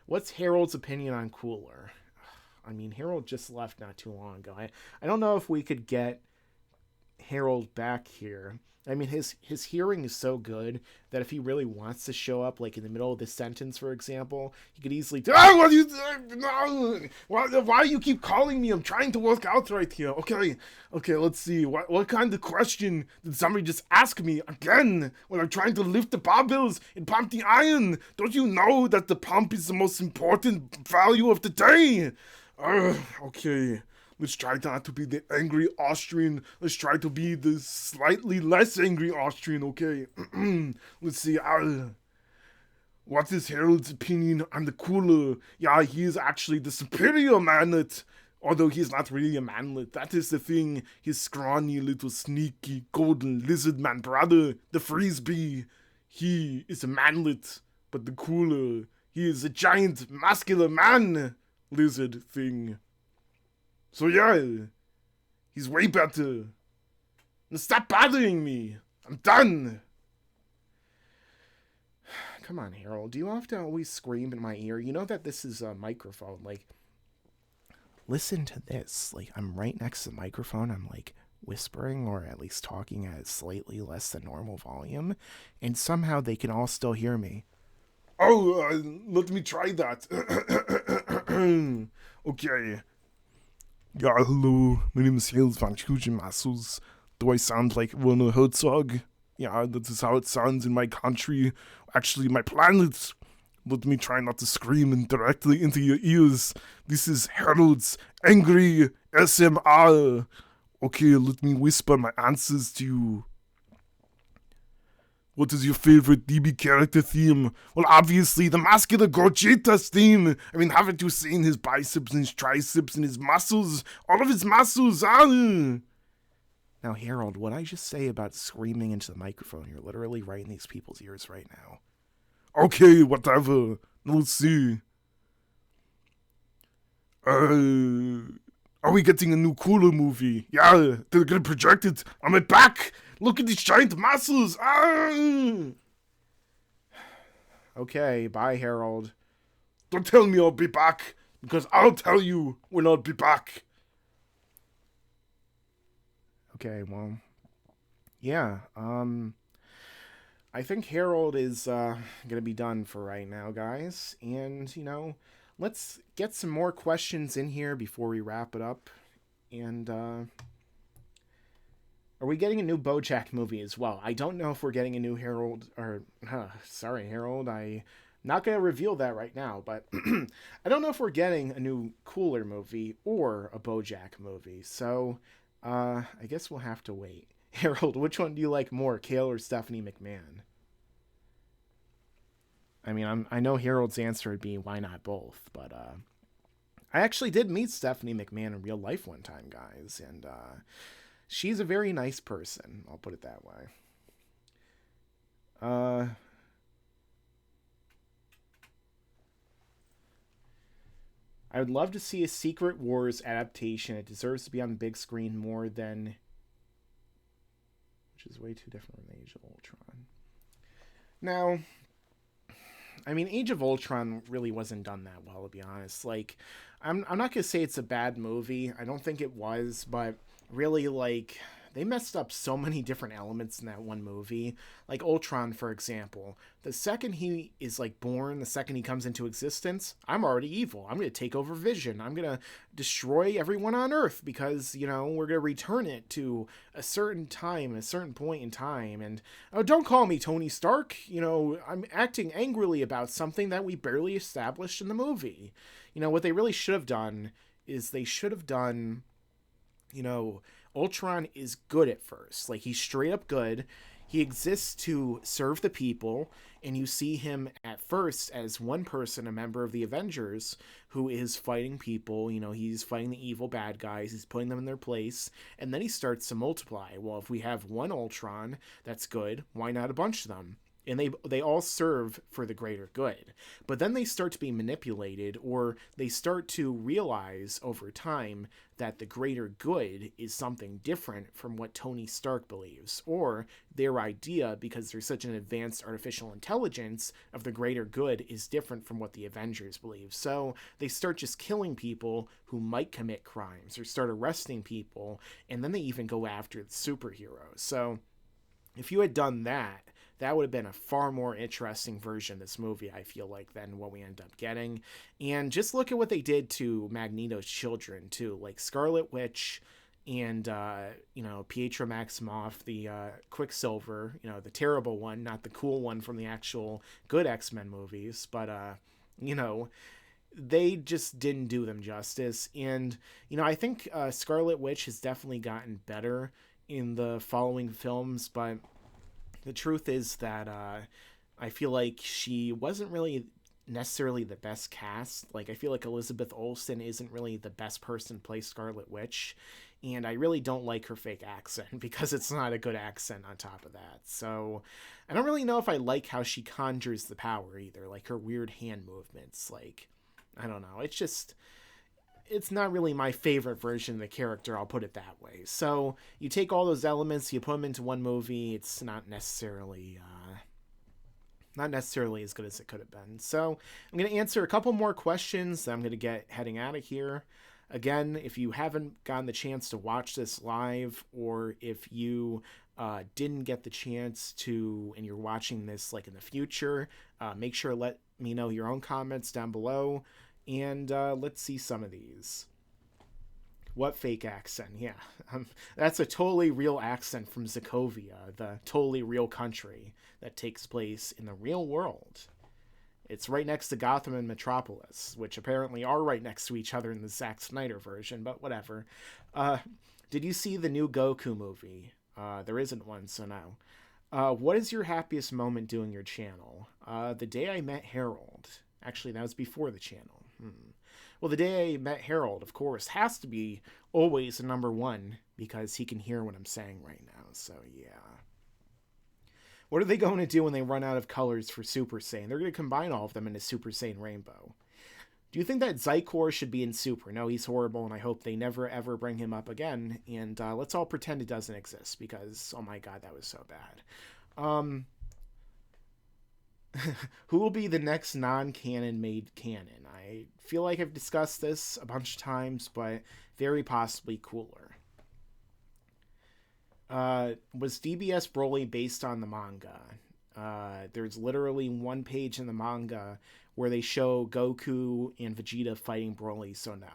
what's Harold's opinion on Cooler? Harold just left not too long ago. I don't know if we could get Harold back here. His hearing is so good that if he really wants to show up, like in the middle of this sentence, for example, he could easily why do you keep calling me? I'm trying to work out right here. Okay, let's see. What kind of question did somebody just ask me again when I'm trying to lift the barbells and pump the iron? Don't you know that the pump is the most important value of the day? Okay. Let's try not to be the angry Austrian. Let's try to be the slightly less angry Austrian, okay? Let's see. What is Harold's opinion on the Cooler? Yeah, he is actually the superior manlet. Although he's not really a manlet. That is the thing. His scrawny little sneaky golden lizard man brother, the Frisbee. He is a manlet. But the Cooler, he is a giant muscular man lizard thing. So yeah, he's way better. Now stop bothering me. I'm done. Come on, Harold. Do you have to always scream in my ear? You know that this is a microphone. Like, listen to this. Like, I'm right next to the microphone. I'm like whispering or at least talking at slightly less than normal volume. And somehow they can all still hear me. Oh, let me try that. Okay. Yeah, hello, my name is Harold van Toriyamas. Do I sound like Werner Herzog? Yeah, that is how it sounds in my country. Actually, my planet. Let me try not to scream directly into your ears. This is Harold's angry SMR. Okay, let me whisper my answers to you. What is your favorite DB character theme? Well, obviously, the muscular Vegeta's theme. Haven't you seen his biceps and his triceps and his muscles? All of his muscles, Now, Harold, what I just say about screaming into the microphone, you're literally right in these people's ears right now. Okay, whatever. Let's see. Are we getting a new Cooler movie? Yeah, they're gonna project it on my back. Look at these giant muscles. Okay, bye, Harold. Don't tell me I'll be back, because I'll tell you when I'll be back. Okay, well, yeah, I think Harold is gonna be done for right now, guys. And, let's get some more questions in here before we wrap it up. And are we getting a new BoJack movie as well? I don't know if we're getting a new Harold, or sorry, Harold. I'm not going to reveal that right now, but I don't know if we're getting a new Cooler movie or a BoJack movie. So I guess we'll have to wait. Harold, which one do you like more, Kale or Stephanie McMahon? I mean, I know Harold's answer would be why not both, but I actually did meet Stephanie McMahon in real life one time, guys, and she's a very nice person. I'll put it that way. I would love to see a Secret Wars adaptation. It deserves to be on the big screen more than... Which is way too different from Age of Ultron. Now, I mean, Age of Ultron really wasn't done that well, to be honest. Like, I'm not going to say it's a bad movie. I don't think it was, but really, like, they messed up so many different elements in that one movie. Like Ultron, for example. The second he is, like, born, the second he comes into existence, I'm already evil. I'm going to take over Vision. I'm going to destroy everyone on Earth because, you know, we're going to return it to a certain time, a certain point in time. And, oh, don't call me Tony Stark. You know, I'm acting angrily about something that we barely established in the movie. You know, what they really should have done is they should have done, you know, Ultron is good at first. Like, he's straight up good. He exists to serve the people, and you see him at first as one person, a member of the Avengers, who is fighting people. You know, he's fighting the evil bad guys. He's putting them in their place, and then he starts to multiply. Well, if we have one Ultron that's good, why not a bunch of them? And they all serve for the greater good. But then they start to be manipulated, or they start to realize over time that the greater good is something different from what Tony Stark believes, or their idea, because there's such an advanced artificial intelligence of the greater good, is different from what the Avengers believe. So they start just killing people who might commit crimes, or start arresting people, and then they even go after the superheroes. So if you had done that, that would have been a far more interesting version of this movie, I feel like, than what we end up getting. And just look at what they did to Magneto's children, too. Like Scarlet Witch and, you know, Pietro Maximoff, the Quicksilver, you know, the terrible one, not the cool one from the actual good X-Men movies. But, you know, they just didn't do them justice. And, you know, I think Scarlet Witch has definitely gotten better in the following films, but the truth is that I feel like she wasn't really necessarily the best cast. Like, I feel like Elizabeth Olsen isn't really the best person to play Scarlet Witch, and I really don't like her fake accent because it's not a good accent on top of that. So I don't really know if I like how she conjures the power either, like her weird hand movements. Like, I don't know. It's just... it's not really my favorite version of the character, I'll put it that way. So you take all those elements, you put them into one movie, it's not necessarily as good as it could have been. So I'm going to answer a couple more questions, then I'm going to get heading out of here. Again, if you haven't gotten the chance to watch this live, or if you didn't get the chance to, and you're watching this like in the future, make sure to let me know your own comments down below. And let's see some of these. What fake accent? Yeah, that's a totally real accent from Sokovia, the totally real country that takes place in the real world. It's right next to Gotham and Metropolis, which apparently are right next to each other in the Zack Snyder version, but whatever. Did you see the new Goku movie? There isn't one, so no. What is your happiest moment doing your channel? The day I met Harold. Actually, that was before the channel. Well, the day I met Harold, of course, has to be always a number one because he can hear what I'm saying right now. So, yeah. What are they going to do when they run out of colors for Super Saiyan? They're going to combine all of them into Super Saiyan Rainbow. Do you think that Zycor should be in Super? No, he's horrible, and I hope they never, ever bring him up again. And let's all pretend it doesn't exist because, oh my god, that was so bad. Who will be the next non-canon made canon? I feel like I've discussed this a bunch of times, but very possibly Cooler. Was DBS Broly based on the manga? There's literally one page in the manga where they show Goku and Vegeta fighting Broly, so no.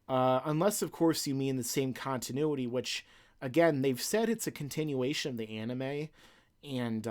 Unless, of course, you mean the same continuity, which, again, they've said it's a continuation of the anime, and,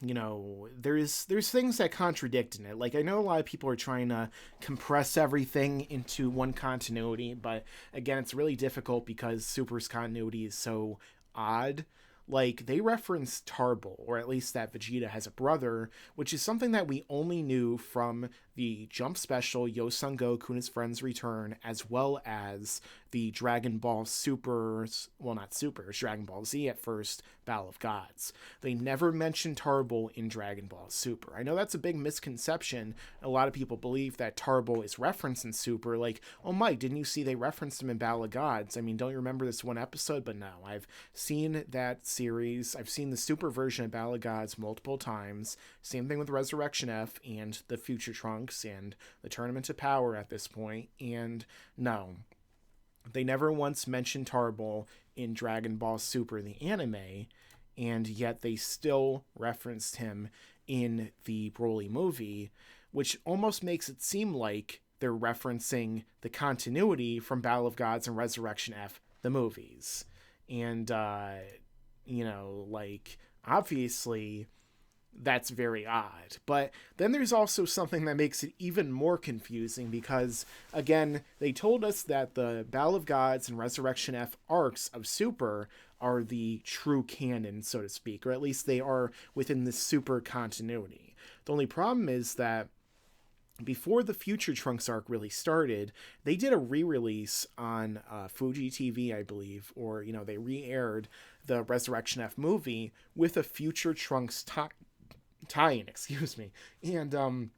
you know, there's things that contradict in it. Like, I know a lot of people are trying to compress everything into one continuity, but, again, it's really difficult because Super's continuity is so odd. Like, they reference Tarble, or at least that Vegeta has a brother, which is something that we only knew from the Jump Special, Yosun Goku and his friends return, as well as the Dragon Ball Supers, well, not Supers, Dragon Ball Z at first, Battle of Gods. They never mentioned Tarble in Dragon Ball Super. I know that's a big misconception. A lot of people believe that Tarble is referenced in Super, like, oh, Mike, didn't you see they referenced him in Battle of Gods? I mean, don't you remember this one episode? But no, I've seen that series. I've seen the Super version of Battle of Gods multiple times. Same thing with Resurrection F and the Future Trunks and the Tournament of Power at this point. And no, they never once mentioned Tarble in Dragon Ball Super, the anime, and yet they still referenced him in the Broly movie, which almost makes it seem like they're referencing the continuity from Battle of Gods and Resurrection F, the movies. And, you know, like, obviously, that's very odd. But then there's also something that makes it even more confusing because, again, they told us that the Battle of Gods and Resurrection F arcs of Super are the true canon, so to speak, or at least they are within the Super continuity. The only problem is that before the Future Trunks arc really started, they did a re-release on Fuji TV, I believe, or, you know, they re-aired the Resurrection F movie with a Future Trunks tie-in, excuse me. And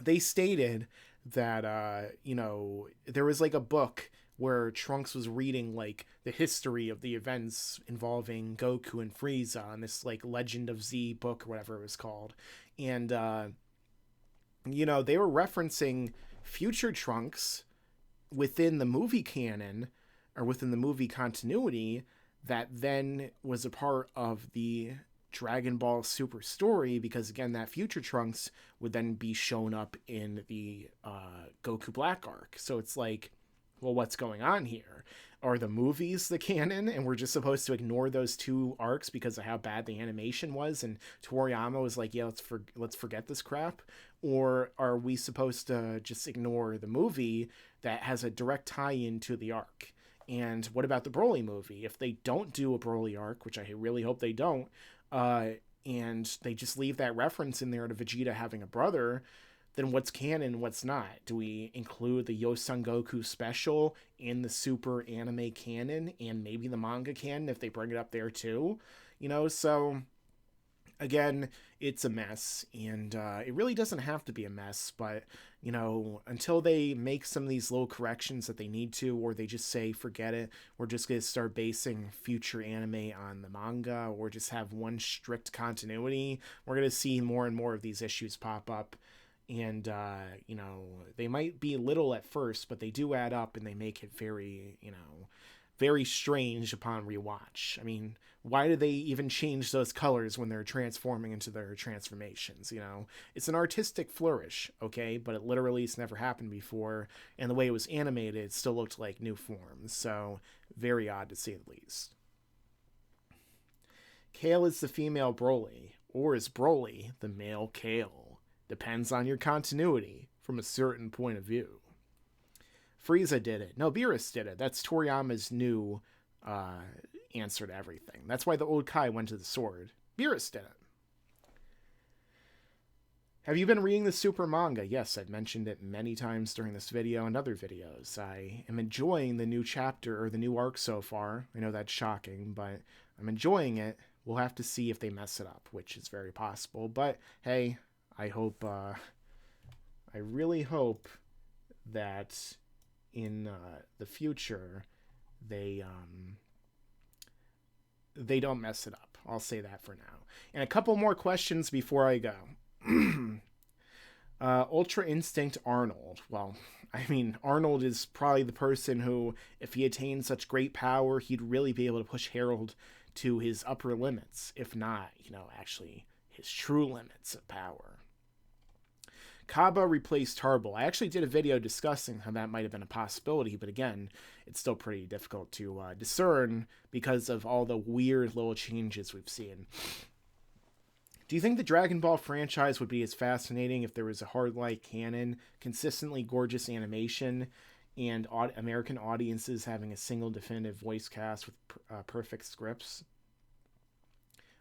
they stated that, you know, there was like a book where Trunks was reading like the history of the events involving Goku and Frieza on this like Legend of Z book or whatever it was called. And, you know, they were referencing Future Trunks within the movie canon or within the movie continuity that then was a part of the Dragon Ball Super story, because again, that Future Trunks would then be shown up in the Goku Black arc. So it's like, well, what's going on here? Are the movies the canon and we're just supposed to ignore those two arcs because of how bad the animation was, and Toriyama was like, yeah, let's forget this crap? Or are we supposed to just ignore the movie that has a direct tie-in to the arc? And what about the Broly movie? If they don't do a Broly arc, which I really hope they don't, and they just leave that reference in there to Vegeta having a brother, then what's canon, what's not? Do we include the Yosun Goku special in the Super anime canon and maybe the manga canon if they bring it up there too? You know, so again, it's a mess, and it really doesn't have to be a mess, but, you know, until they make some of these little corrections that they need to, or they just say, forget it, we're just going to start basing future anime on the manga, or just have one strict continuity, we're going to see more and more of these issues pop up. And, you know, they might be little at first, but they do add up and they make it very, you know, very strange upon rewatch. I mean, why do they even change those colors when they're transforming into their transformations? You know, it's an artistic flourish, okay, but it literally has never happened before. And the way it was animated, it still looked like new forms. So very odd to say the least. Kale is the female Broly, or is Broly the male Kale? Depends on your continuity from a certain point of view. Frieza did it. No, Beerus did it. That's Toriyama's new answer to everything. That's why the old Kai went to the sword. Beerus did it. Have you been reading the Super manga? Yes, I've mentioned it many times during this video and other videos. I am enjoying the new chapter, or the new arc so far. I know that's shocking, but I'm enjoying it. We'll have to see if they mess it up, which is very possible. But, hey, I hope, I really hope that in the future they don't mess it up. I'll say that for now. And a couple more questions before I go. Ultra Instinct Arnold. Well, I mean, Arnold is probably the person who, if he attained such great power, he'd really be able to push Harold to his upper limits, if not, actually his true limits of power. Kaba replaced Tarble. I actually did a video discussing how that might have been a possibility, but again, it's still pretty difficult to discern because of all the weird little changes we've seen. Do you think the Dragon Ball franchise would be as fascinating if there was a hard-light canon, consistently gorgeous animation, and American audiences having a single definitive voice cast with perfect scripts?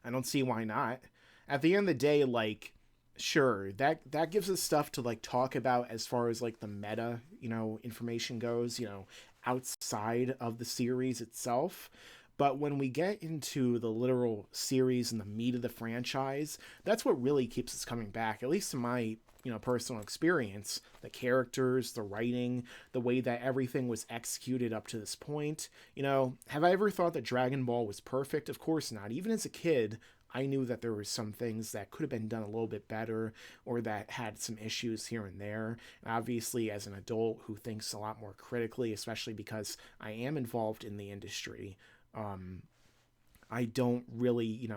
I don't see why not. At the end of the day, like, sure, that gives us stuff to like talk about as far as like the meta, information goes, outside of the series itself. But when we get into the literal series and the meat of the franchise, that's what really keeps us coming back, at least in my, personal experience. The characters, the writing, the way that everything was executed up to this point. Have I ever thought that Dragon Ball was perfect? Of course not. Even as a kid, I knew that there were some things that could have been done a little bit better or that had some issues here and there. And obviously, as an adult who thinks a lot more critically, especially because I am involved in the industry, I don't really,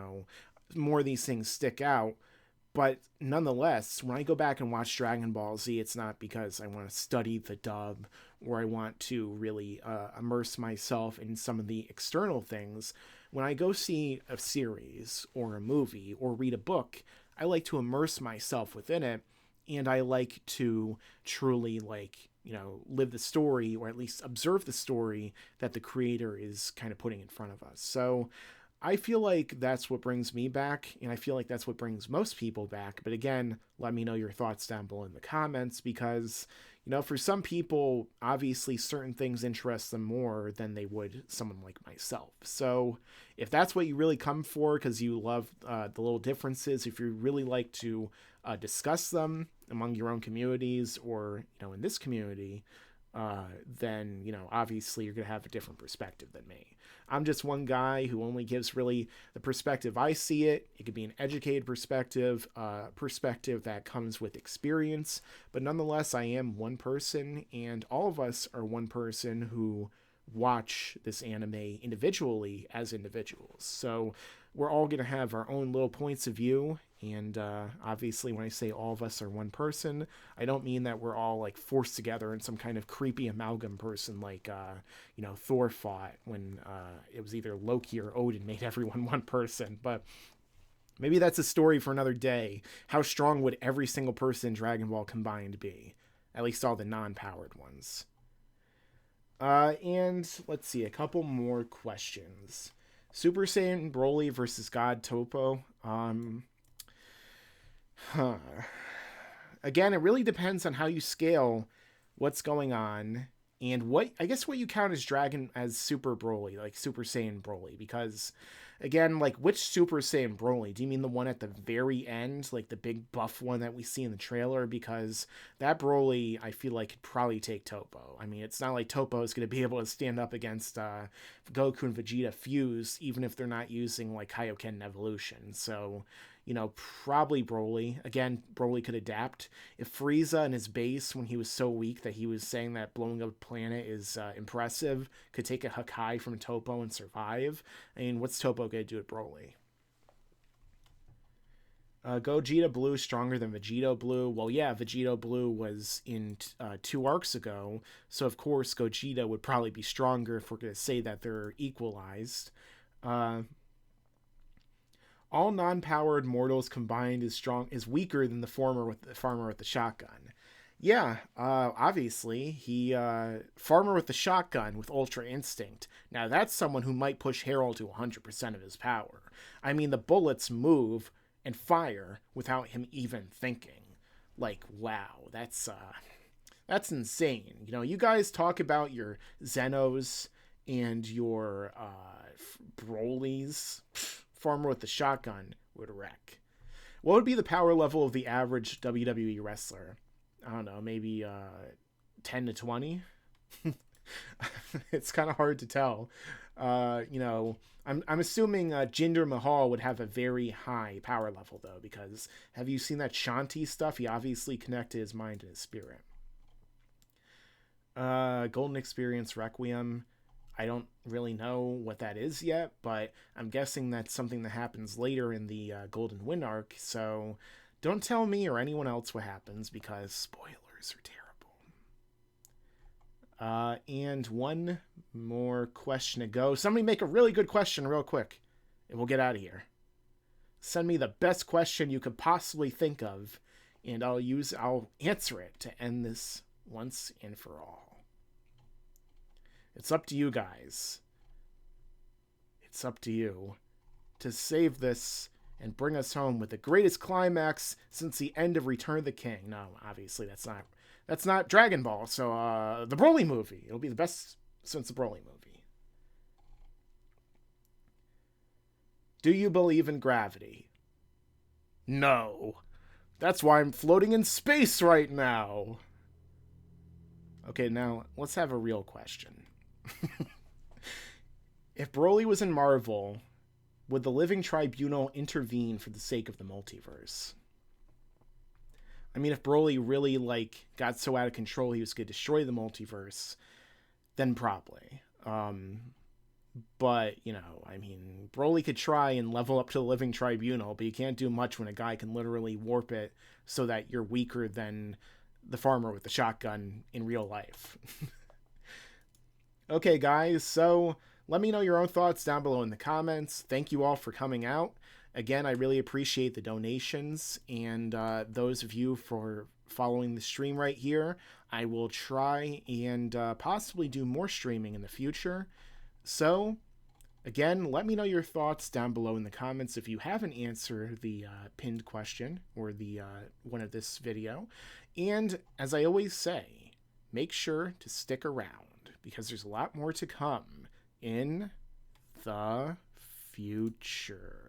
more of these things stick out. But nonetheless, when I go back and watch Dragon Ball Z, it's not because I want to study the dub or I want to really immerse myself in some of the external things. When I go see a series or a movie or read a book, I like to immerse myself within it, and I like to truly live the story, or at least observe the story that the creator is kind of putting in front of us. So I feel like that's what brings me back, and I feel like that's what brings most people back. But again, let me know your thoughts down below in the comments, because, for some people, obviously certain things interest them more than they would someone like myself. So if that's what you really come for, because you love the little differences, if you really like to discuss them among your own communities or, in this community, then, obviously you're going to have a different perspective than me. I'm just one guy who only gives really the perspective I see it. It could be an educated perspective, perspective that comes with experience, but nonetheless, I am one person, and all of us are one person who watch this anime individually as individuals. So we're all going to have our own little points of view. And obviously, when I say all of us are one person, I don't mean that we're all like forced together in some kind of creepy amalgam person like, Thor fought when it was either Loki or Odin made everyone one person. But maybe that's a story for another day. How strong would every single person in Dragon Ball combined be? At least all the non-powered ones. And let's see, a couple more questions. Super Saiyan Broly versus God Topo. Again, it really depends on how you scale what's going on and what you count as Super Broly, like Super Saiyan Broly, because again, like, which Super Saiyan Broly? Do you mean the one at the very end, like the big buff one that we see in the trailer? Because that Broly, I feel like, could probably take Topo. I mean, it's not like Topo is going to be able to stand up against Goku and Vegeta fuse, even if they're not using like Kaioken Evolution. So, probably Broly. Again, Broly could adapt. If Frieza and his base, when he was so weak that he was saying that blowing up a planet is impressive, could take a Hakai from Topo and survive, I mean, what's Topo going to do at Broly? Gogeta Blue stronger than Vegito Blue. Well, yeah, Vegito Blue was in 2 arcs ago, so of course Gogeta would probably be stronger if we're going to say that they're equalized. All non-powered mortals combined is weaker than the farmer with the shotgun. Yeah, obviously, farmer with the shotgun with Ultra Instinct. Now, that's someone who might push Harold to 100% of his power. I mean, the bullets move and fire without him even thinking. Like, wow, that's insane. You guys talk about your Zenos and your Brolys. Farmer with the shotgun would wreck. What would be the power level of the average WWE wrestler? I don't know, maybe 10 to 20? It's kind of hard to tell. I'm assuming Jinder Mahal would have a very high power level, though, because have you seen that Shanti stuff? He obviously connected his mind and his spirit. Golden Experience Requiem. I don't really know what that is yet, but I'm guessing that's something that happens later in the Golden Wind arc, so don't tell me or anyone else what happens, because spoilers are terrible. And one more question to go. Somebody make a really good question real quick, and we'll get out of here. Send me the best question you could possibly think of, and I'll answer it to end this once and for all. It's up to you guys. It's up to you to save this and bring us home with the greatest climax since the end of Return of the King. No, obviously that's not Dragon Ball, so the Broly movie. It'll be the best since the Broly movie. Do you believe in gravity? No. That's why I'm floating in space right now. Okay, now let's have a real question. If Broly was in Marvel, would the Living Tribunal intervene for the sake of the multiverse? I mean, if Broly really, got so out of control he was going to destroy the multiverse, then probably. But, I mean, Broly could try and level up to the Living Tribunal, but you can't do much when a guy can literally warp it so that you're weaker than the farmer with the shotgun in real life. Okay, guys, so let me know your own thoughts down below in the comments. Thank you all for coming out. Again, I really appreciate the donations, and those of you for following the stream right here. I will try and possibly do more streaming in the future. So, again, let me know your thoughts down below in the comments if you haven't answered the pinned question or the one of this video. And as I always say, make sure to stick around because there's a lot more to come in the future.